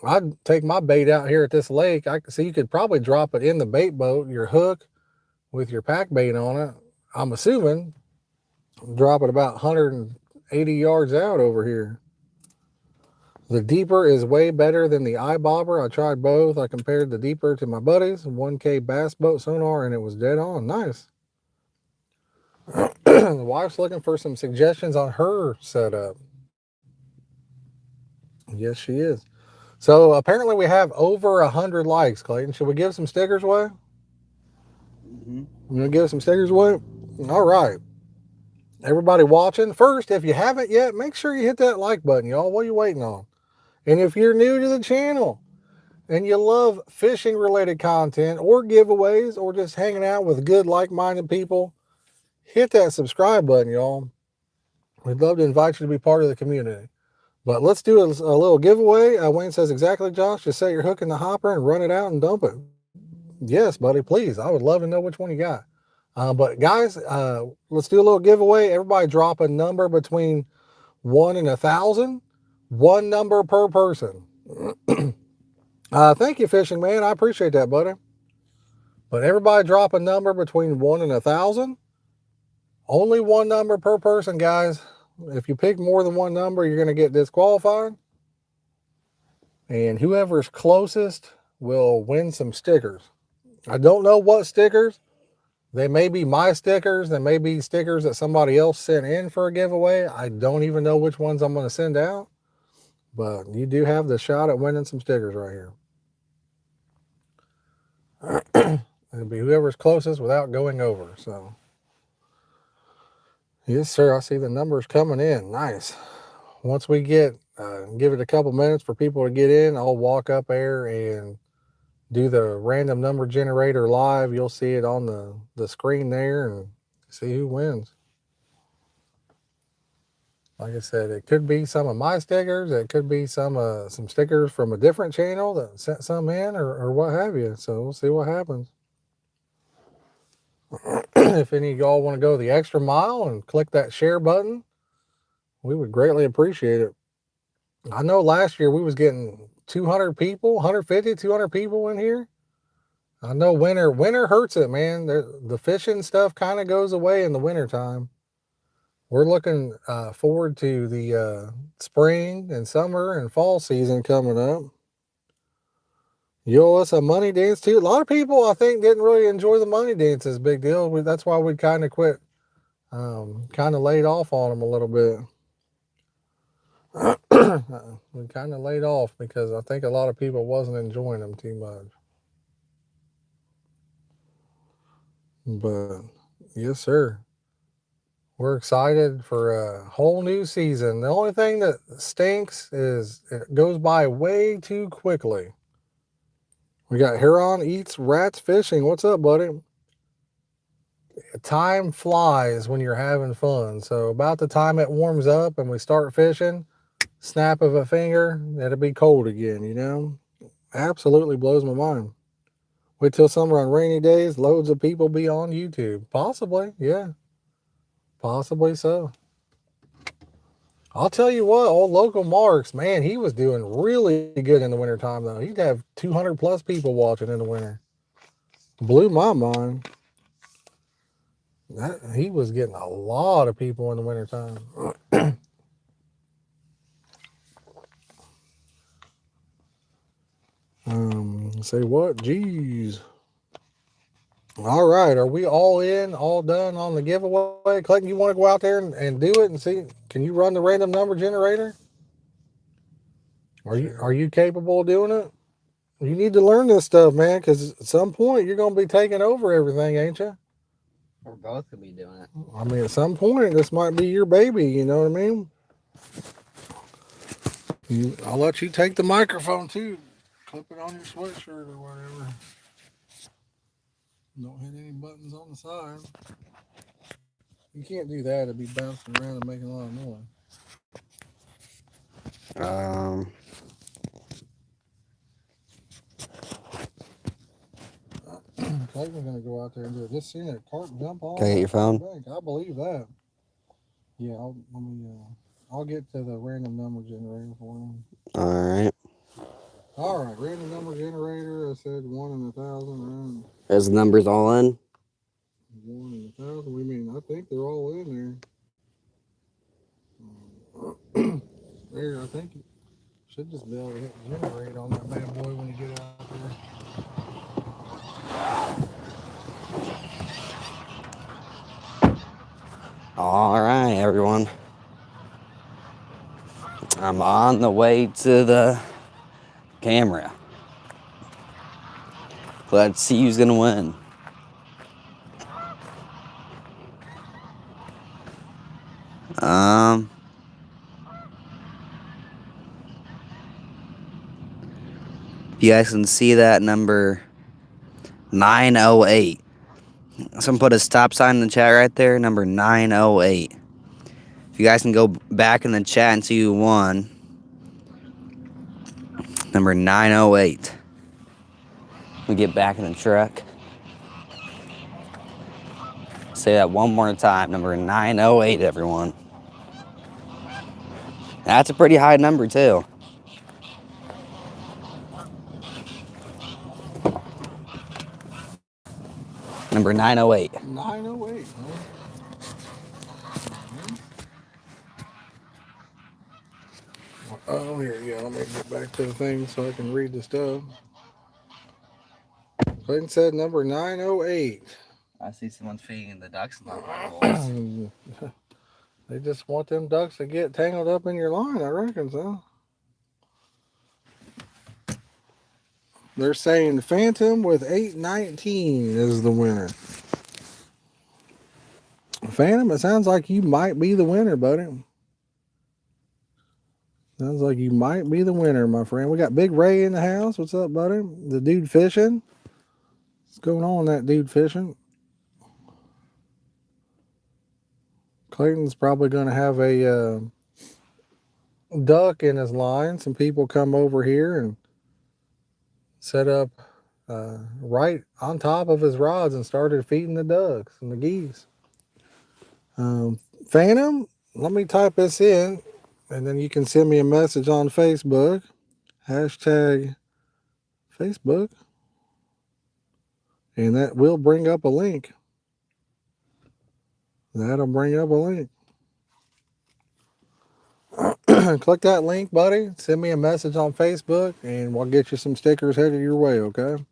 I'd take my bait out here at this lake. I see you could probably drop it in the bait boat, your hook with your pack bait on it. I'm assuming drop it about 180 yards out over here. The deeper is way better than the iBobber. I tried both. I compared the deeper to my buddy's 1K bass boat sonar, and it was dead on. Nice. The wife's looking for some suggestions on her setup. Yes, she is. So apparently we have over 100 likes, Clayton. Should we give some stickers away? Mm-hmm. You gonna give some stickers away? All right. Everybody watching, first, if you haven't yet, make sure you hit that like button, y'all. What are you waiting on? And if you're new to the channel and you love fishing related content or giveaways or just hanging out with good like-minded people, hit that subscribe button, y'all. We'd love to invite you to be part of the community. But let's do a little giveaway. Wayne says, exactly, Josh. Just set your hook in the hopper and run it out and dump it. Yes, buddy, please. I would love to know which one you got. But guys, let's do a little giveaway. Everybody drop a number between 1 and 1,000. One number per person. Thank you, Fishing Man. I appreciate that, buddy. But everybody drop a number between 1 and 1,000. Only one number per person, guys. If you pick more than one number, you're going to get disqualified. And whoever's closest will win some stickers. I don't know what stickers. They may be my stickers. They may be stickers that somebody else sent in for a giveaway. I don't even know which ones I'm going to send out. But you do have the shot at winning some stickers right here. It'll be whoever's closest without going over. So, yes, sir. I see the numbers coming in. Nice. Once we give it a couple minutes for people to get in, I'll walk up there and do the random number generator live. You'll see it on the screen there and see who wins. Like I said, it could be some of my stickers. It could be some stickers from a different channel that sent some in or what have you. So we'll see what happens. If any of y'all want to go the extra mile and click that share button, we would greatly appreciate it. I know last year we was getting 200 people, 150, 200 people in here. I know winter hurts it, man. The fishing stuff kind of goes away in the winter time. We're looking forward to the spring and summer and fall season coming up. You owe us a money dance too. A lot of people, I think, didn't really enjoy the money dances. Big deal. That's why we kind of quit, kind of laid off on them a little bit. We kind of laid off because I think a lot of people wasn't enjoying them too much. But yes, sir. We're excited for a whole new season. The only thing that stinks is it goes by way too quickly. We got Huron Eats Rats Fishing. What's up, buddy? Time flies when you're having fun. So about the time it warms up and we start fishing, snap of a finger, it'll be cold again, you know? Absolutely blows my mind. Wait till summer on rainy days, loads of people be on YouTube. Possibly, yeah. Possibly so. I'll tell you what, old local Marks, man, he was doing really good in the wintertime, though. He'd have 200 plus people watching in the winter. Blew my mind. He was getting a lot of people in the wintertime. Say what? Jeez. All right, are we all in, all done on the giveaway? Clayton, you want to go out there and do it and see? Can you run the random number generator? Are you capable of doing it? You need to learn this stuff, man, because at some point you're going to be taking over everything, ain't you? We're both going to be doing it. I mean, at some point, this might be your baby, you know what I mean? I'll let you take the microphone, too. Clip it on your sweatshirt or whatever. Don't hit any buttons on the side. You can't do that. It'd be bouncing around and making a lot of noise. Clayton's going to go out there and do it. Just seeing a carp jump off. Can I get your phone? I believe that. Yeah, I'll get to the random number generator for him. All right. All right, random number generator. I said 1 in 1,000. Right? Those numbers all in? 1 in 1,000. We mean I think they're all in there. There, I think you should just be able to hit generate on that bad boy when you get out there. All right, everyone. I'm on the way to the camera. Let's see who's gonna win. If you guys can see that number 908. Someone put a stop sign in the chat right there, number 908. If you guys can go back in the chat and see who won, number 908. We get back in the truck. Say that one more time, number 908, everyone. That's a pretty high number, too. Number 908. 908, huh? Oh, here, yeah, let me get back to the thing so I can read the stuff. Clayton said number 908. I see someone's feeding the ducks in the They just want them ducks to get tangled up in your line, I reckon so. They're saying Phantom with 819 is the winner. Phantom, it sounds like you might be the winner, buddy. Sounds like you might be the winner, my friend. We got Big Ray in the house. What's up, buddy? The dude fishing. What's going on, that dude fishing? Clayton's probably going to have a duck in his line. Some people come over here and set up right on top of his rods and started feeding the ducks and the geese. Phantom, let me type this in, and then you can send me a message on Facebook. Hashtag Facebook. And that will bring up a link. That'll bring up a link. Click that link, buddy. Send me a message on Facebook, and we'll get you some stickers headed your way, okay?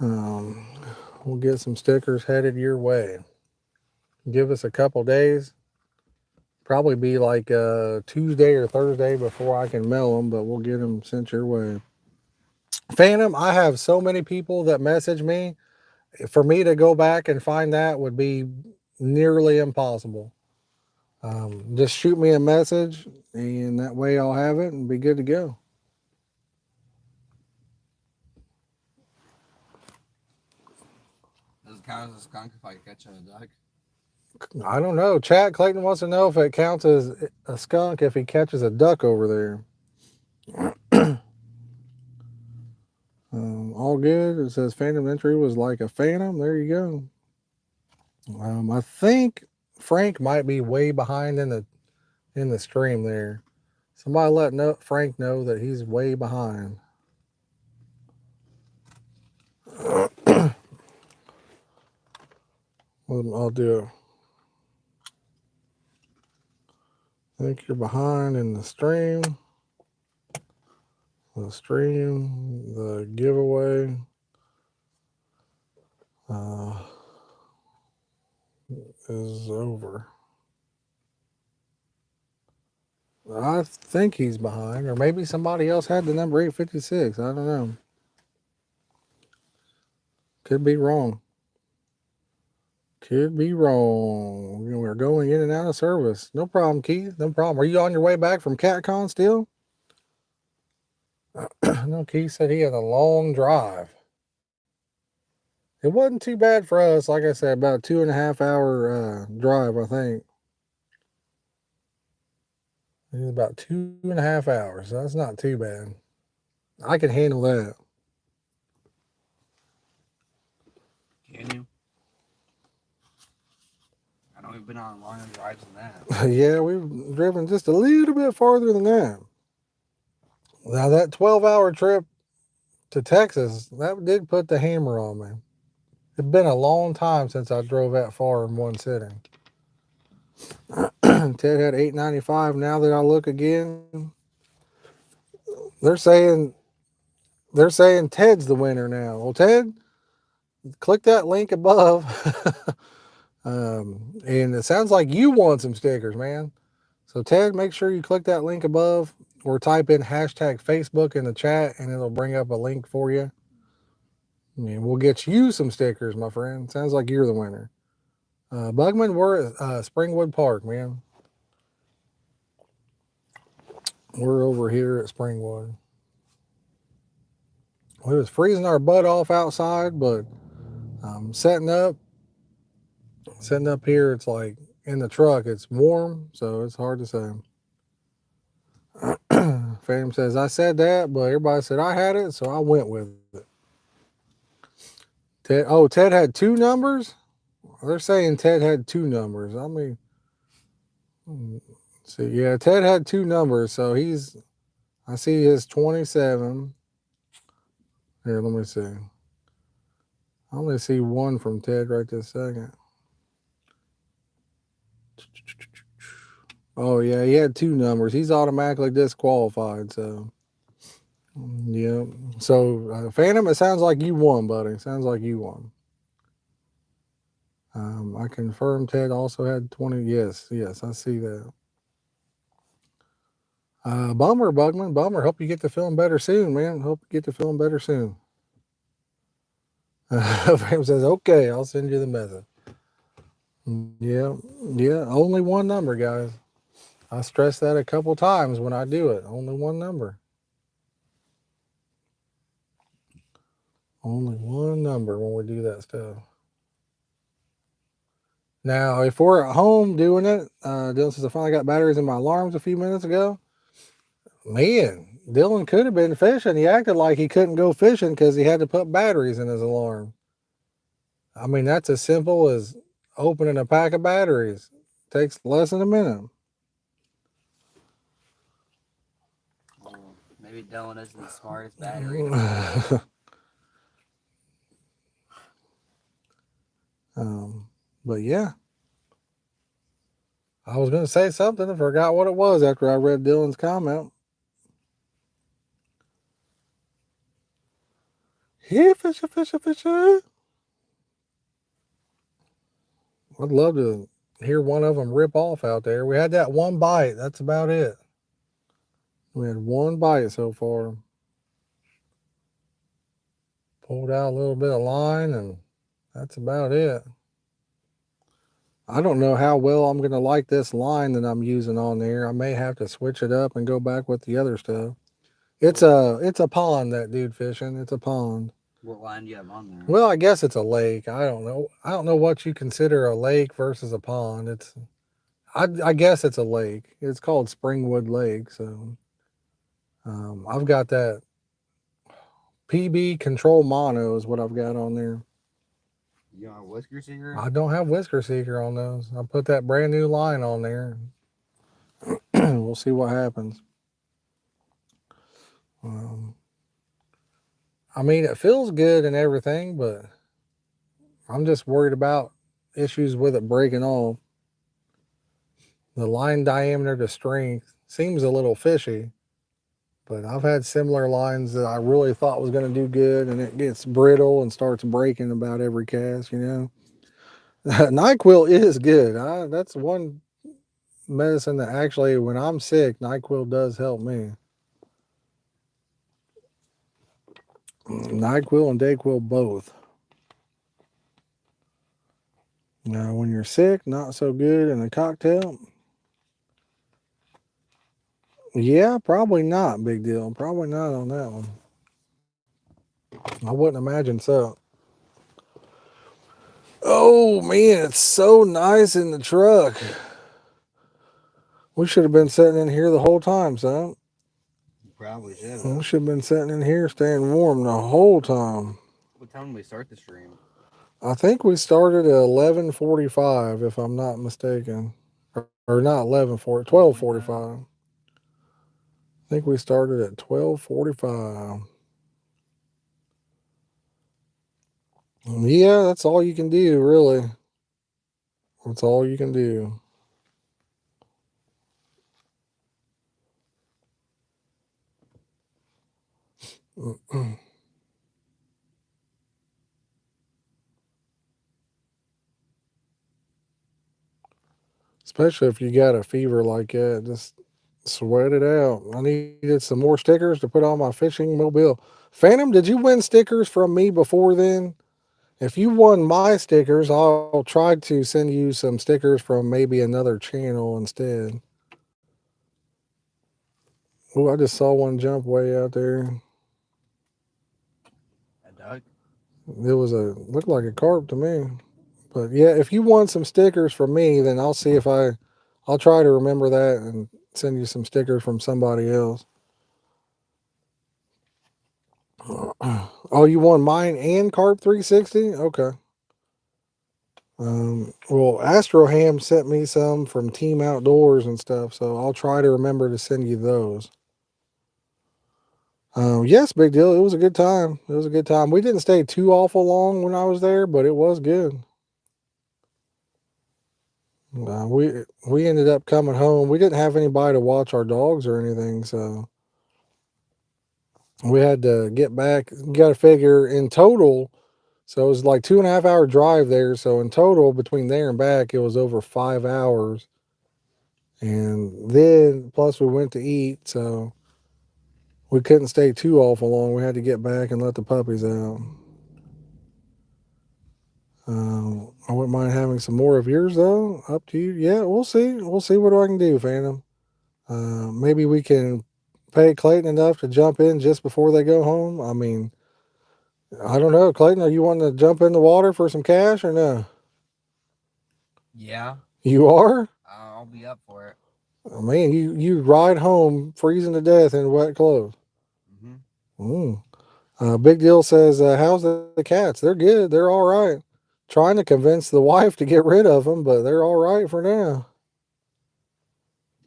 We'll get some stickers headed your way. Give us a couple days. Probably be like Tuesday or Thursday before I can mail them, but we'll get them sent your way. Phantom, I have so many people that message me. For me to go back and find that would be nearly impossible. Just shoot me a message, and that way I'll have it and be good to go. Does it count as a skunk if I catch a duck? I don't know. Chat Clayton wants to know if it counts as a skunk if he catches a duck over there. All good. It says Phantom Entry was like a phantom. There you go. I think Frank might be way behind in the stream there. Somebody let Frank know that he's way behind. I'll do. I think you're behind in the stream. The giveaway. Is over. I think he's behind, or maybe somebody else had the number 856. I don't know. Could be wrong. Could be wrong. We're going in and out of service. No problem, Keith. No problem. Are you on your way back from CatCon still? No, Keith said he had a long drive. It wasn't too bad for us. Like I said, about a 2.5 hour drive, I think. It was about 2.5 hours. So that's not too bad. I can handle that. Can you? we've been on longer drives than that. Yeah, we've driven just a little bit farther than that. Now, that 12-hour trip to Texas, that did put the hammer on me. It's been a long time since I drove that far in one sitting. Ted had 895. Now that I look again, they're saying Ted's the winner now. Well, Ted, click that link above. And it sounds like you won some stickers, man. So Ted, make sure you click that link above or type in hashtag Facebook in the chat and it'll bring up a link for you. And we'll get you some stickers, my friend. Sounds like you're the winner. Bugman, we're at Springwood Park, man. We're over here at Springwood. We was freezing our butt off outside, but setting up here, it's like in the truck, it's warm, so it's hard to say. Phantom says, I said that, but everybody said I had it, so I went with it. Ted had 2 numbers? They're saying Ted had 2 numbers. I mean, see, yeah, Ted had 2 numbers, so I see his 27. Here, let me see. I only see 1 from Ted right this second. Oh, yeah, he had 2 numbers. He's automatically disqualified, so. Yeah. So, Phantom, it sounds like you won, buddy. Sounds like you won. I confirmed Ted also had 20. Yes, I see that. Bummer, Bugman. Bummer. Hope you get to feeling better soon, man. Hope you get to feeling better soon. Phantom says, okay, I'll send you the message. Yeah. Only 1 number, guys. I stress that a couple times when I do it. Only 1 number. Only 1 number when we do that stuff. Now, if we're at home doing it, Dylan says I finally got batteries in my alarms a few minutes ago. Man, Dylan could have been fishing. He acted like he couldn't go fishing because he had to put batteries in his alarm. I mean, that's as simple as opening a pack of batteries. Takes less than a minute. Maybe Dylan isn't the smartest battery. But yeah. I was going to say something. I forgot what it was after I read Dylan's comment. Yeah, fisher. I'd love to hear one of them rip off out there. We had that 1 bite. That's about it. We had 1 bite so far. Pulled out a little bit of line, and that's about it. I don't know how well I'm going to like this line that I'm using on there. I may have to switch it up and go back with the other stuff. It's a pond that dude fishing. It's a pond. What line do you have on there? Well, I guess it's a lake. I don't know. I don't know what you consider a lake versus a pond. I guess it's a lake. It's called Springwood Lake. So I've got that PB Control Mono is what I've got on there. You don't have Whisker Seeker? I don't have Whisker Seeker on those. I put that brand new line on there. We'll see what happens. I mean, it feels good and everything, but I'm just worried about issues with it breaking off. The line diameter to strength seems a little fishy, but I've had similar lines that I really thought was going to do good, and it gets brittle and starts breaking about every cast, you know. NyQuil is good. That's one medicine that actually, when I'm sick, NyQuil does help me. NyQuil and DayQuil both. Now, when you're sick, not so good in a cocktail. Yeah, probably not, big deal. Probably not on that one. I wouldn't imagine so. Oh, man, it's so nice in the truck. We should have been sitting in here the whole time, son. Probably should have. We should have been sitting in here staying warm the whole time. What time did we start the stream? I think we started at 11:45, if I'm not mistaken, or not 11:40, 12:45. I think we started at 12:45. Yeah, that's all you can do, really. That's all you can do. Especially if you got a fever like that, just sweat it out. I needed some more stickers to put on my fishing mobile. Phantom, did you win stickers from me before then? If you won my stickers, I'll try to send you some stickers from maybe another channel instead. Oh, I just saw one jump way out there. A duck. It was a looked like a carp to me. But yeah, if you want some stickers from me, then I'll see if I'll try to remember that and send you some stickers from somebody else. Oh, you won mine and Carp 360? Okay. Well, Astroham sent me some from Team Outdoors and stuff, so I'll try to remember to send you those. Yes, big deal. It was a good time. It was a good time. We didn't stay too awful long when I was there, but it was good. We ended up coming home. We didn't have anybody to watch our dogs or anything, so we had to get back. You got to figure in total. So it was like 2.5 hour drive there. So in total, between there and back, it was over 5 hours. And then plus we went to eat, so we couldn't stay too awful long. We had to get back and let the puppies out. I wouldn't mind having some more of yours though. Up to you. Yeah, we'll see. We'll see what I can do, Phantom. Maybe we can pay Clayton enough to jump in just before they go home. I mean, I don't know, Clayton. Are you wanting to jump in the water for some cash or no? Yeah, You are. I'll be up for it. Man, you ride home freezing to death in wet clothes. Mm-hmm. Mm. Big Deal says, "How's the cats? They're good. They're all right. Trying to convince the wife to get rid of them, but they're all right for now."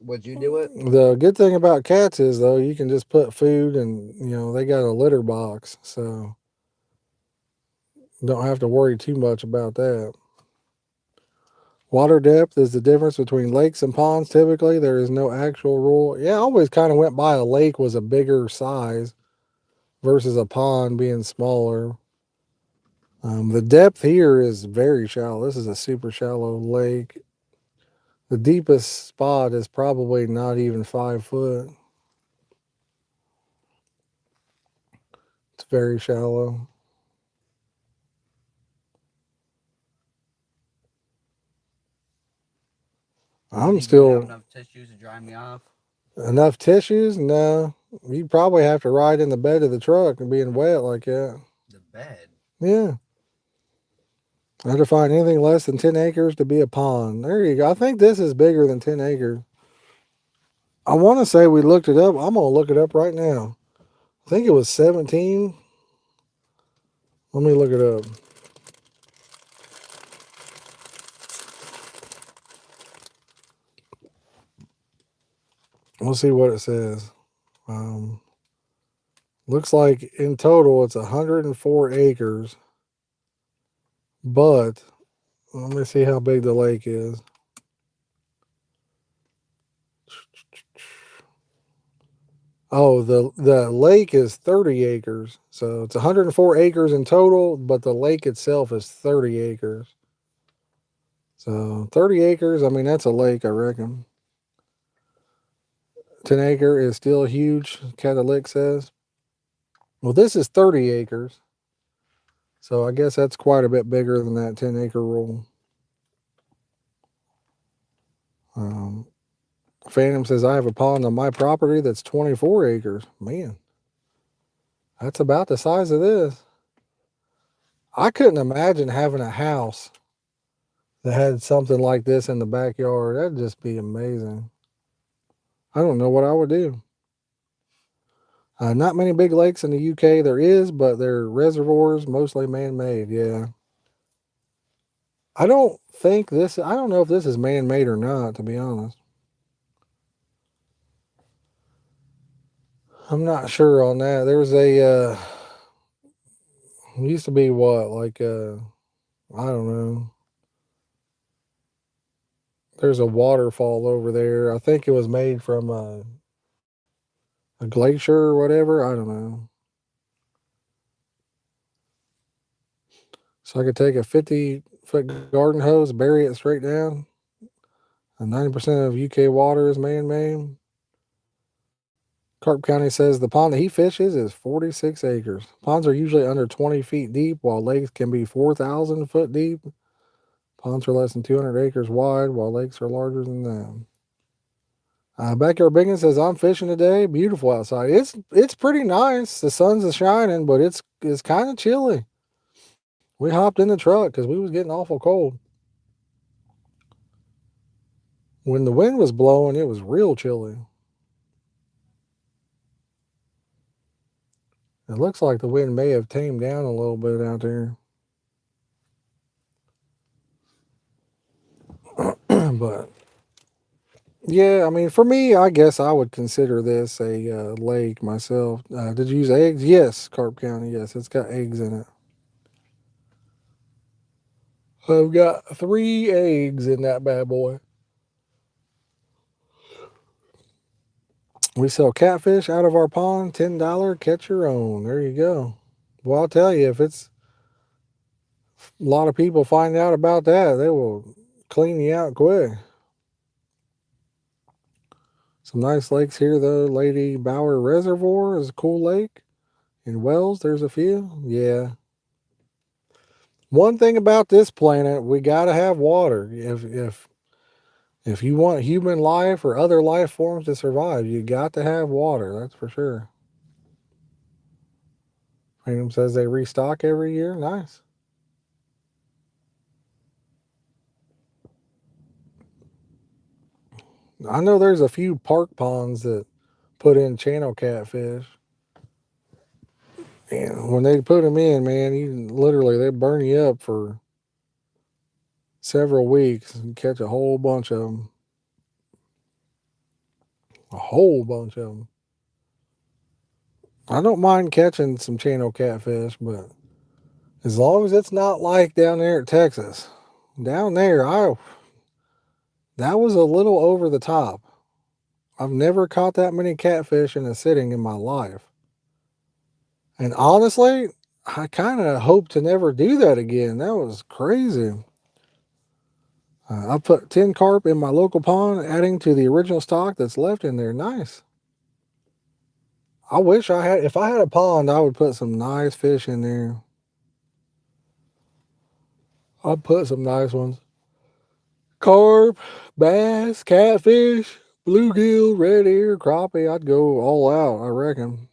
Would you do it? The good thing about cats is though you can just put food and they got a litter box, so don't have to worry too much about that. Water depth is the difference between lakes and ponds. Typically, there is no actual rule. Yeah, I always kind of went by a lake was a bigger size versus a pond being smaller. The depth here is very shallow. This is a super shallow lake. The deepest spot is probably not even 5 foot. It's very shallow. You I'm think you'd have still enough tissues to dry me off? enough tissues. No, you probably have to ride in the bed of the truck and being wet like that. The bed. Yeah, I had to find anything less than 10 acres to be a pond. There you go. I think this is bigger than 10 acres. I want to say we looked it up. I'm gonna look it up right now. I think it was 17. Let me look it up. We'll see what it says. Um, Looks like in total it's 104 acres, but let me see how big the lake is. Oh, the lake is 30 acres. So it's 104 acres in total, but the lake itself is 30 acres. So 30 acres, I mean, that's a lake, I reckon. 10 acre is still huge, Catalick says. Well, this is 30 acres. So I guess that's quite a bit bigger than that 10 acre rule. Um, Phantom says, I have a pond on my property that's 24 acres. Man, that's about the size of this. I couldn't imagine having a house that had something like this in the backyard. That'd just be amazing. I don't know what I would do. Not many big lakes in the UK. There is, but they're reservoirs, mostly man made. Yeah. I don't think this. I don't know if this is man-made or not. To be honest, I'm not sure on that. There's a used to be what like I don't know. There's a waterfall over there. I think it was made from a glacier or whatever. I don't know. So I could take a 50-foot garden hose, bury it straight down. And 90% of UK water is man-made. Carp County says the pond that he fishes is 46 acres. Ponds are usually under 20 feet deep, while lakes can be 4,000 foot deep. Ponds are less than 200 acres wide, while lakes are larger than that. Backyard Biggin says I'm fishing today. Beautiful outside. It's pretty nice. The sun's shining, but it's kind of chilly. We hopped in the truck because we was getting awful cold. When the wind was blowing, it was real chilly. It looks like the wind may have tamed down a little bit out there. But yeah, I mean, for me, I guess I would consider this a lake myself. Did you use eggs? Yes, Carp County. Yes, it's got eggs in it. I've got 3 eggs in that bad boy. We sell catfish out of our pond, $10. Catch your own. There you go. Well, I'll tell you, if it's a lot of people find out about that, they will clean you out quick. Some nice lakes here, though. Lady Bower Reservoir is a cool lake. In Wells, there's a few. Yeah. One thing about this planet, we gotta have water. If you want human life or other life forms to survive, you got to have water. That's for sure. Freedom says they restock every year. Nice. I know there's a few park ponds that put in channel catfish. And when they put them in, man, you literally they burn you up for several weeks and catch a whole bunch of them. A whole bunch of them. I don't mind catching some channel catfish, but as long as it's not like down there at Texas. Down there, that was a little over the top. I've never caught that many catfish in a sitting in my life. And honestly, I kind of hope to never do that again. That was crazy. I put 10 carp in my local pond, adding to the original stock that's left in there. Nice. I wish I had, if I had a pond, I would put some nice fish in there. I'd put some nice ones. Carp, bass, catfish, bluegill, red ear, crappie. I'd go all out, I reckon.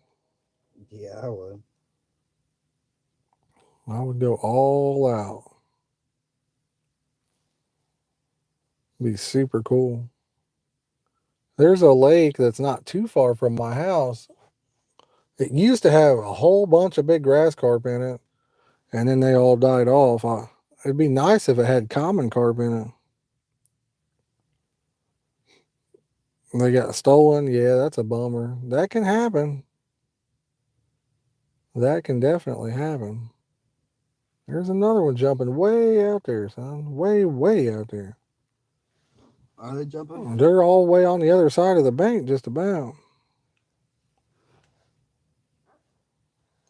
Yeah, I would. I would go all out. Be super cool. There's a lake that's not too far from my house. It used to have a whole bunch of big grass carp in it, and then they all died off. It'd be nice if it had common carp in it. They got stolen. Yeah, that's a bummer. That can happen. That can definitely happen. There's another one jumping way out there, son. Way, way out there. Are they jumping? They're all the way on the other side of the bank, just about.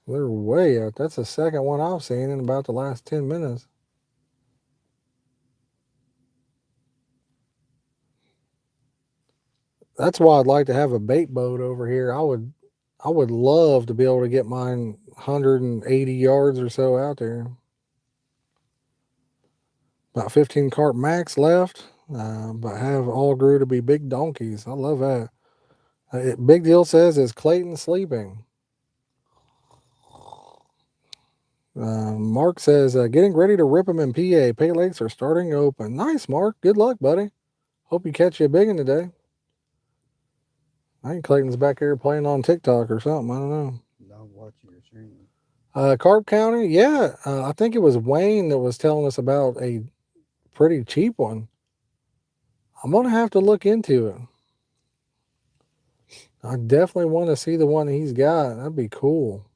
They're way out. That's the second one I've seen in about the last 10 minutes. That's why I'd like to have a bait boat over here. I would love to be able to get mine 180 yards or so out there. About 15 carp max left, but have all grew to be big donkeys. I love that. Big Deal says, is Clayton sleeping? Mark says, getting ready to rip them in PA. Pay lakes are starting open. Nice, Mark. Good luck, buddy. Hope you catch you a big one today. I think Clayton's back there playing on TikTok or something. I don't know. No, I'm watching your stream. Carp County, yeah. I think it was Wayne that was telling us about a pretty cheap one. I'm going to have to look into it. I definitely want to see the one that he's got. That'd be cool.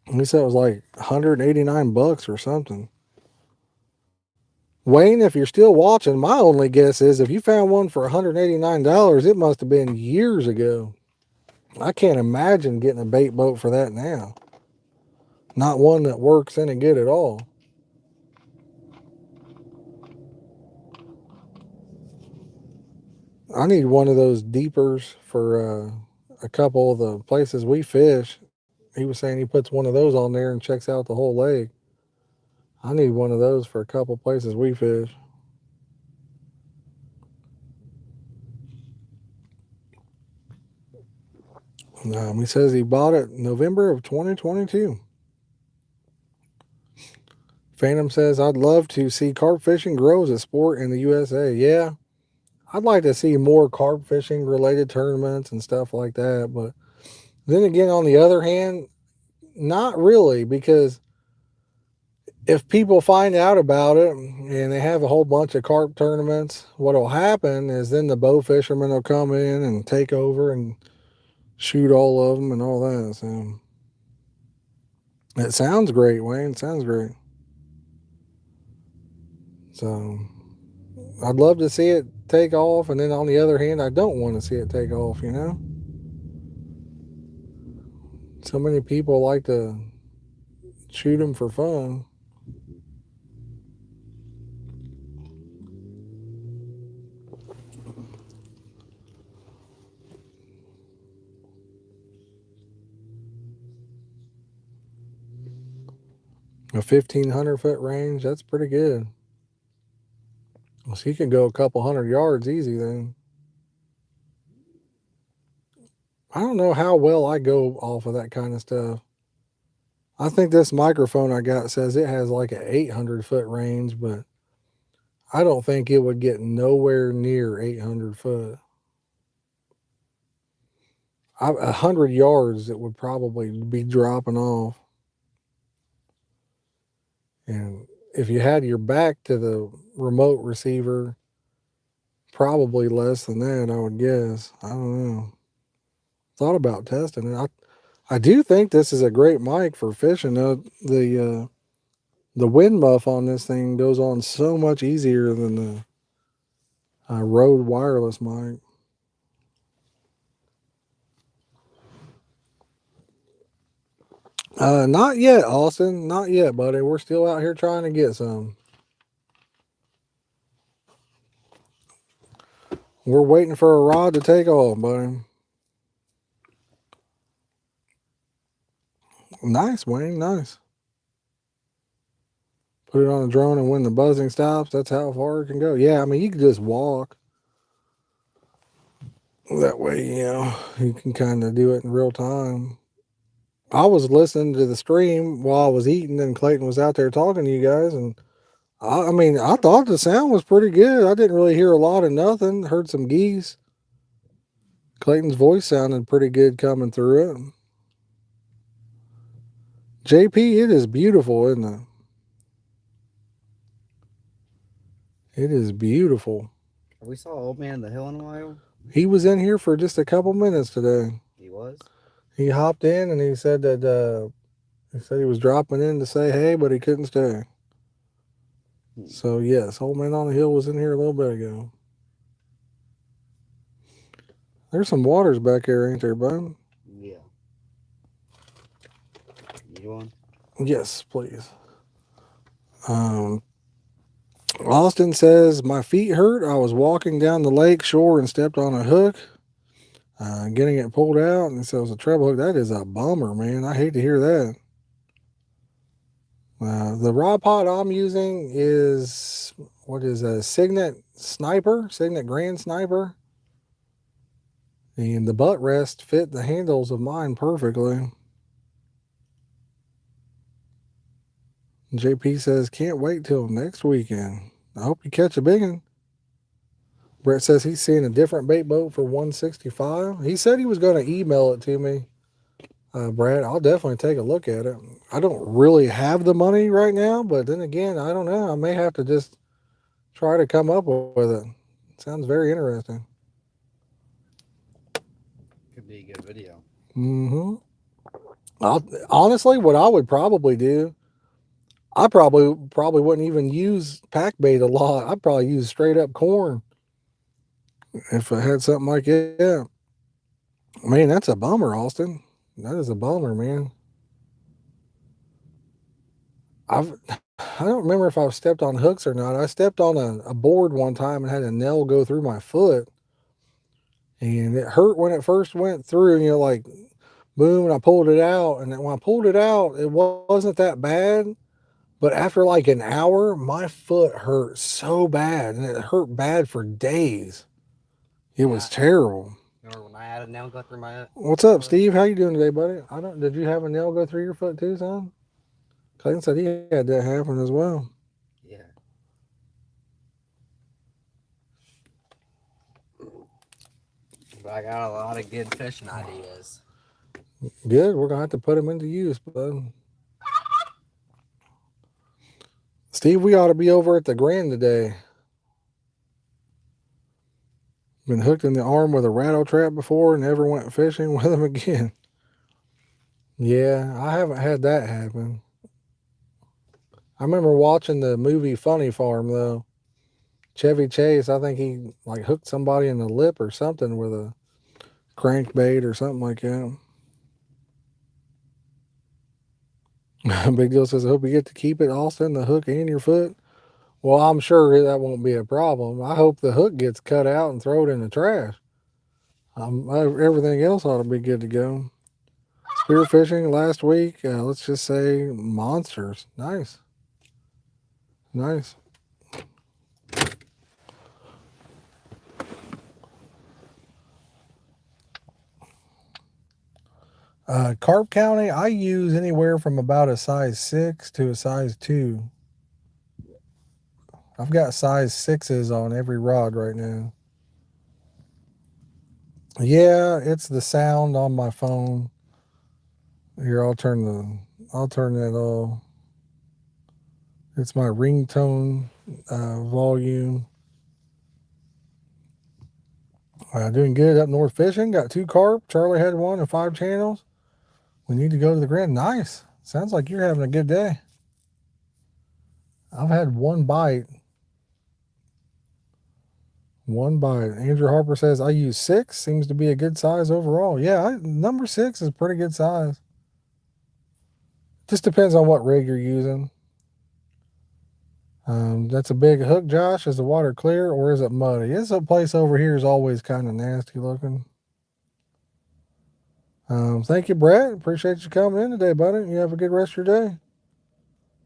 He said it was like $189 or something. Wayne, if you're still watching, my only guess is if you found one for $189, it must have been years ago. I can't imagine getting a bait boat for that now. Not one that works any good at all. I need one of those deepers for a couple of the places we fish. He was saying he puts one of those on there and checks out the whole lake. I need one of those for a couple places we fish. He says he bought it November of 2022. Phantom says, I'd love to see carp fishing grow as a sport in the USA. Yeah, I'd like to see more carp fishing related tournaments and stuff like that. But then again, on the other hand, not really, because if people find out about it and they have a whole bunch of carp tournaments, what will happen is then the bow fishermen will come in and take over and shoot all of them and all that. So it sounds great, Wayne. It sounds great. So I'd love to see it take off, and then on the other hand, I don't want to see it take off, you know? So many people like to shoot them for fun. A 1,500-foot range, that's pretty good. So you can go a couple hundred yards easy then. I don't know how well I go off of that kind of stuff. I think this microphone I got says it has like an 800-foot range, but I don't think it would get nowhere near 800 foot. 100 yards it would probably be dropping off. And if you had your back to the remote receiver, probably less than that, I would guess. I don't know. Thought about testing it. I do think this is a great mic for fishing. The wind muff on this thing goes on so much easier than the Rode wireless mic. Not yet, Austin. Not yet, buddy. We're still out here trying to get some. We're waiting for a rod to take off, buddy. Nice, Wayne. Nice. Put it on a drone, and when the buzzing stops, that's how far it can go. Yeah, I mean, you can just walk. That way, you know, you can kind of do it in real time. I was listening to the stream while I was eating, and Clayton was out there talking to you guys, and I mean, I thought the sound was pretty good. I didn't really hear a lot of nothing. Heard some geese. Clayton's voice sounded pretty good coming through it. JP, it is beautiful, isn't it? It is beautiful. We saw Old Man in the Hill in a while. He was in here for just a couple minutes today. He was? He hopped in and he said that he was dropping in to say hey, but he couldn't stay. So yes, Old Man on the Hill was in here a little bit ago. There's some waters back here, ain't there, bud? Yeah. You want? Yes, please. Austin says, my feet hurt. I was walking down the lake shore and stepped on a hook, getting it pulled out, and so it was a treble hook. That is a bummer, man. I hate to hear that. The rod pod I'm using is, what is a Signet Grand Sniper. And the butt rest fit the handles of mine perfectly. JP says, can't wait till next weekend. I hope you catch a big one. Brett says he's seeing a different bait boat for $165. He said he was going to email it to me. Brad, I'll definitely take a look at it. I don't really have the money right now, but then again, I don't know. I may have to just try to come up with it. Sounds very interesting. Could be a good video. Mm-hmm. Honestly, what I would probably do, I probably wouldn't even use pack bait a lot. I'd probably use straight up corn if I had something like that. Man, that's a bummer, Austin. That is a bummer, man. I've I don't remember if I've stepped on hooks or not. I stepped on a board one time and had a nail go through my foot, and it hurt when it first went through. And like boom, and I pulled it out. And when I pulled it out, it wasn't that bad. But after like an hour, my foot hurt so bad, and it hurt bad for days. It was terrible. Remember when I had a nail go through my What's up, Steve? How you doing today, buddy? I don't. Did you have a nail go through your foot too, son? Clayton said he had that happen as well. Yeah. But I got a lot of good fishing ideas. Good. We're gonna have to put them into use, bud. Steve, we ought to be over at the Grand today. Been hooked in the arm with a rattle trap before, and never went fishing with him again. Yeah, I haven't had that happen. I remember watching the movie Funny Farm though. Chevy Chase, I think he like hooked somebody in the lip or something with a crankbait or something like that. Big Deal says, I hope you get to keep it, Austin, the hook and your foot. Well, I'm sure that won't be a problem. I hope the hook gets cut out and throw it in the trash. Everything else ought to be good to go. Spear fishing last week, let's just say monsters. Nice. Nice. Carp County, I use anywhere from about a size 6 to a size 2. I've got size 6s on every rod right now. Yeah, it's the sound on my phone. Here, I'll turn that off. It's my ringtone volume. Doing good up north fishing. Got 2 carp. Charlie had 1 and 5 channels. We need to go to the Grand. Nice. Sounds like you're having a good day. I've had 1 bite. 1 bite. Andrew Harper says, I use 6. Seems to be a good size overall. Yeah, number 6 is pretty good size. Just depends on what rig you're using. That's a big hook, Josh. Is the water clear or is it muddy? This place over here is always kind of nasty looking. Thank you, Brett. Appreciate you coming in today, buddy. You have a good rest of your day.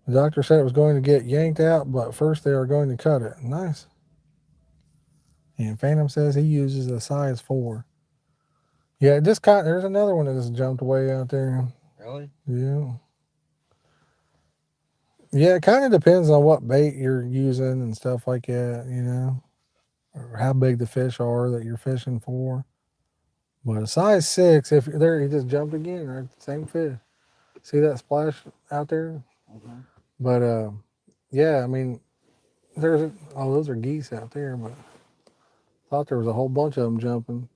The doctor said it was going to get yanked out, but first they are going to cut it. Nice. And Phantom says he uses a size 4. Yeah, there's another one that just jumped away out there. Really? Yeah. Yeah, it kind of depends on what bait you're using and stuff like that, or how big the fish are that you're fishing for. But a size 6, if there, he just jumped again, right? Same fish. See that splash out there? Mm-hmm. But yeah, I mean, those are geese out there, but I thought there was a whole bunch of them jumping.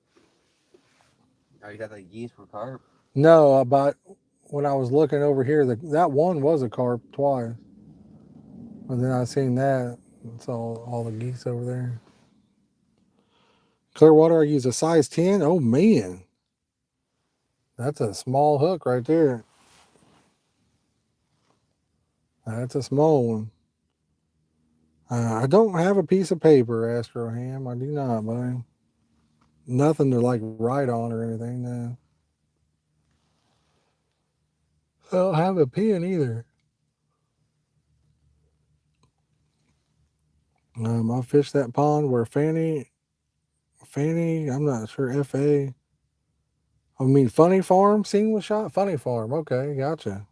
Oh, you got the geese for carp? No, but when I was looking over here, that one was a carp twice. But then I seen that and saw all the geese over there. Clearwater, I use a size 10. Oh, man. That's a small hook right there. That's a small one. I don't have a piece of paper, Astroham. I do not, buddy. Nothing to like write on or anything. No. I don't have a pen either. I fished that pond where Fanny, I'm not sure, F-A. I mean, Funny Farm scene was shot? Funny Farm. Okay, gotcha.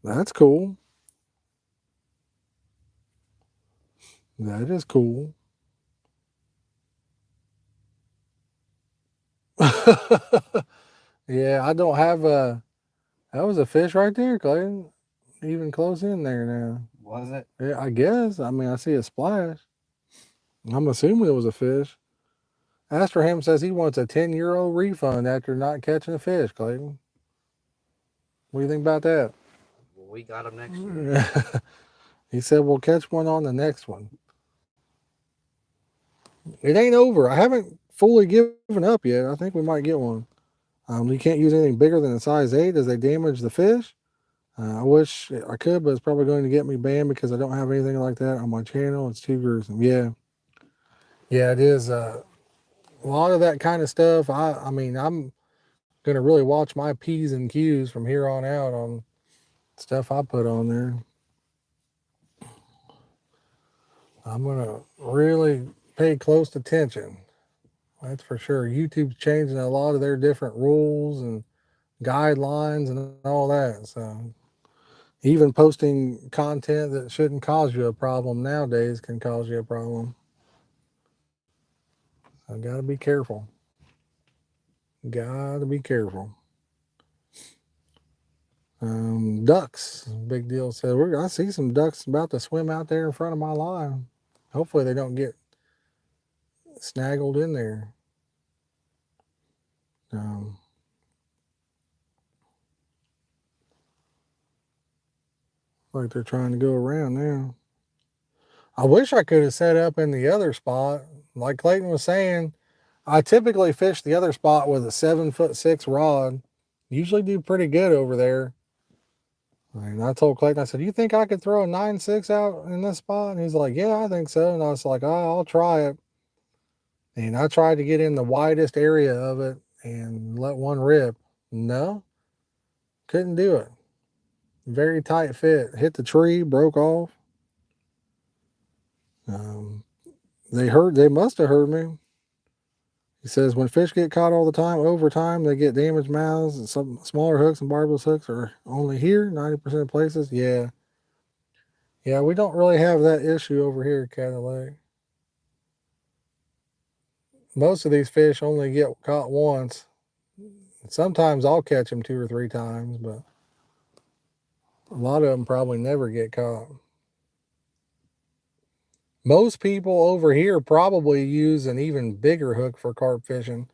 That's cool. That is cool. Yeah, I don't have a. That was a fish right there, Clayton. Even close in there now. Was it? Yeah, I guess. I mean, I see a splash. I'm assuming it was a fish. Astraham says he wants a 10-euro refund after not catching a fish, Clayton. What do you think about that? Well, we got him next year. He said we'll catch one on the next one. It ain't over. I haven't fully given up yet. I think we might get one. You can't use anything bigger than a size 8 as they damage the fish. I wish I could, but it's probably going to get me banned because I don't have anything like that on my channel. It's too gruesome. Yeah. Yeah, it is. A lot of that kind of stuff. I mean, I'm going to really watch my P's and Q's from here on out on stuff I put on there. I'm going to really pay close attention. That's for sure. YouTube's changing a lot of their different rules and guidelines and all that. So even posting content that shouldn't cause you a problem nowadays can cause you a problem. I gotta be careful. Gotta be careful. Ducks, big deal. Said I see some ducks about to swim out there in front of my line. Hopefully they don't get snaggled in there. Like they're trying to go around now. I wish I could have set up in the other spot. Like Clayton was saying, I typically fish the other spot with a 7'6" rod. Usually do pretty good over there. And I told Clayton, I said, "You think I could throw a 9'6" out in this spot?" And he's like, "Yeah, I think so." And I was like, "Oh, I'll try it." And I tried to get in the widest area of it and let one rip. No, couldn't do it. Very tight fit. Hit the tree, broke off. They must have heard me. He says when fish get caught all the time, over time, they get damaged mouths, and some smaller hooks and barbless hooks are only here, 90% of places. Yeah. Yeah, we don't really have that issue over here at Cadillac. Most of these fish only get caught once. Sometimes I'll catch them 2 or 3 times, but a lot of them probably never get caught. Most people over here probably use an even bigger hook for carp fishing.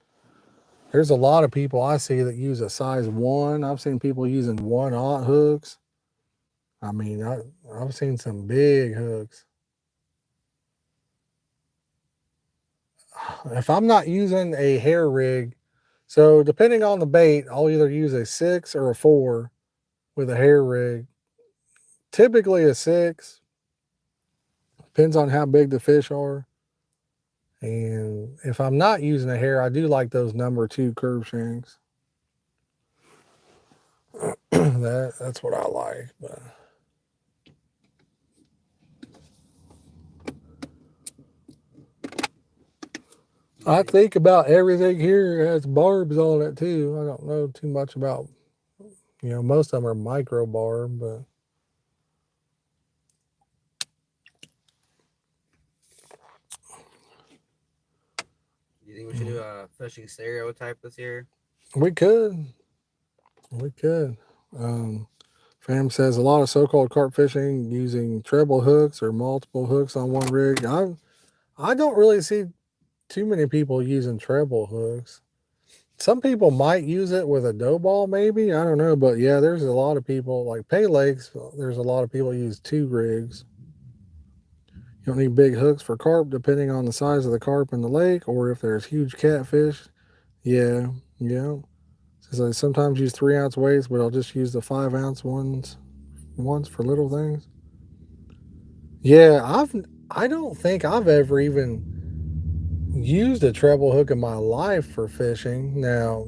There's a lot of people I see that use a size 1. I've seen people using 1/0 hooks. I mean, I've seen some big hooks. If I'm not using a hair rig, so depending on the bait, I'll either use a 6 or a 4 with a hair rig. Typically a 6. Depends on how big the fish are. And if I'm not using a hair, I do like those number 2 curve shanks. That's what I like. But I think about everything here has barbs on it too. I don't know too much about, most of them are micro barb, but You think we should do a fishing stereotype this year? we could. Fam says a lot of so-called carp fishing using treble hooks or multiple hooks on one rig. I don't really see too many people using treble hooks. Some people might use it with a dough ball, maybe. I don't know, but yeah, there's a lot of people like Pay Lakes. There's a lot of people use 2 rigs. You don't need big hooks for carp, depending on the size of the carp in the lake, or if there's huge catfish. Yeah. So I sometimes use 3-ounce weights, but I'll just use the 5-ounce ones once for little things. Yeah, I don't think I've ever even used a treble hook in my life for fishing. Now,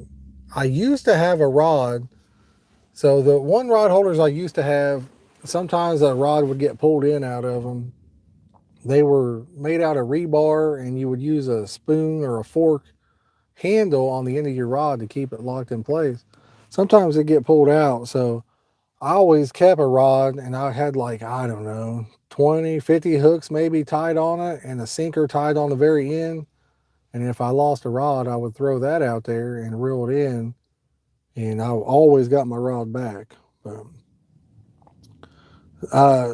I used to have a rod. So the one rod holders I used to have, sometimes a rod would get pulled in out of them. They were made out of rebar, and you would use a spoon or a fork handle on the end of your rod to keep it locked in place. Sometimes it get pulled out, so I always kept a rod, and I had like, I don't know, 20, 50 hooks maybe tied on it, and a sinker tied on the very end. And if I lost a rod, I would throw that out there and reel it in. and I've always got my rod back. But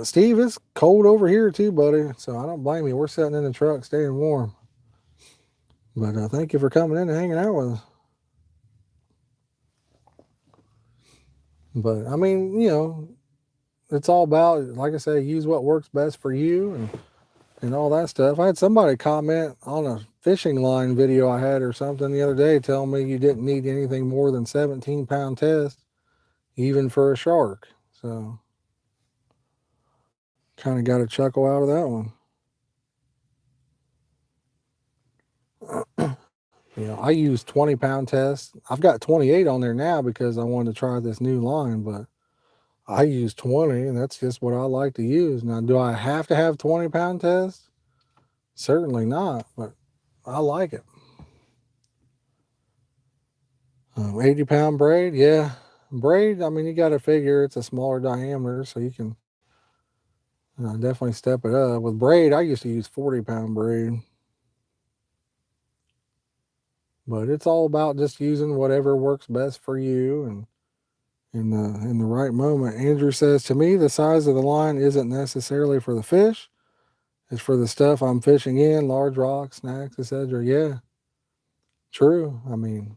Steve, it's cold over here too, buddy. So I don't blame you. We're sitting in the truck, staying warm. But thank you for coming in and hanging out with us. But I mean, it's all about, like I say, use what works best for you and all that stuff. I had somebody comment on a fishing line video I had or something the other day telling me you didn't need anything more than 17-pound test, even for a shark. So kind of got a chuckle out of that one. I use 20-pound tests. I've got 28 on there now because I wanted to try this new line, but I use 20, and that's just what I like to use. Now, do I have to have 20-pound tests? Certainly not, but I like it. 80-pound braid, yeah. Braid, I mean, you got to figure it's a smaller diameter, so you can definitely step it up. With braid, I used to use 40-pound braid. But it's all about just using whatever works best for you and in the right moment. Andrew says, to me, the size of the line isn't necessarily for the fish. It's for the stuff I'm fishing in, large rocks, snacks, etc. Yeah, true. I mean,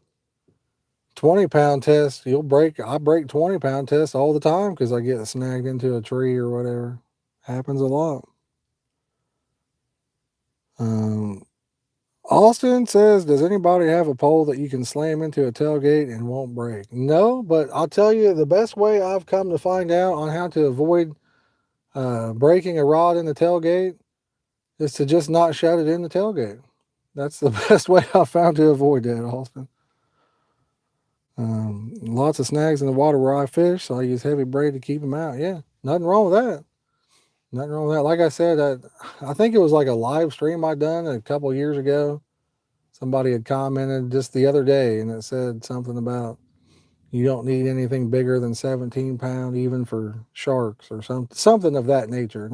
20-pound test, I break 20-pound tests all the time because I get snagged into a tree or whatever. Happens a lot. Austin says, does anybody have a pole that you can slam into a tailgate and won't break? No, but I'll tell you the best way I've come to find out on how to avoid breaking a rod in the tailgate is to just not shut it in the tailgate. That's the best way I've found to avoid that, Austin. Lots of snags in the water where I fish, so I use heavy braid to keep them out. Yeah, nothing wrong with that. Nothing wrong with that. Like I said, I think it was like a live stream I done a couple years ago. Somebody had commented just the other day, and it said something about you don't need anything bigger than 17-pound, even for sharks or something of that nature.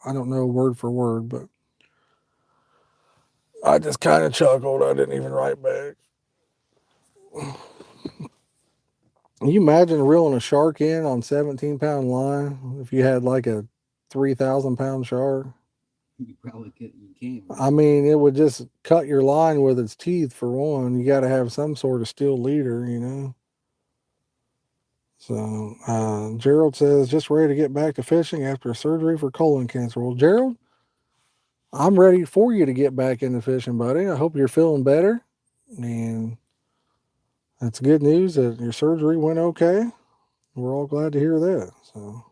I don't know word for word, but I just kind of chuckled. I didn't even write back. Can you imagine reeling a shark in on 17-pound line if you had like a 3,000-pound shark? You probably could. You can't. I mean, it would just cut your line with its teeth for one. You got to have some sort of steel leader. So Gerald says, just ready to get back to fishing after surgery for colon cancer. Well, Gerald, I'm ready for you to get back into fishing, buddy. I hope you're feeling better. And that's good news that your surgery went okay. We're all glad to hear that. So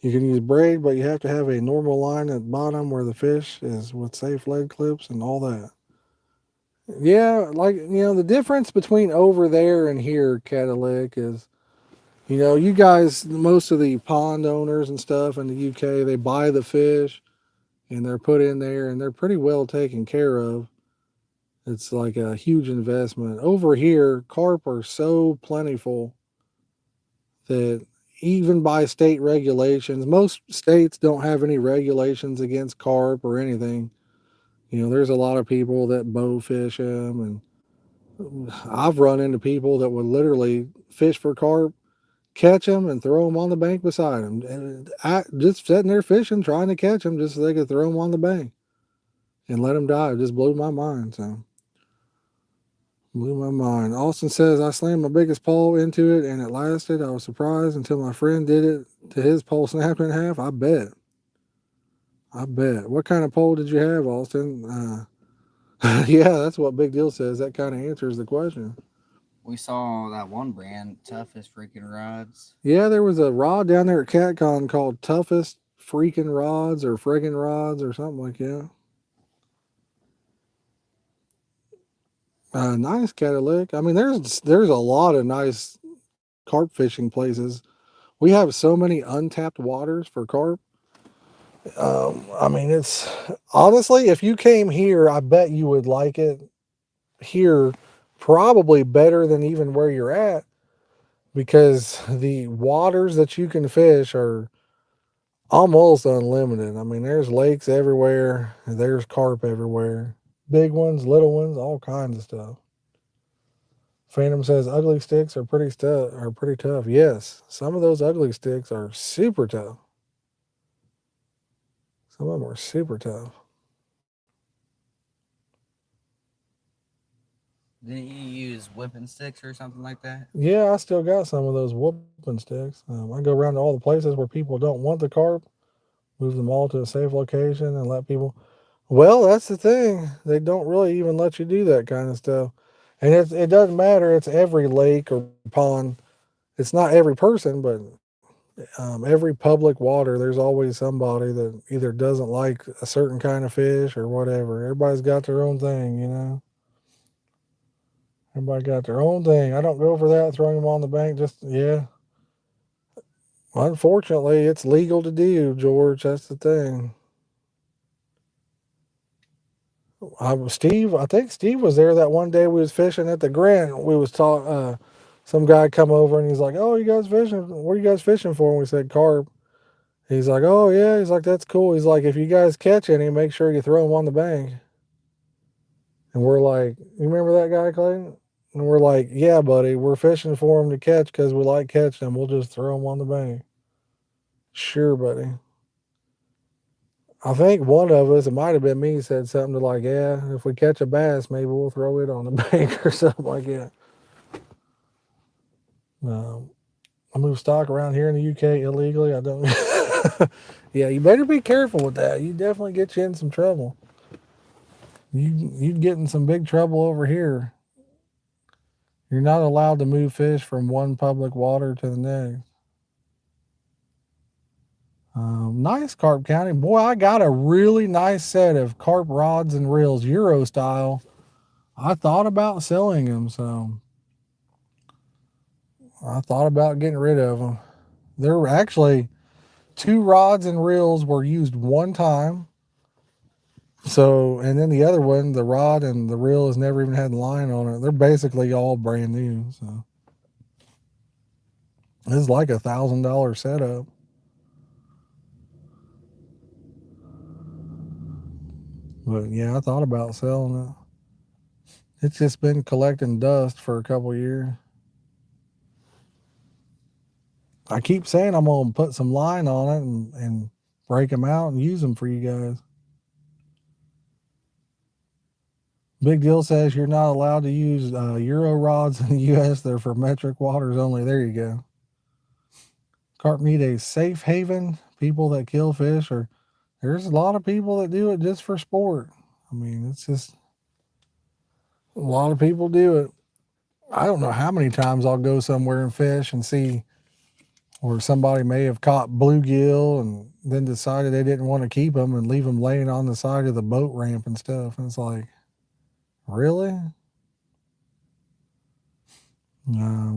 you can use braid, but you have to have a normal line at the bottom where the fish is with safe lead clips and all that. Yeah, like, the difference between over there and here, Cadillac, is, you guys, most of the pond owners and stuff in the UK, they buy the fish and they're put in there and they're pretty well taken care of. It's like a huge investment. Over here, carp are so plentiful that even by state regulations, most states don't have any regulations against carp or anything. There's a lot of people that bow fish them, and I've run into people that would literally fish for carp, catch them, and throw them on the bank beside them. And I just sitting there fishing, trying to catch them just so they could throw them on the bank and let them die. It just blew my mind. So, blew my mind. Austin says, I slammed my biggest pole into it and it lasted. I was surprised until my friend did it to his pole snapped in half. I bet. What kind of pole did you have, Austin? Yeah, that's what Big Deal says. That kind of answers the question. We saw that one brand, Toughest Freaking Rods. Yeah, there was a rod down there at CatCon called Toughest Freaking Rods or Friggin' Rods or something like that. Nice Cadillac. I mean, there's a lot of nice carp fishing places. We have so many untapped waters for carp. I mean, it's honestly, if you came here, I bet you would like it here probably better than even where you're at, because the waters that you can fish are almost unlimited. I mean, there's lakes everywhere, there's carp everywhere, big ones, little ones, all kinds of stuff. Phantom says ugly sticks are pretty tough. Yes, some of those ugly sticks are super tough. Some of them are super tough. Didn't you use whipping sticks or something like that? Yeah, I still got some of those whooping sticks. I go around to all the places where people don't want the carp, move them all to a safe location, and let people. Well, that's the thing. They don't really even let you do that kind of stuff, and it doesn't matter. It's every lake or pond. It's not every person, but every public water. There's always somebody that either doesn't like a certain kind of fish or whatever. Everybody's got their own thing, you know. Everybody got their own thing. I don't go for that, throwing them on the bank. Just yeah. Unfortunately, it's legal to do, George. That's the thing. Steve, I think Steve was there that one day we was fishing at the Grant. We was talking. Some guy come over and he's like, "Oh, you guys fishing? What are you guys fishing for?" And we said carp. He's like, "Oh yeah." He's like, "That's cool." He's like, "If you guys catch any, make sure you throw them on the bank." And we're like, "You remember that guy, Clayton?" And we're like, "Yeah, buddy. We're fishing for them to catch because we like catching them. We'll just throw them on the bank." Sure, buddy. I think one of us, it might have been me, said something to like, "Yeah, if we catch a bass, maybe we'll throw it on the bank or something like that." I move stock around here in the UK illegally. I don't. Yeah, you better be careful with that. You definitely get you in some trouble. You'd get in some big trouble over here. You're not allowed to move fish from one public water to the next. Nice Carp County. Boy, I got a really nice set of carp rods and reels, Euro style. I thought about selling them, so I thought about getting rid of them. There were actually 2 rods and reels were used one time. So, and then the other one, the rod and the reel has never even had a line on it. They're basically all brand new. So, it's like $1,000 setup. But yeah, I thought about selling it. It's just been collecting dust for a couple years. I keep saying I'm gonna put some line on it and break them out and use them for you guys. Big Deal says you're not allowed to use Euro rods in the U.S. They're for metric waters only. There you go. Carp need a safe haven. People that kill fish, or there's a lot of people that do it just for sport. I mean, it's just a lot of people do it. I don't know how many times I'll go somewhere and fish and see or somebody may have caught bluegill and then decided they didn't want to keep them and leave them laying on the side of the boat ramp and stuff. And it's like, really?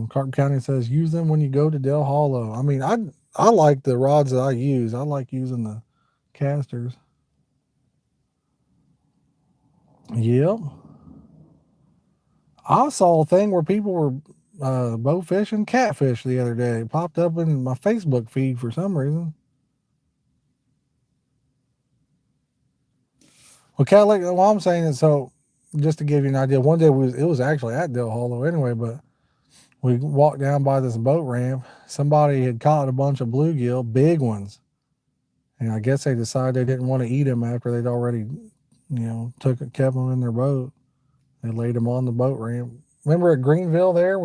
Carp County says use them when you go to Del Hollow. I mean, I like the rods that I use. I like using the casters. Yep. I saw a thing where people were bow fishing catfish the other day. It popped up in my Facebook feed for some reason. Well, Cadillac, what I'm saying is, so just to give you an idea, one day it was actually at Del Hollow anyway, but we walked down by this boat ramp. Somebody had caught a bunch of bluegill, big ones. And I guess they decided they didn't want to eat them after they'd already, kept them in their boat. They laid them on the boat ramp. Remember at Greenville there,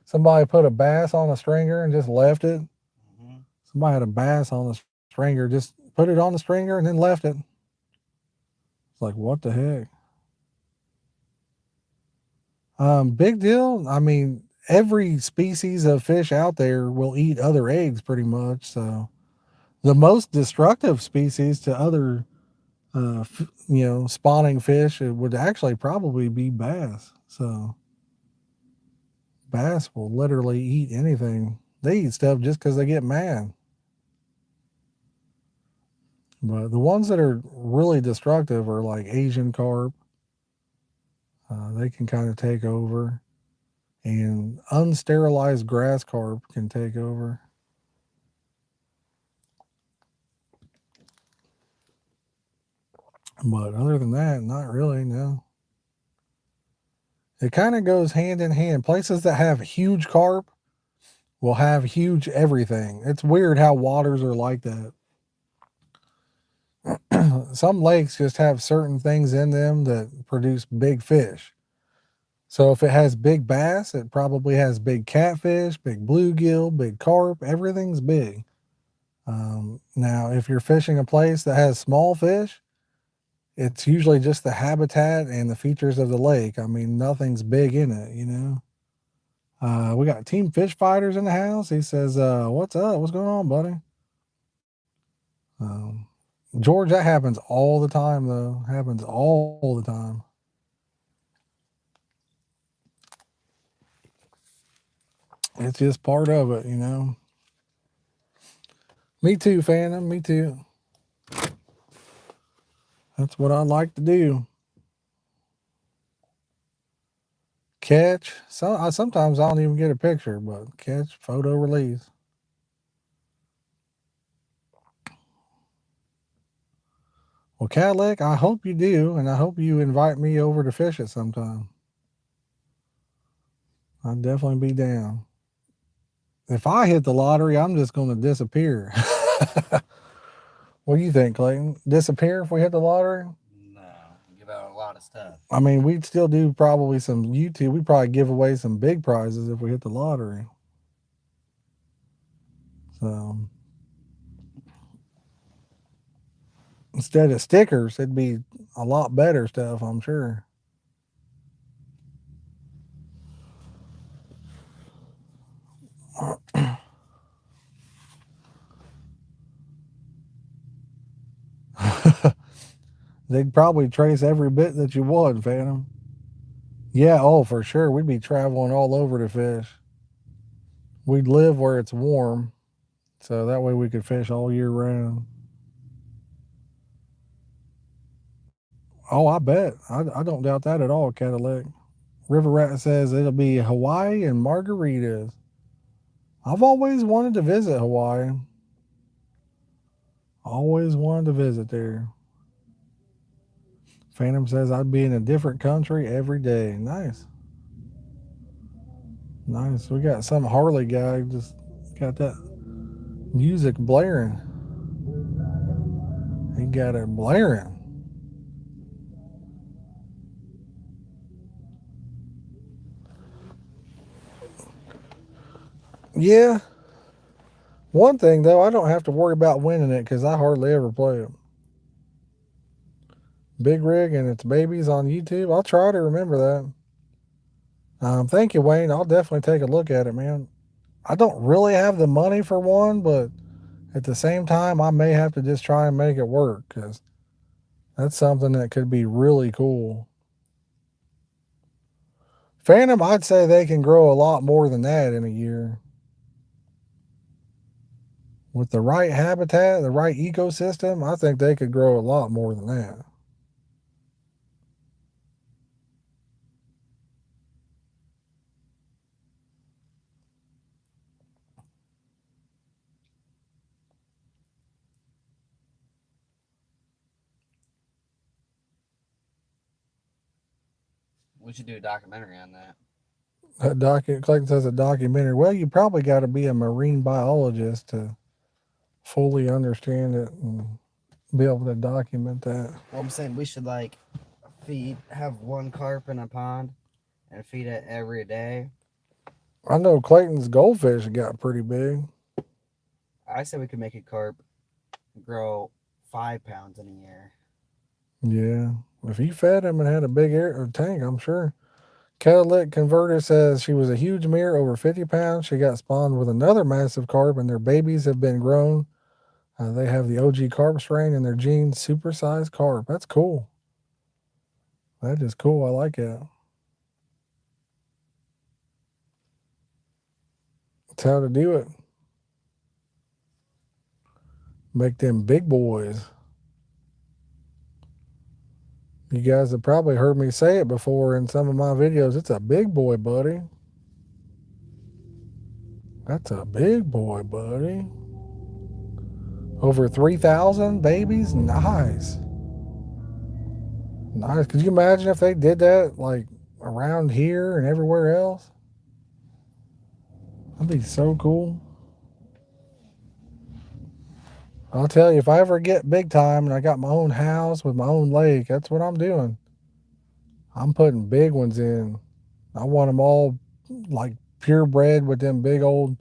somebody put a bass on a stringer and just left it. Mm-hmm. Somebody had a bass on the stringer, just put it on the stringer and then left it. It's like, what the heck? Big deal. I mean, every species of fish out there will eat other eggs pretty much. So the most destructive species to other, spawning fish, it would actually probably be bass. So bass will literally eat anything. They eat stuff just because they get mad. But the ones that are really destructive are like Asian carp. They can kind of take over. And unsterilized grass carp can take over. But other than that, not really, no. It kind of goes hand in hand. Places that have huge carp will have huge everything. It's weird how waters are like that. Some lakes just have certain things in them that produce big fish. So if it has big bass, it probably has big catfish, big bluegill, big carp. Everything's big. Now, if you're fishing a place that has small fish, it's usually just the habitat and the features of the lake. I mean, nothing's big in it, you know. We got Team Fish Fighters in the house. He says, "What's up? What's going on, buddy?" Um, George, that happens all the time, though. Happens all the time. It's just part of it, you know. Me too, Phantom. Me too. That's what I like to do. Catch. Sometimes I don't even get a picture, but catch, photo, release. Well, Cadillac, I hope you do, and I hope you invite me over to fish it sometime. I'd definitely be down. If I hit the lottery, I'm just going to disappear. What do you think, Clayton? Disappear if we hit the lottery? No, give out a lot of stuff. I mean, we'd still do probably some YouTube. We'd probably give away some big prizes if we hit the lottery. So instead of stickers, it'd be a lot better stuff, I'm sure. They'd probably trace every bit that you won, Phantom. Yeah, oh, for sure. We'd be traveling all over to fish. We'd live where it's warm, so that way we could fish all year round. Oh, I bet. I don't doubt that at all, Cadillac. River Rat says it'll be Hawaii and margaritas. I've always wanted to visit Hawaii. Always wanted to visit there. Phantom says I'd be in a different country every day. Nice. Nice. We got some Harley guy just got that music blaring. He got it blaring. Yeah. One thing though, I don't have to worry about winning it because I hardly ever play it. Big Rig and its babies on YouTube. I'll try to remember that. Thank you, Wayne. I'll definitely take a look at it, man. I don't really have the money for one, but at the same time, I may have to just try and make it work because that's something that could be really cool. Phantom, I'd say they can grow a lot more than that in a year. With the right habitat, the right ecosystem, I think they could grow a lot more than that. We should do a documentary on that. Clayton says a documentary. Well, you probably got to be a marine biologist to fully understand it and be able to document that. Well, I'm saying we should like have one carp in a pond and feed it every day. I know Clayton's goldfish got pretty big. I say we could make a carp grow 5 pounds in a year. Yeah. If he fed him and had a big air tank, I'm sure. Catalytic Converter says she was a huge mare, over 50 pounds. She got spawned with another massive carp, and their babies have been grown. They have the OG carp strain in their genes, supersized carp. That's cool. That is cool. I like it. That's how to do it. Make them big boys. You guys have probably heard me say it before in some of my videos. It's a big boy, buddy. That's a big boy, buddy. Over 3,000 babies? Nice. Nice. Could you imagine if they did that like around here and everywhere else. That'd be so cool. I'll tell you, if I ever get big time and I got my own house with my own lake, that's what I'm doing. I'm putting big ones in. I want them all like purebred with them big old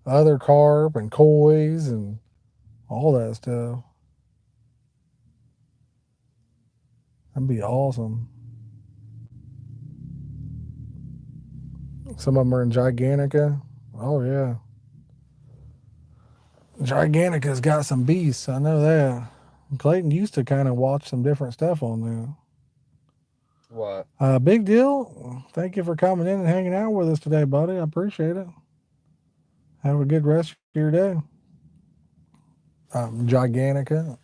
other carp and kois and all that stuff. That'd be awesome. Some of them are in Gigantica. Oh, yeah. Gigantica's got some beasts. I know that. Clayton used to kind of watch some different stuff on there. What? Big deal. Thank you for coming in and hanging out with us today, buddy. I appreciate it. Have a good rest of your day. Gigantica.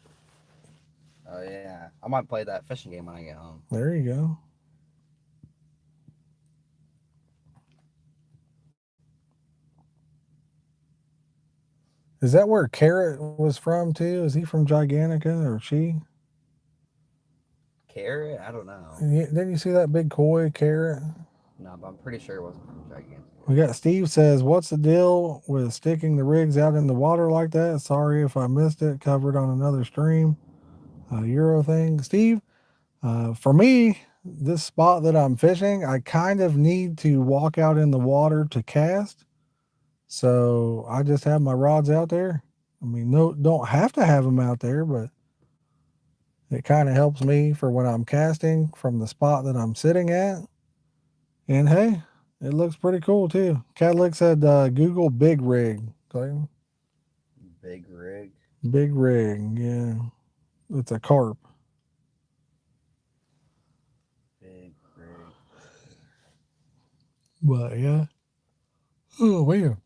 Oh yeah, I might play that fishing game when I get home. There you go. Is that where Carrot was from too? Is he from Gigantica or she? Carrot? I don't know. Didn't you see that big koi Carrot? No, but I'm pretty sure it wasn't from Gigantic. We got Steve says, what's the deal with sticking the rigs out in the water like that? Sorry if I missed it. Covered on another stream. Euro thing. Steve, for me, this spot that I'm fishing, I kind of need to walk out in the water to cast. So I just have my rods out there. I mean, no, don't have to have them out there, but it kind of helps me for when I'm casting from the spot that I'm sitting at. And hey, it looks pretty cool too. Cadillac said Google big rig. Clayton. Big rig? Big rig, yeah. It's a carp. Big rig. But yeah. Oh, weird.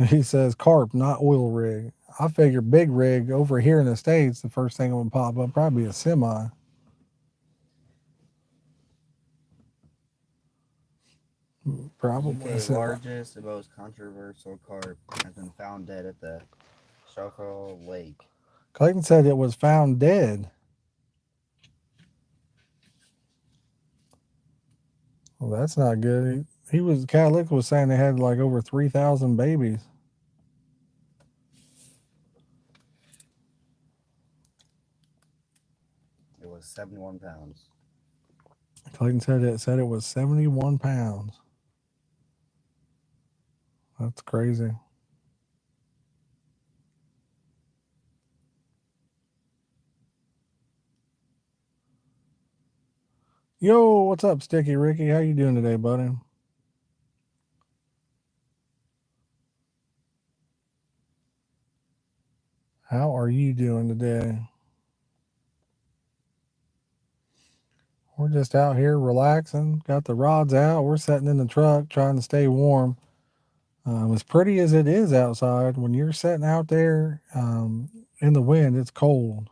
He says carp, not oil rig. I figure big rig over here in the States, the first thing that would pop up probably a semi. Probably. UK's largest and most controversial carp has been found dead at the Shuffle Lake. Clayton said it was found dead. Well, that's not good. Cadillac was saying they had like over 3,000 babies. It was 71 pounds. Clayton said it was 71 pounds. That's crazy. Yo, what's up, Sticky Ricky? How you doing today, buddy? How are you doing today? We're just out here relaxing. Got the rods out. We're sitting in the truck trying to stay warm. As pretty as it is outside, when you're sitting out there in the wind, it's cold.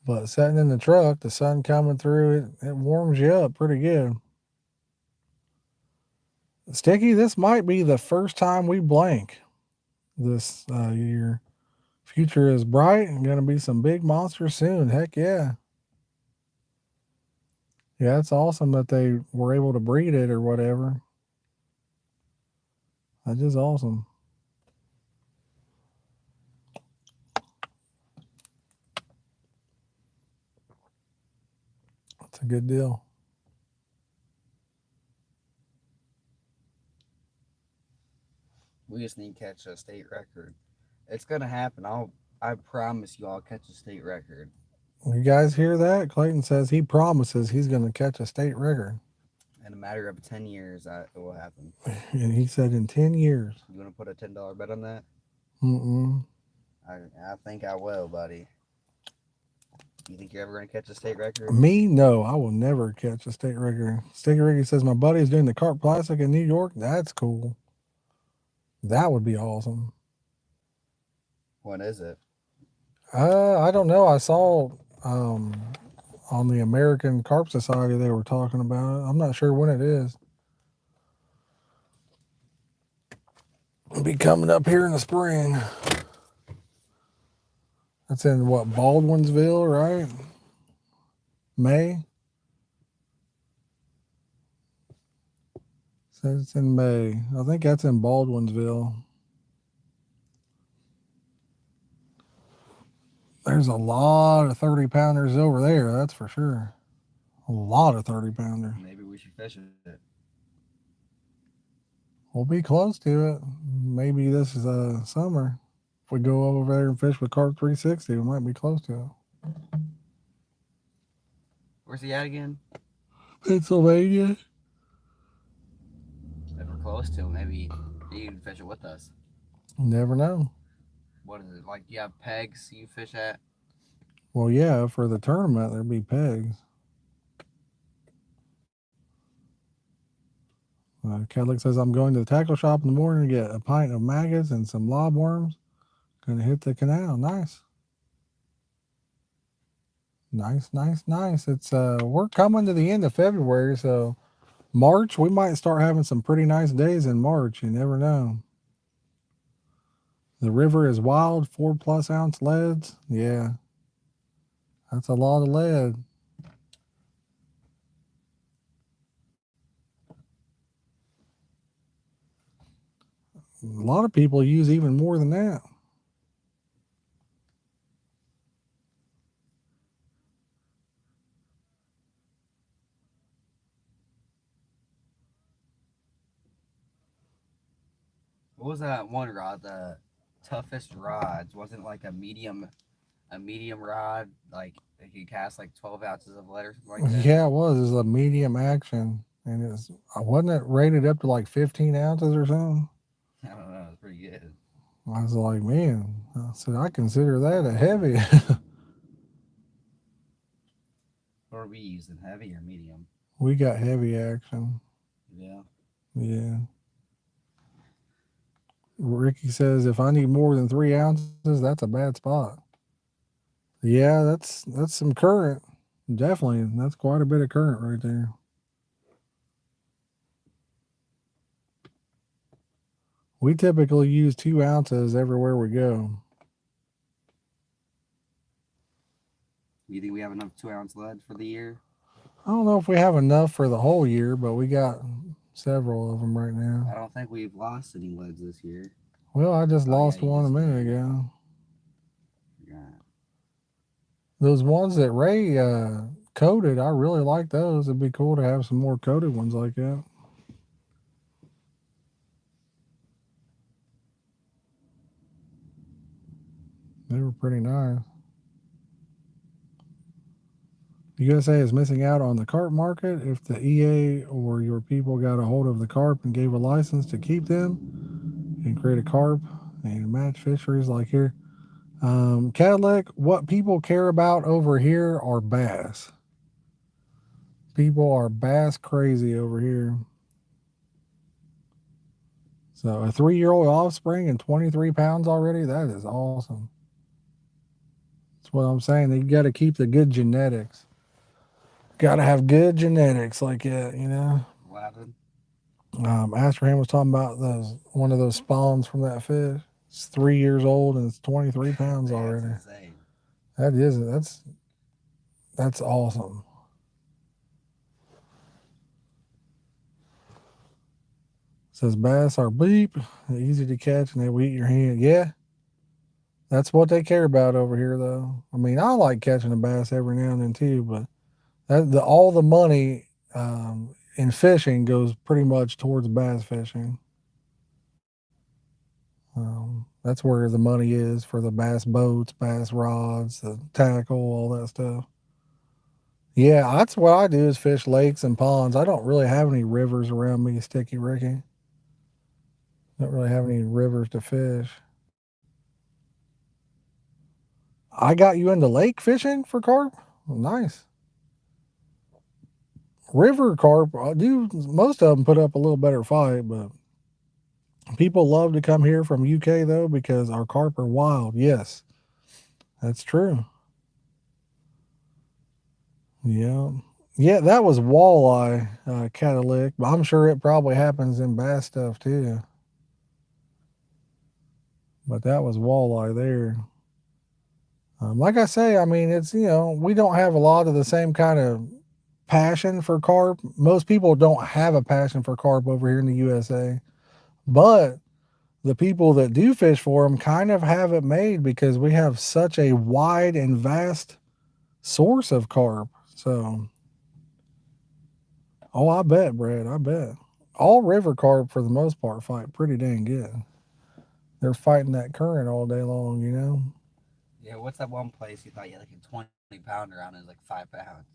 But sitting in the truck, the sun coming through, it warms you up pretty good. Sticky, this might be the first time we blank this year. Future is bright and going to be some big monsters soon. Heck yeah. Yeah, it's awesome that they were able to breed it or whatever. That's just awesome. That's a good deal. We just need to catch a state record. It's gonna happen. I promise you, I'll catch a state record. You guys hear that? Clayton says he promises he's going to catch a state record. In a matter of 10 years, it will happen. And he said in 10 years. You want to put a $10 bet on that? Mm-mm. I think I will, buddy. You think you're ever going to catch a state record? Me? No, I will never catch a state record. Sticky Ricky says my buddy is doing the Carp Classic in New York. That's cool. That would be awesome. When is it? I don't know. I saw on the American Carp Society they were talking about it. I'm not sure when it is. It'll be coming up here in the spring. That's in what, Baldwinsville, right? May. Says it's in May. I think that's in Baldwinsville. There's a lot of 30-pounders over there, that's for sure. A lot of 30-pounders. Maybe we should fish it. We'll be close to it. Maybe this is summer. If we go over there and fish with Carp 360, we might be close to it. Where's he at again? Pennsylvania. If we're close to him, maybe he can fish it with us. Never know. What is it? Like, do you have pegs you fish at? Well, yeah, for the tournament, there'd be pegs. Cadillac says, I'm going to the tackle shop in the morning to get a pint of maggots and some lobworms. Gonna hit the canal. Nice. Nice, nice, nice. It's we're coming to the end of February, so March, we might start having some pretty nice days in March. You never know. The river is wild, 4+ ounce leads. Yeah. That's a lot of lead. A lot of people use even more than that. What was that one rod? The toughest rods. Wasn't it like a medium rod? Like it could cast like 12 ounces of lead or something like that. Yeah, it was. It's a medium action, and it's wasn't it rated up to like 15 ounces or something? I don't know. It's pretty good. I was like, man, I said I consider that a heavy. What are we using? Heavy or medium? We got heavy action. Yeah. Yeah. Ricky says if I need more than 3 ounces, that's a bad spot. Yeah, that's some current. Definitely. That's quite a bit of current right there. We typically use 2 ounces everywhere we go. You think we have enough 2-ounce lead for the year? I don't know if we have enough for the whole year, but we got several of them right now. I don't think we've lost any leads this year. Well, I just lost yeah, one a minute ago. Yeah. Those ones that Ray coated, I really like those. It'd be cool to have some more coated ones like that. They were pretty nice. USA is missing out on the carp market. If the EA or your people got a hold of the carp and gave a license to keep them and create a carp and match fisheries like here. Cadillac, what people care about over here are bass. People are bass crazy over here. So a 3-year-old offspring and 23 pounds already, that is awesome. That's what I'm saying. You got to keep the good genetics. Got to have good genetics like that, you know. What happened? Astraham was talking about one of those spawns from that fish. It's 3 years old and it's 23 pounds already. That's insane. That is, that's awesome. Says bass are beep, easy to catch, and they will eat your hand. Yeah, that's what they care about over here, though. I mean, I like catching a bass every now and then too, but all the money in fishing goes pretty much towards bass fishing. That's where the money is for the bass boats, bass rods, the tackle, all that stuff. Yeah, that's what I do is fish lakes and ponds. I don't really have any rivers around me, Sticky Ricky. Don't really have any rivers to fish. I got you into lake fishing for carp? Well, nice. River carp, most of them put up a little better fight, but people love to come here from UK though because our carp are wild. Yes, that's true. Yeah. Yeah, that was walleye catalytic, but I'm sure it probably happens in bass stuff too. But that was walleye there. Like I say, I mean, it's, we don't have a lot of the same kind of passion for carp. Most people don't have a passion for carp over here in the USA, but the people that do fish for them kind of have it made because we have such a wide and vast source of carp. So, oh, I bet, Brad, I bet. All river carp, for the most part, fight pretty dang good. They're fighting that current all day long, you know? Yeah, what's that one place you thought you had like a 20-pounder on? It was like 5 pounds.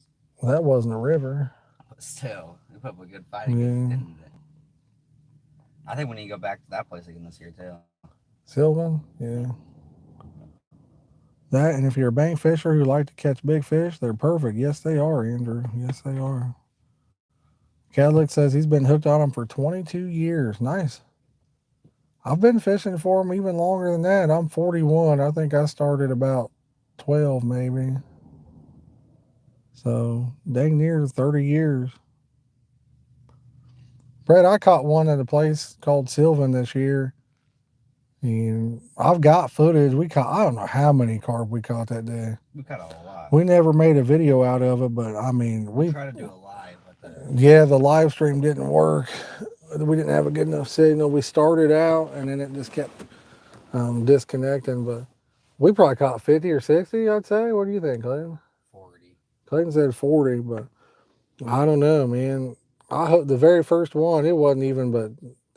That wasn't a river. But still, they put up a good fight Yeah. against, didn't they? I think we need to go back to that place again this year too. Sylvan? Yeah. That, and if you're a bank fisher who like to catch big fish, they're perfect. Yes, they are, Andrew. Yes, they are. Cadillac says he's been hooked on them for 22 years. Nice. I've been fishing for them even longer than that. I'm 41. I think I started about 12, maybe. So, dang near 30 years. Brett, I caught one at a place called Sylvan this year. And I've got footage. I don't know how many carp we caught that day. We caught a lot. We never made a video out of it, but I mean, we tried to do a live, but the live stream didn't work. We didn't have a good enough signal. We started out and then it just kept disconnecting. But we probably caught 50 or 60, I'd say. What do you think, Clayton? 40. Clayton said 40, but I don't know, man. I hope the very first one, it wasn't even but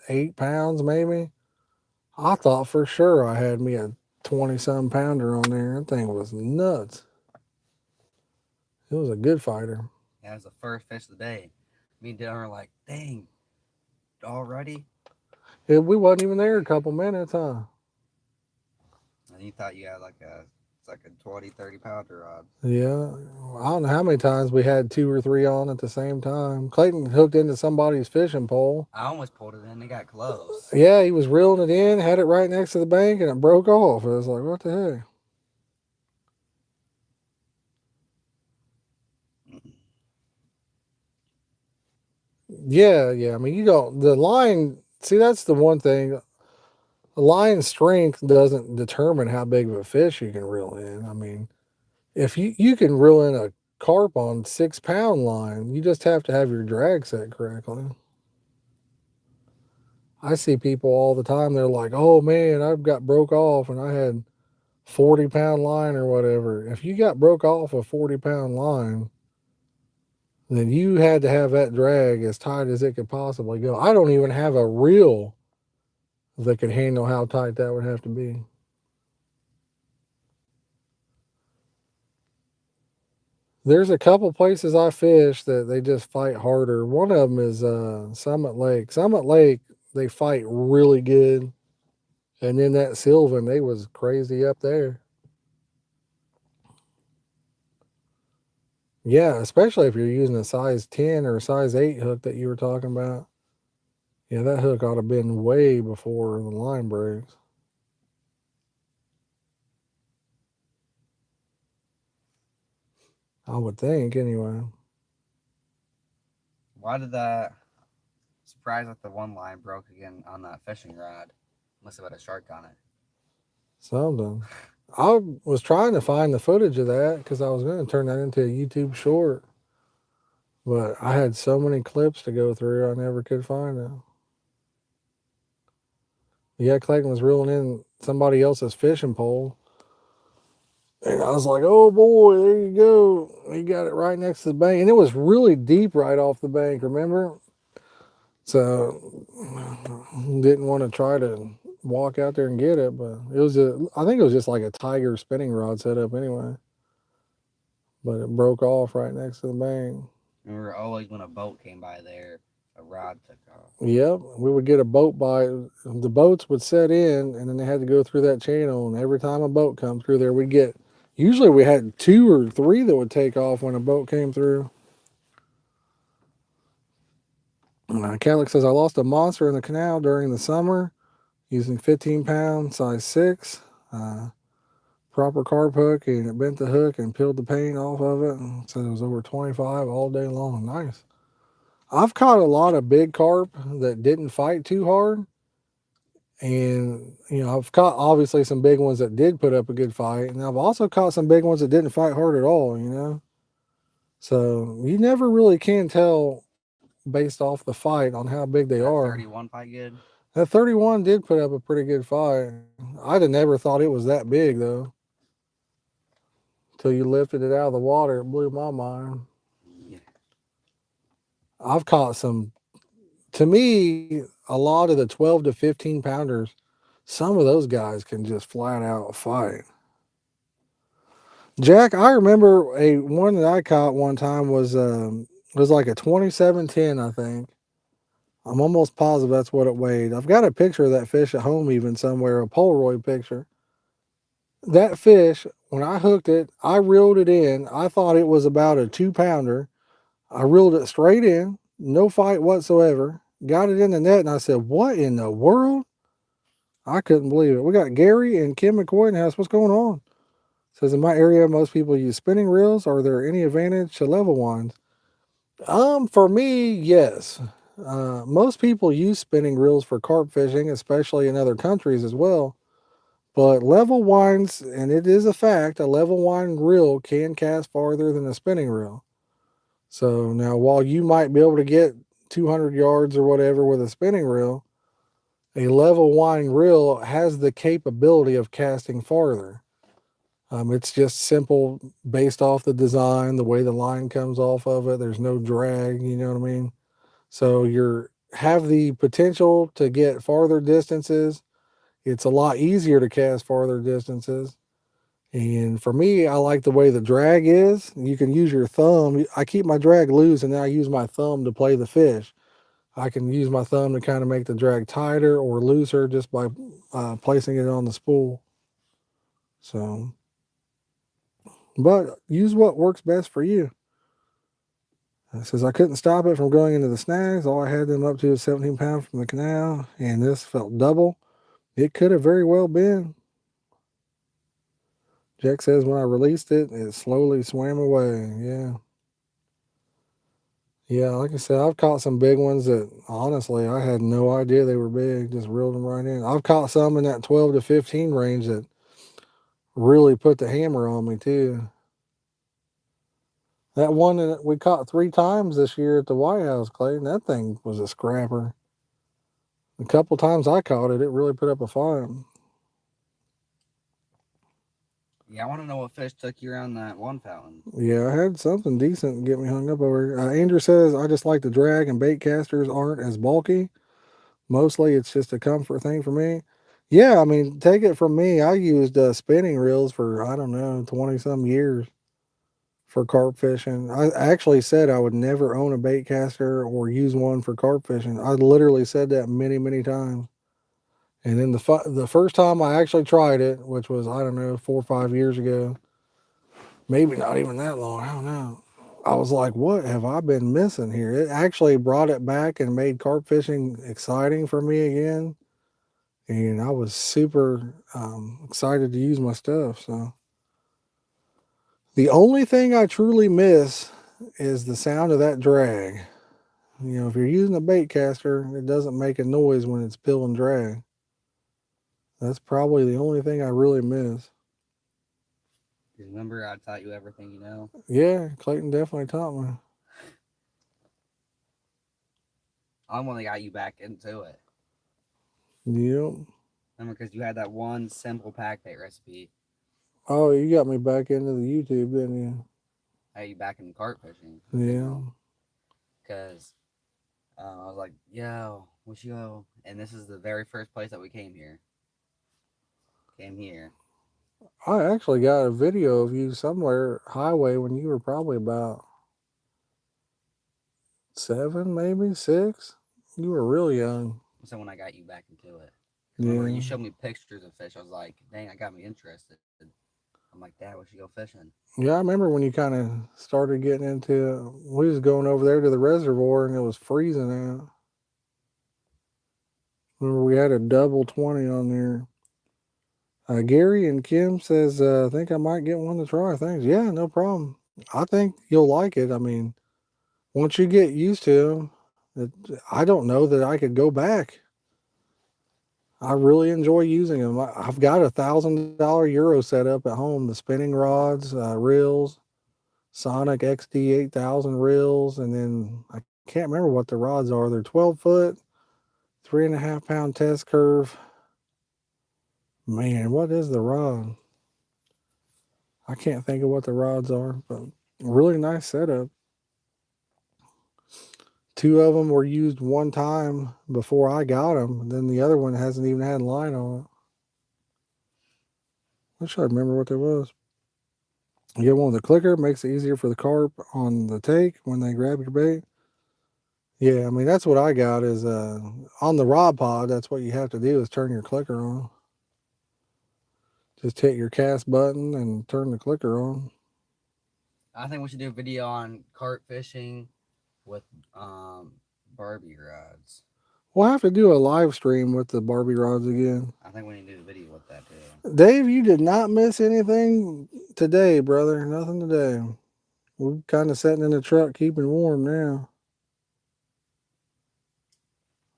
8 pounds, maybe. I thought for sure I had me a 20-some pounder on there. That thing was nuts. It was a good fighter. That was the first fish of the day. Me and Dylan were like, dang, already? We wasn't even there a couple minutes, huh? And you thought you had like a 20, 30 pounder rod. Yeah. I don't know how many times we had 2 or 3 on at the same time. Clayton hooked into somebody's fishing pole. I almost pulled it in. It got close. Yeah, he was reeling it in, had it right next to the bank, and it broke off. I was like, what the heck? Yeah. I mean, the line, see, that's the one thing. The line strength doesn't determine how big of a fish you can reel in. I mean, if you can reel in a carp on 6-pound line, you just have to have your drag set correctly. I see people all the time, they're like, oh man, I've got broke off and I had 40-pound line or whatever. If you got broke off a 40-pound line, then you had to have that drag as tight as it could possibly go. I don't even have a reel that could handle how tight that would have to be. There's a couple places I fish that they just fight harder. One of them is Summit Lake. Summit Lake, they fight really good. And then that Sylvan, they was crazy up there. Yeah, especially if you're using a size 10 or a size 8 hook that you were talking about. Yeah, that hook ought to have been way before the line breaks. I would think, anyway. Why did that? Surprised that the one line broke again on that fishing rod. Must have had a shark on it. Something. I was trying to find the footage of that because I was going to turn that into a YouTube short. But I had so many clips to go through, I never could find it. Yeah, Clayton was reeling in somebody else's fishing pole. And I was like, oh boy, there you go. He got it right next to the bank. And it was really deep right off the bank, remember? So didn't want to try to walk out there and get it, but I think it was just like a tiger spinning rod setup anyway. But it broke off right next to the bank. Remember, always when a boat came by there, a rod took off. Yep, we would get a boat by. The boats would set in, and then they had to go through that channel. And every time a boat come through there, we'd get. Usually, we had 2 or 3 that would take off when a boat came through. Cadillac says I lost a monster in the canal during the summer, using 15-pound size 6, proper carp hook, and it bent the hook and peeled the paint off of it. And said it was over 25 all day long. Nice. I've caught a lot of big carp that didn't fight too hard, And, I've caught obviously some big ones that did put up a good fight. And I've also caught some big ones that didn't fight hard at all. So you never really can tell based off the fight on how big they That are. 31 fight good. That 31 did put up a pretty good fight. I'd have never thought it was that big, though. Till you lifted it out of the water, it blew my mind. Yeah. I've caught some, to me, a lot of the 12 to 15 pounders, some of those guys can just flat out fight. Jack, I remember a one that I caught one time was like a 2710, I think. I'm almost positive that's what it weighed. I've got a picture of that fish at home, even somewhere, a Polaroid picture. That fish, when I hooked it, I reeled it in. I thought it was about a 2 pounder. I reeled it straight in, no fight whatsoever. Got it in the net, and I said, "What in the world?" I couldn't believe it. We got Gary and Kim McCoy in the house. What's going on? Says in my area, most people use spinning reels. Are there any advantage to level ones? For me, yes. Most people use spinning reels for carp fishing, especially in other countries as well. But level winds, and it is a fact, a level wind reel can cast farther than a spinning reel. So now, while you might be able to get 200 yards or whatever with a spinning reel, a level wind reel has the capability of casting farther. It's just simple based off the design, the way the line comes off of it. There's no drag, you know what I mean? So you're have the potential to get farther distances. It's a lot easier to cast farther distances. And for me, I like the way the drag is. You can use your thumb. I keep my drag loose and then I use my thumb to play the fish. I can use my thumb to kind of make the drag tighter or looser just by placing it on the spool. So, but use what works best for you. It says I couldn't stop it from going into the snags. All I had them up to was 17 pounds from the canal, and this felt double. It could have very well been. Jack says when I released it, it slowly swam away. Yeah. Yeah, like I said, I've caught some big ones that honestly I had no idea they were big. Just reeled them right in. I've caught some in that 12 to 15 range that really put the hammer on me too. That one that we caught 3 times this year at the White House, Clayton, that thing was a scrapper. A couple times I caught it, it really put up a fight. Yeah, I want to know what fish took you around that one fountain. Yeah, I had something decent get me hung up over. Andrew says I just like the drag and bait casters aren't as bulky. Mostly it's just a comfort thing for me. Yeah, I mean, take it from me. I used spinning reels for, I don't know, 20 some years for carp fishing. I actually said I would never own a bait caster or use one for carp fishing. I literally said that many, many times. And then the first time I actually tried it, which was, I don't know, 4 or 5 years ago, maybe not even that long, I don't know. I was like, what have I been missing here? It actually brought it back and made carp fishing exciting for me again. And I was super excited to use my stuff. So the only thing I truly miss is the sound of that drag. If you're using a bait caster, it doesn't make a noise when it's pill and drag. That's probably the only thing I really miss. Remember, I taught you everything you know. Yeah, Clayton definitely taught me. I'm the one that got you back into it. Yep. Remember, because you had that one simple packbait recipe. Oh, you got me back into the YouTube, didn't you? How you back in carp fishing? Yeah. Because I was like, yo, we should go. And this is the very first place that we came here. Came here. I actually got a video of you somewhere highway when you were probably about 7, maybe 6. You were real young. So when I got you back into it. Yeah. Remember, you showed me pictures of fish. I was like, dang, I got me interested. I'm like, Dad, we should go fishing. Yeah, I remember when you kind of started getting into. We was going over there to the reservoir and it was freezing out. Remember we had a double 20 on there. Gary and Kim says, I think I might get one to try. Thanks. Yeah, no problem. I think you'll like it. I mean, once you get used to them, I don't know that I could go back. I really enjoy using them. I've got $1,000 Euro set up at home. The spinning rods, reels, Sonic XD 8000 reels, and then I can't remember what the rods are. They're 12-foot, 3.5-pound test curve. Man, what is the rod? I can't think of what the rods are, but really nice setup. 2 of them were used one time before I got them. Then the other one hasn't even had line on it. I wish I remember what that was. You get one with a clicker, makes it easier for the carp on the take when they grab your bait. Yeah, I mean, that's what I got is on the rod pod, that's what you have to do is turn your clicker on. Just hit your cast button and turn the clicker on. I think we should do a video on carp fishing with Barbie rods. We'll have to do a live stream with the Barbie rods again. I think we need to do a video with that too. Dave, you did not miss anything today, brother. Nothing today. We're kind of sitting in the truck keeping warm now.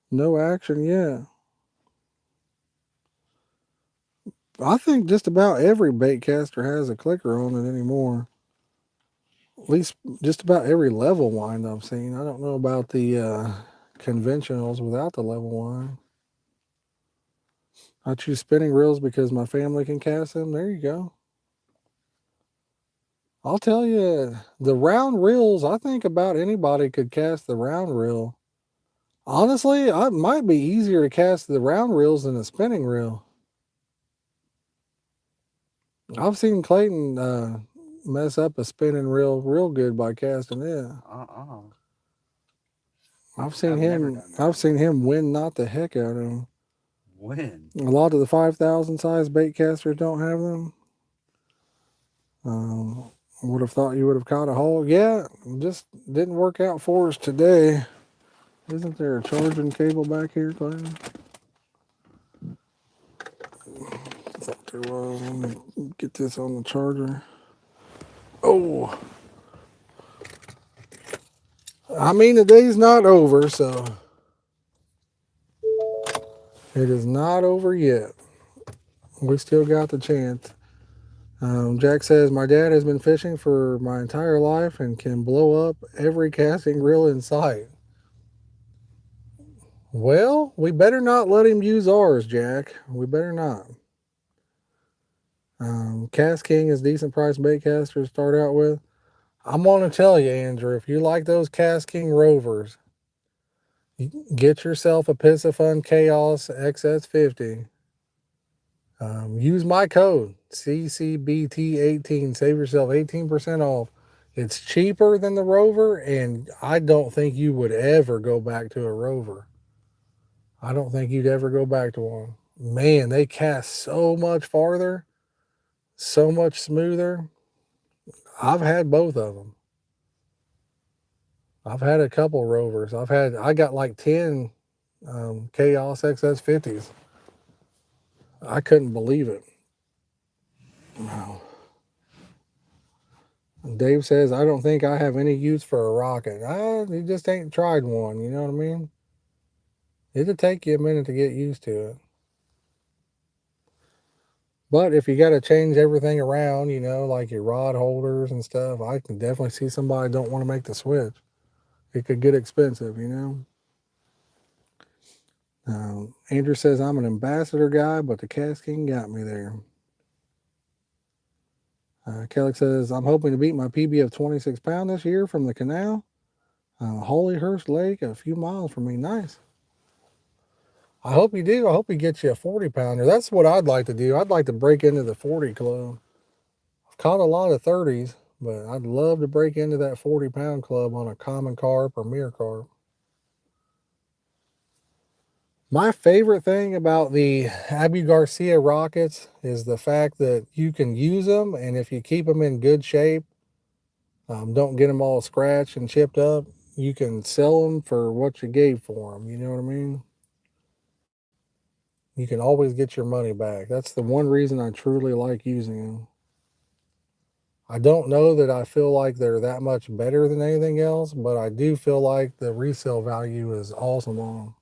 No action yet. I think just about every bait caster has a clicker on it anymore. At least just about every level wind I've seen. I don't know about the conventionals without the level wind. I choose spinning reels because my family can cast them. There you go. I'll tell you, the round reels, I think about anybody could cast the round reel. Honestly, it might be easier to cast the round reels than a spinning reel. I've seen Clayton mess up a spinning reel real good by casting it. I've seen him win not the heck out of him. Win. A lot of the 5,000 size bait casters don't have them. Would have thought you would have caught a hole. Yeah, just didn't work out for us today. Isn't there a charging cable back here, Clayton? I thought there was. Let me get this on the charger. Oh. I mean, the day's not over, so it is not over yet. We still got the chance. Jack says, my dad has been fishing for my entire life and can blow up every casting reel in sight. Well, we better not let him use ours, Jack. We better not. Cast King is decent price bait caster to start out with. I'm going to tell you, Andrew, if you like those Cast King Rovers, get yourself a Piscifun Chaos XS50. Use my code, CCBT18. Save yourself 18% off. It's cheaper than the Rover, and I don't think you would ever go back to a Rover. I don't think you'd ever go back to one. Man, they cast so much farther, so much smoother. I've had both of them. I've had a couple Rovers. I got like 10 Chaos XS50s. I couldn't believe it. Wow. Dave says, I don't think I have any use for a rocket. You just ain't tried one, you know what I mean? It'll take you a minute to get used to it. But if you got to change everything around, you know, like your rod holders and stuff, I can definitely see somebody don't want to make the switch. It could get expensive, you know? Andrew says, I'm an ambassador guy, but the Cast King got me there. Kelly says, I'm hoping to beat my PB of 26 pound this year from the canal. Holyhurst Lake, a few miles from me. Nice. I hope you do. I hope he gets you a 40 pounder. That's what I'd like to do. I'd like to break into the 40 club. I've caught a lot of 30s, but I'd love to break into that 40 pound club on a common carp or mirror carp. My favorite thing about the Abu Garcia rockets is the fact that you can use them, and if you keep them in good shape, don't get them all scratched and chipped up, you can sell them for what you gave for them. You know what I mean? You can always get your money back. That's the one reason I truly like using them. I don't know that I feel like they're that much better than anything else, but I do feel like the resale value is awesome on them.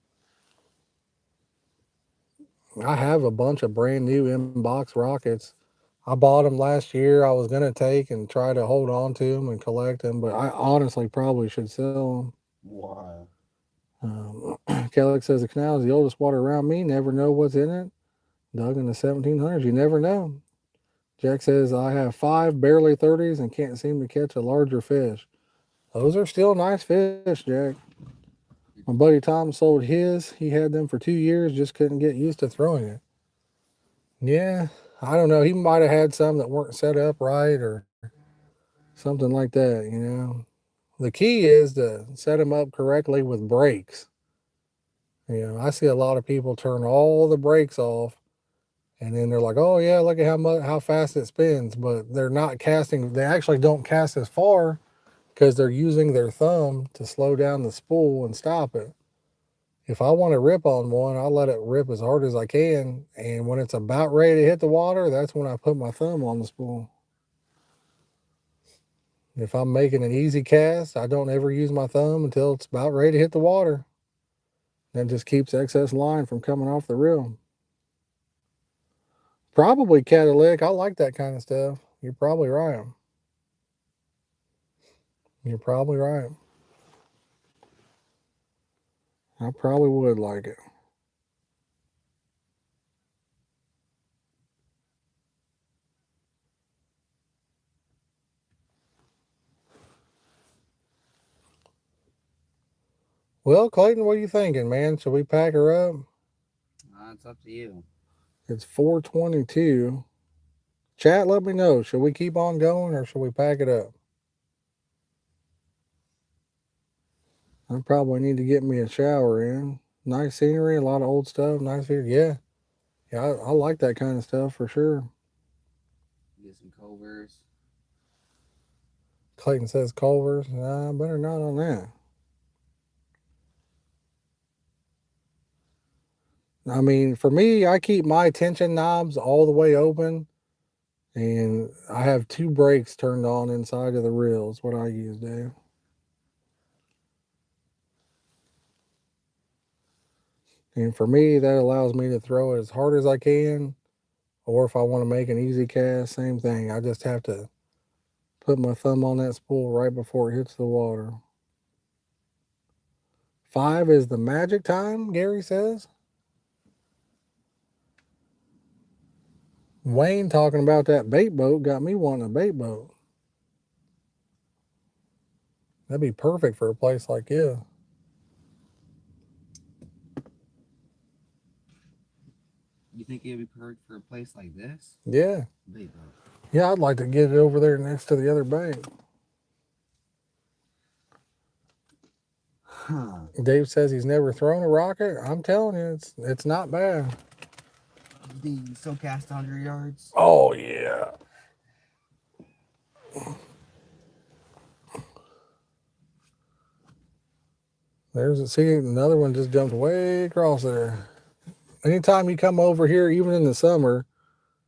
I have a bunch of brand new inbox rockets. I bought them last year. I was gonna take and try to hold on to them and collect them, but I honestly probably should sell them. Why? Kellick says the canal is the oldest water around me. Never know what's in it. Dug in the 1700s. You never know. Jack says I have 5 barely 30s and can't seem to catch a larger fish. Those are still nice fish, Jack. My buddy Tom sold his. He had them for 2 years, just couldn't get used to throwing it. Yeah, I don't know. He might have had some that weren't set up right or something like that. The key is to set them up correctly with brakes. I see a lot of people turn all the brakes off and then they're like, "Oh yeah, look at how fast it spins," but they're not casting. They actually don't cast as far because they're using their thumb to slow down the spool and stop it. If I want to rip on one, I let it rip as hard as I can, and when it's about ready to hit the water, that's when I put my thumb on the spool. If I'm making an easy cast, I don't ever use my thumb until it's about ready to hit the water. That just keeps excess line from coming off the reel. Probably catalytic. I like that kind of stuff. You're probably right. You're probably right. I probably would like it. Well, Clayton, what are you thinking, man? Should we pack her up? It's up to you. It's 4:22. Chat, let me know. Should we keep on going or should we pack it up? I probably need to get me a shower in. Nice scenery, a lot of old stuff, nice view. Yeah, I like that kind of stuff for sure. Get some Culvers. Clayton says Culver's. Nah, better not on that. I mean, for me, I keep my tension knobs all the way open, and I have 2 brakes turned on inside of the reel. Is what I use, Dave. And for me, that allows me to throw it as hard as I can, or if I want to make an easy cast, same thing. I just have to put my thumb on that spool right before it hits the water. 5 is the magic time, Gary says. Wayne talking about that bait boat got me wanting a bait boat. That'd be perfect for a place like this. You think it'd be perfect for a place like this? Yeah. Bait boat. Yeah, I'd like to get it over there next to the other bank. Huh. Dave says he's never thrown a rocket. I'm telling you, it's not bad. You think you can still cast 100 yards? Oh yeah. See, another one just jumped way across there. Anytime you come over here, even in the summer,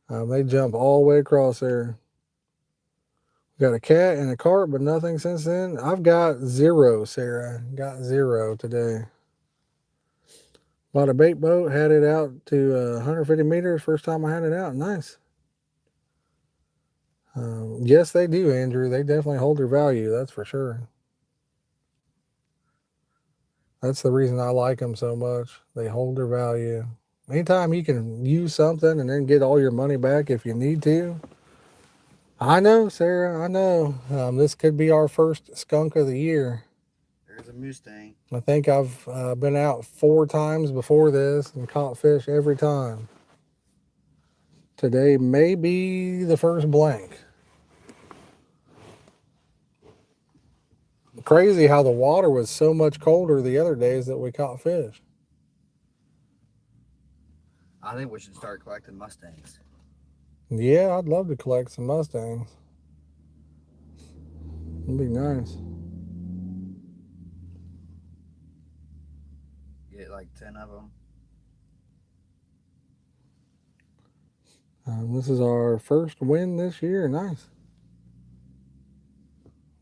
they jump all the way across there. Got a cat and a carp, but nothing since then. I've got 0, Sarah. Got 0 today. Bought a bait boat, had it out to 150 meters. First time I had it out. Nice. Yes, they do, Andrew. They definitely hold their value. That's for sure. That's the reason I like them so much. They hold their value. Anytime you can use something and then get all your money back if you need to. I know, Sarah. I know. This could be our first skunk of the year. There's a Mustang. I think I've been out 4 times before this and caught fish every time. Today may be the first blank. Crazy how the water was so much colder the other days that we caught fish. I think we should start collecting Mustangs. Yeah, I'd love to collect some Mustangs. It'd be nice. Get like 10 of them. This is our first win this year. Nice.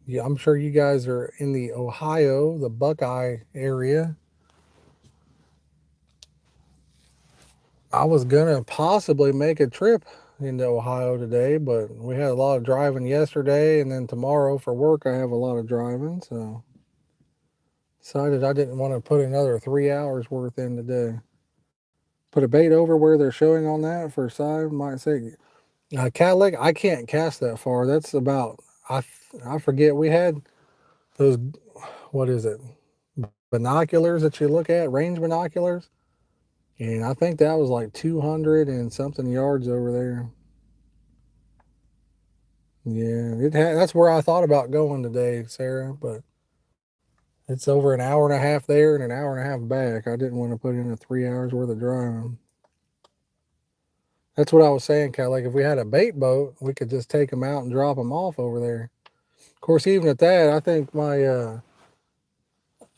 Yeah, I'm sure you guys are in the Ohio, the Buckeye area. I was gonna possibly make a trip into Ohio today, but we had a lot of driving yesterday, and then tomorrow for work I have a lot of driving, so decided I didn't want to put another 3 hours worth in today. Put a bait over where they're showing on that for side. Might say, Cadillac. I can't cast that far. That's about I forget. We had those. What is it? Binoculars that you look at, range binoculars, and I think that was like 200 and something yards over there. Yeah, that's where I thought about going today, Sarah, but it's over an hour and a half there and an hour and a half back. I didn't want to put in a 3 hours worth of driving. That's what I was saying, Cal. Like if we had a bait boat, we could just take them out and drop them off over there. Of course, even at that, I think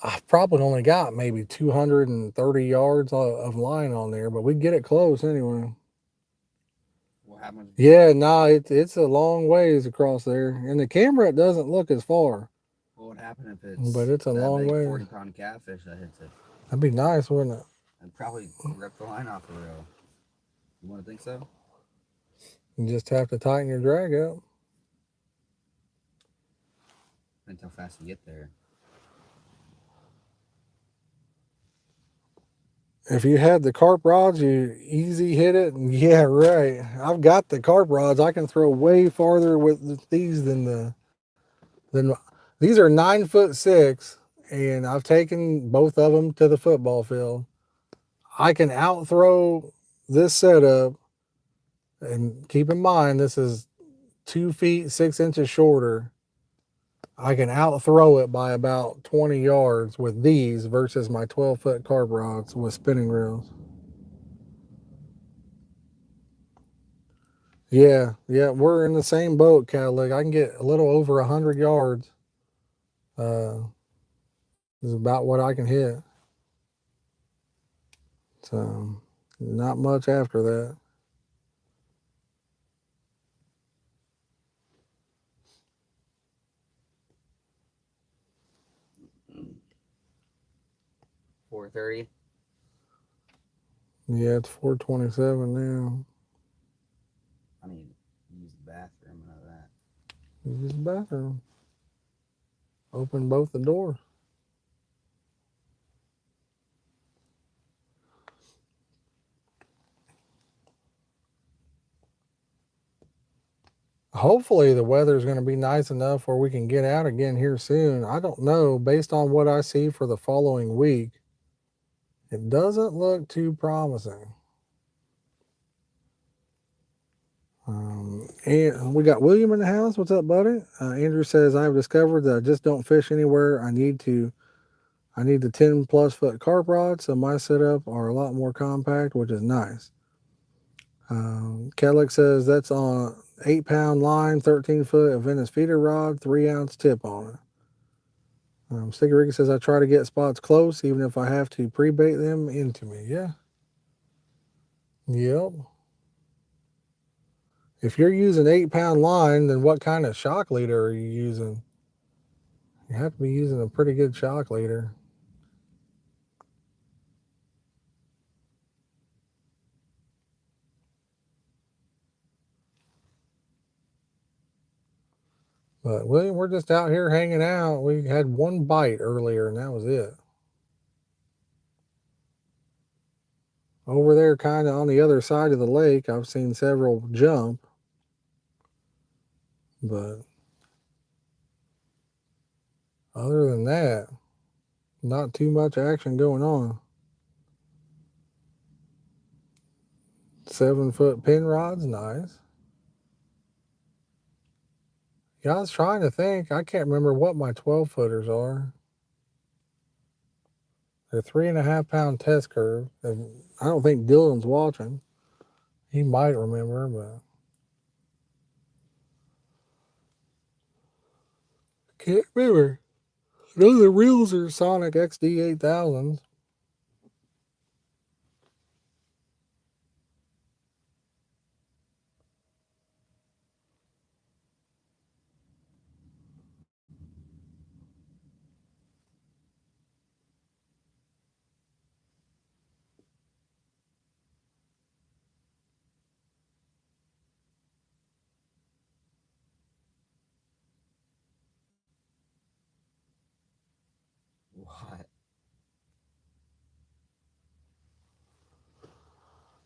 I've probably only got maybe 230 yards of line on there, but we'd get it close anyway. What happens? Yeah, no, it's a long ways across there, and the camera it doesn't look as far. What would happen if it's But it's a that long big way. 40-pound catfish that hits it? That'd be nice, wouldn't it? I'd probably rip the line off the reel. You want to think so? You just have to tighten your drag up. Depends how fast you get there. If you had the carp rods, you easy hit it. Yeah, right. I've got the carp rods. I can throw way farther with these than these are 9'6", and I've taken both of them to the football field. I can out throw this setup, and keep in mind this is 2 feet 6 inches shorter. I can out throw it by about 20 yards with these versus my 12-foot carp rods with spinning reels. Yeah, we're in the same boat, Cadillac. I can get a little over 100 yards. Is about what I can hit. So, not much after that. $4.30. Yeah, it's 4:27 now. I need to use the bathroom and all that. Use the bathroom. Open both the doors. Hopefully the weather's going to be nice enough where we can get out again here soon. I don't know. Based on what I see for the following week, it doesn't look too promising. And we got William in the house. What's up, buddy? Andrew says, I've discovered that I just don't fish anywhere. I need the 10 plus foot carp rod, so my setup are a lot more compact, which is nice. Cadillac says that's on 8-pound line, 13-foot Venice feeder rod, 3-ounce tip on it. Sticky Ricky says I try to get spots close, even if I have to pre-bait them into me. Yeah. Yep. If you're using 8-pound line, then what kind of shock leader are you using? You have to be using a pretty good shock leader. But William, we're just out here hanging out. We had one bite earlier, and that was it. Over there, kind of on the other side of the lake, I've seen several jump. But other than that, not too much action going on. 7-foot pin rod's nice. Yeah, I was trying to think. I can't remember what my 12-footers are. They're 3.5-pound test curve. I don't think Dylan's watching. He might remember, but can't remember. No, the reels are Sonic XD 8000s.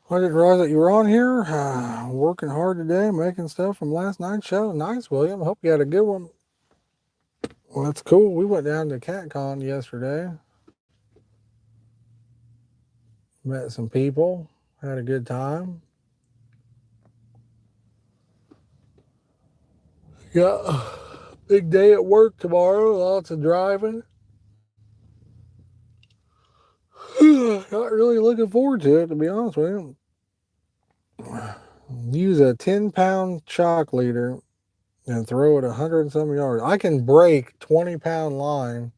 I didn't realize that you were on here. Working hard today, making stuff from last night's show. Nice, William. Hope you had a good one. Well, that's cool. We went down to CatCon yesterday. Met some people. Had a good time. Got a big day at work tomorrow. Lots of driving. Not really looking forward to it, to be honest with you. Use a 10-pound shock leader and throw it 100 and some yards. I can break 20-pound line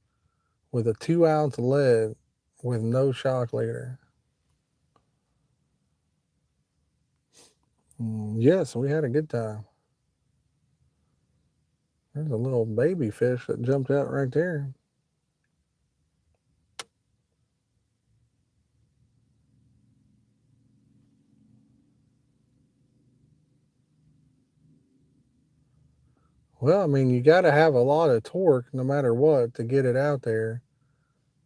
with a 2-ounce lead with no shock leader. Yes, we had a good time. There's a little baby fish that jumped out right there. Well, I mean, you got to have a lot of torque no matter what to get it out there.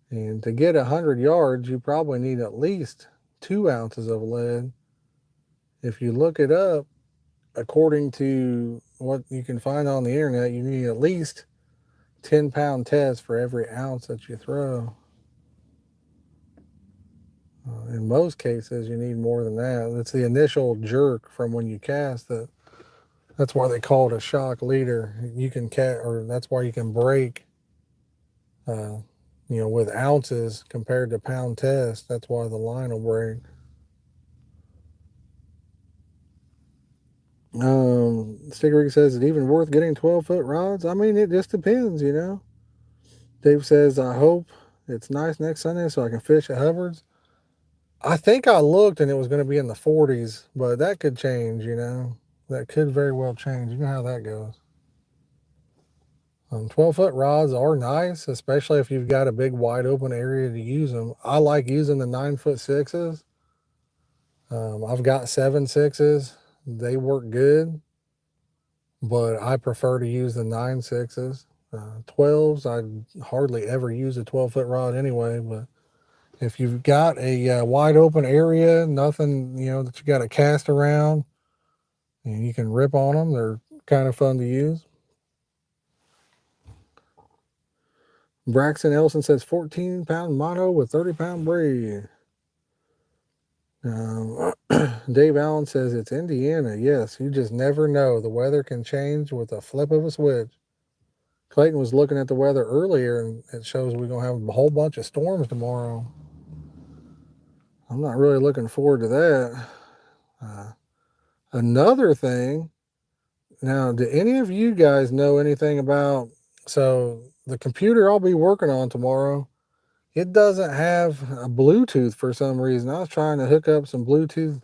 And to get 100 yards, you probably need at least 2 ounces of lead. If you look it up, according to what you can find on the internet, you need at least 10-pound test for every ounce that you throw. In most cases, you need more than that. It's the initial jerk from when you cast that. That's why they call it a shock leader. You can or that's why you can break, with ounces compared to pound test. That's why the line will break. Sticker Rick says, is it even worth getting 12-foot rods? I mean, it just depends, Dave says, I hope it's nice next Sunday so I can fish at Hubbard's. I think I looked and it was going to be in the 40s, but that could change, That could very well change. You know how that goes. 12-foot rods are nice, especially if you've got a big wide open area to use them. I like using the 9-foot 6s. I've got 7-6s. They work good, but I prefer to use the 9-6s. 12s, I hardly ever use a 12-foot rod anyway, but if you've got a wide open area, nothing, that you got to cast around, and you can rip on them, they're kind of fun to use. Braxton Ellison says 14-pound mono with 30-pound braid. Dave Allen says it's Indiana. Yes, you just never know. The weather can change with a flip of a switch. Clayton was looking at the weather earlier, and it shows we're going to have a whole bunch of storms tomorrow. I'm not really looking forward to that. Another thing, now, do any of you guys know anything about, so the computer I'll be working on tomorrow, it doesn't have a Bluetooth for some reason. I was trying to hook up some Bluetooth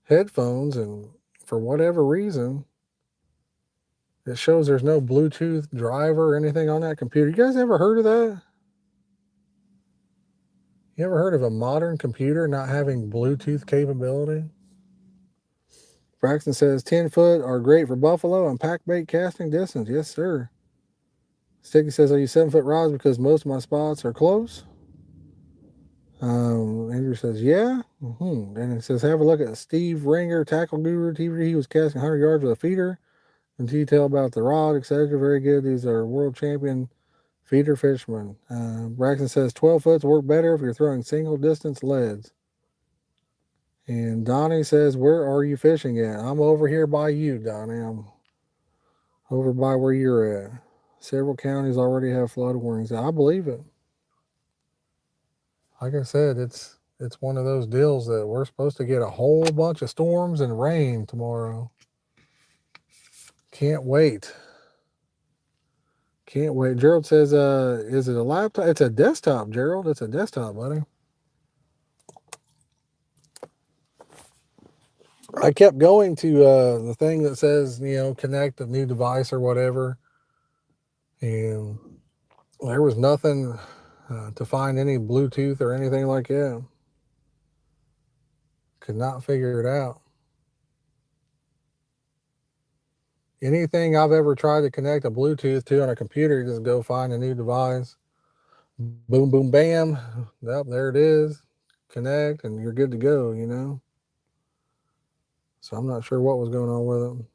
headphones, and for whatever reason, it shows there's no Bluetooth driver or anything on that computer. You guys ever heard of that? You ever heard of a modern computer not having Bluetooth capability? Braxton says 10-foot are great for buffalo and packbait casting distance. Yes, sir. Sticky says, I use 7-foot rods because most of my spots are close. Andrew says, yeah. And it says, have a look at Steve Ringer, Tackle Guru TV. He was casting 100 yards with a feeder. And detail about the rod, etc. Very good. These are world champion feeder fishermen. Braxton says 12 foots work better if you're throwing single distance leads. And Donnie says, where are you fishing at? I'm over here by you, Donnie. I'm over by where you're at. Several counties already have flood warnings. I believe it. Like I said, it's one of those deals that we're supposed to get a whole bunch of storms and rain tomorrow. Can't wait. Can't wait. Gerald says, is it a laptop? It's a desktop, Gerald. It's a desktop, buddy. I kept going to the thing that says, connect a new device or whatever. And there was nothing to find any Bluetooth or anything like that. Could not figure it out. Anything I've ever tried to connect a Bluetooth to on a computer, you just go find a new device. Boom, boom, bam. Yep, there it is. Connect, and you're good to go, So I'm not sure what was going on with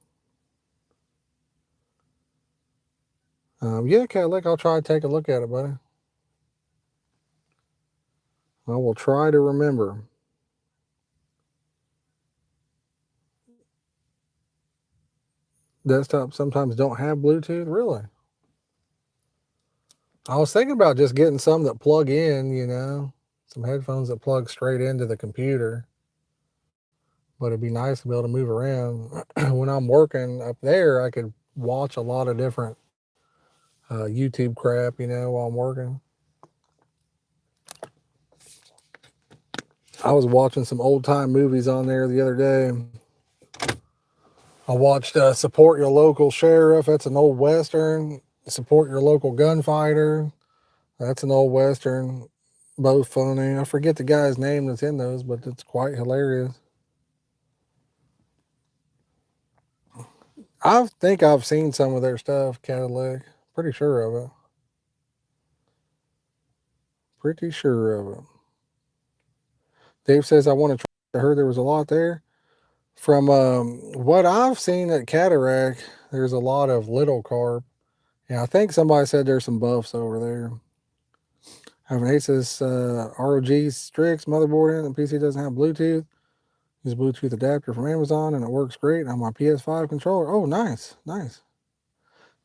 it. Yeah, Cadillac, I'll try to take a look at it, buddy. I will try to remember. Desktops sometimes don't have Bluetooth, really. I was thinking about just getting some that plug in, you know, some headphones that plug straight into the computer. But it'd be nice to be able to move around. When I'm working up there, I could watch a lot of different YouTube crap, you know, while I'm working. I was watching some old time movies on there the other day. I watched Support Your Local Sheriff. That's an old Western. Support Your Local Gunfighter. That's an old Western. Both funny. I forget the guy's name that's in those, but it's quite hilarious. I think I've seen some of their stuff, Cadillac. Pretty sure of it. Pretty sure of it. Dave says, I want to try. I heard there was a lot there. From what I've seen at Cataract, there's a lot of little carp. Yeah, I think somebody said there's some buffs over there. Having Aces ROG Strix motherboard in. The PC doesn't have Bluetooth. Use a Bluetooth adapter from Amazon and it works great on my PS5 controller. Oh, nice, nice.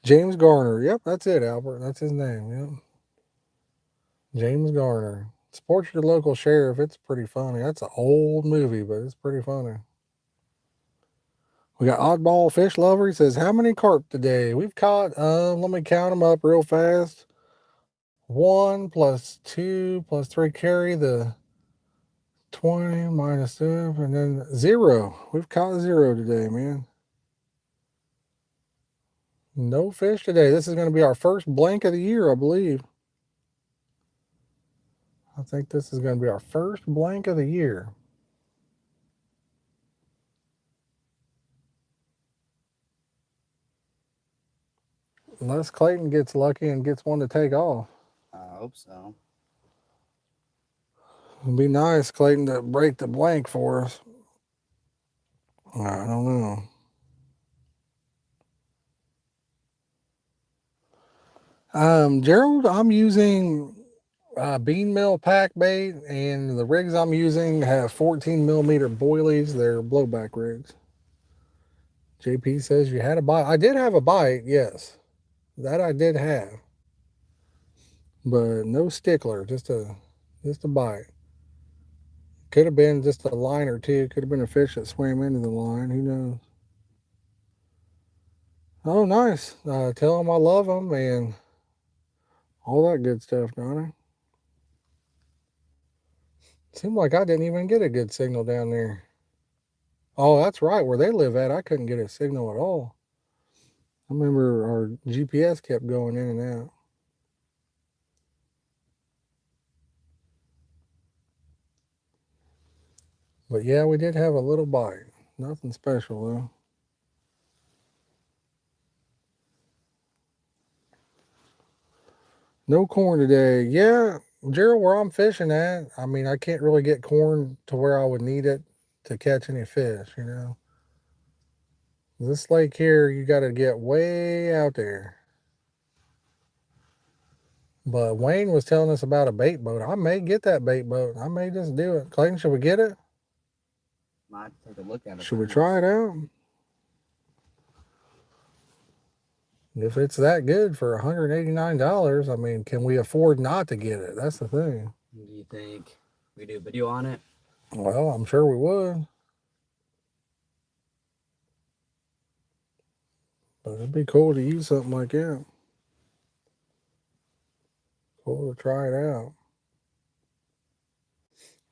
James Garner. Yep, that's it, Albert. That's his name. Yep. James Garner. Support your local sheriff. It's pretty funny. That's an old movie, but it's pretty funny. We got Oddball Fish Lover. He says, how many carp today? We've caught, let me count them up real fast. 1 plus 2 plus 3 carry the 20 minus 2 and then 0. We've caught 0 today, man. No fish today. This is going to be our first blank of the year, I believe. I think this is going to be our first blank of the year. Unless Clayton gets lucky and gets one to take off. I hope so. It'd be nice, Clayton, to break the blank for us. I don't know. Gerald, I'm using bean mill pack bait, and the rigs I'm using have 14 millimeter boilies. They're blowback rigs. JP says you had a bite. I did have a bite, yes. That I did have. But no stickler, just a bite. Could have been just a line or two. Could have been a fish that swam into the line. Who knows? Oh, nice. Tell them I love them and all that good stuff, Donnie. Seemed like I didn't even get a good signal down there. Oh, that's right. Where they live at, I couldn't get a signal at all. I remember our GPS kept going in and out. But yeah, we did have a little bite. Nothing special, though. No corn today. Yeah, Gerald, where I'm fishing at, I mean, I can't really get corn to where I would need it to catch any fish, you know. This lake here, you got to get way out there. But Wayne was telling us about a bait boat. I may get that bait boat. I may just do it. Clayton, should we get it? Might take a look at it. Should we try it out? If it's that good for $189, I mean, can we afford not to get it? That's the thing. Do you think we do a video on it? Well, I'm sure we would. But it'd be cool to use something like that. Cool to try it out.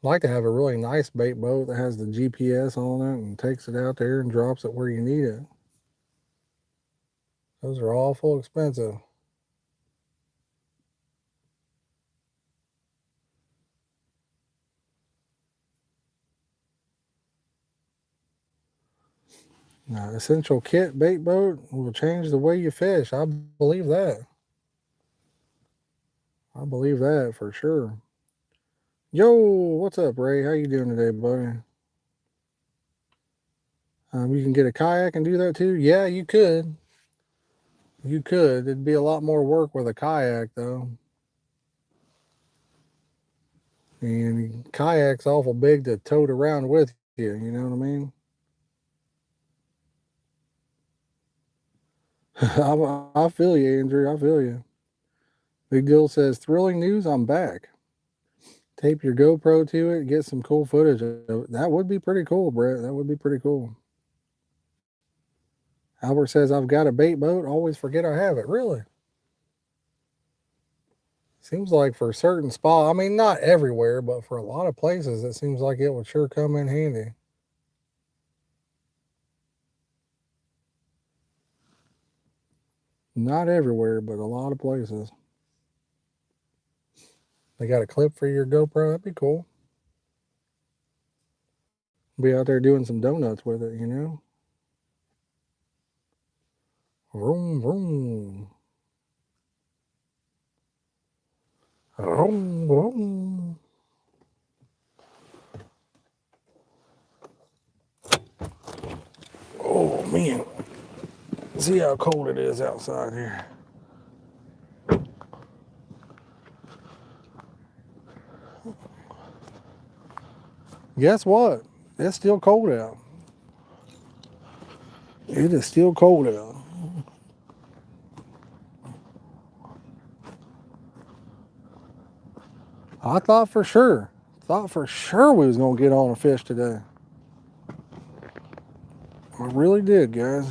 I'd like to have a really nice bait boat that has the GPS on it and takes it out there and drops it where you need it. Those are awful expensive. Essential kit bait boat will change the way you fish. I believe that. I believe that for sure. Yo, what's up, Ray? How you doing today, buddy? You can get a kayak and do that too. Yeah, you could. You could. It'd be a lot more work with a kayak though. And kayak's awful big to tote around with you. You know what I mean? I feel you, Andrew. I feel you. Big Deal says, thrilling news, I'm back. Tape your GoPro to it, get some cool footage of it. That would be pretty cool, Brett. That would be pretty cool. Albert says, I've got a bait boat, always forget I have it. Really? Seems like for certain spots, I mean, not everywhere, but for a lot of places, it seems like it would sure come in handy. Not everywhere, but a lot of places. They got a clip for your GoPro. That'd be cool. Be out there doing some donuts with it, you know? Vroom, vroom. Vroom, vroom. Oh, man. See how cold it is outside here. Guess what? It's still cold out. It is still cold out. I thought for sure we was going to get on a fish today. I really did, guys.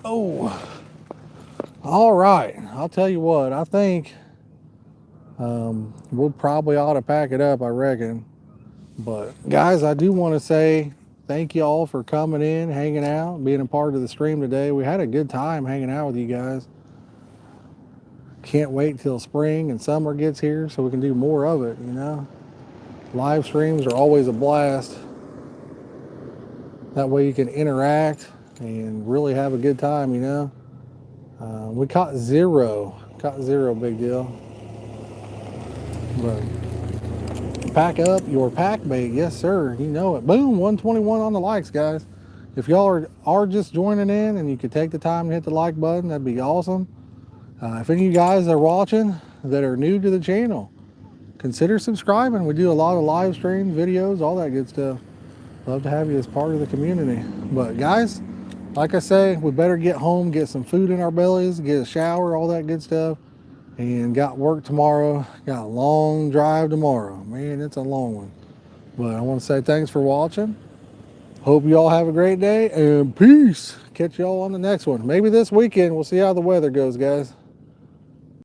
Oh, all right. I'll tell you what, I think we'll probably ought to pack it up, I reckon. But guys, I do want to say thank you all for coming in, hanging out, being a part of the stream today. We had a good time hanging out with you guys. Can't wait till spring and summer gets here so we can do more of it, you know. Live streams are always a blast. That way you can interact and really have a good time, you know. We caught zero, Big Deal. But pack up your pack bait, yes sir, you know it. Boom, 121 on the likes, guys. If y'all are just joining in and you could take the time to hit the like button, that'd be awesome. If any of you guys are watching that are new to the channel, consider subscribing. We do a lot of live streams, videos, all that good stuff. Love to have you as part of the community. But guys, like I say, we better get home, get some food in our bellies, get a shower, all that good stuff, and got work tomorrow. Got a long drive tomorrow. Man, it's a long one. But I want to say thanks for watching. Hope you all have a great day, and peace. Catch y'all on the next one. Maybe this weekend. We'll see how the weather goes, guys.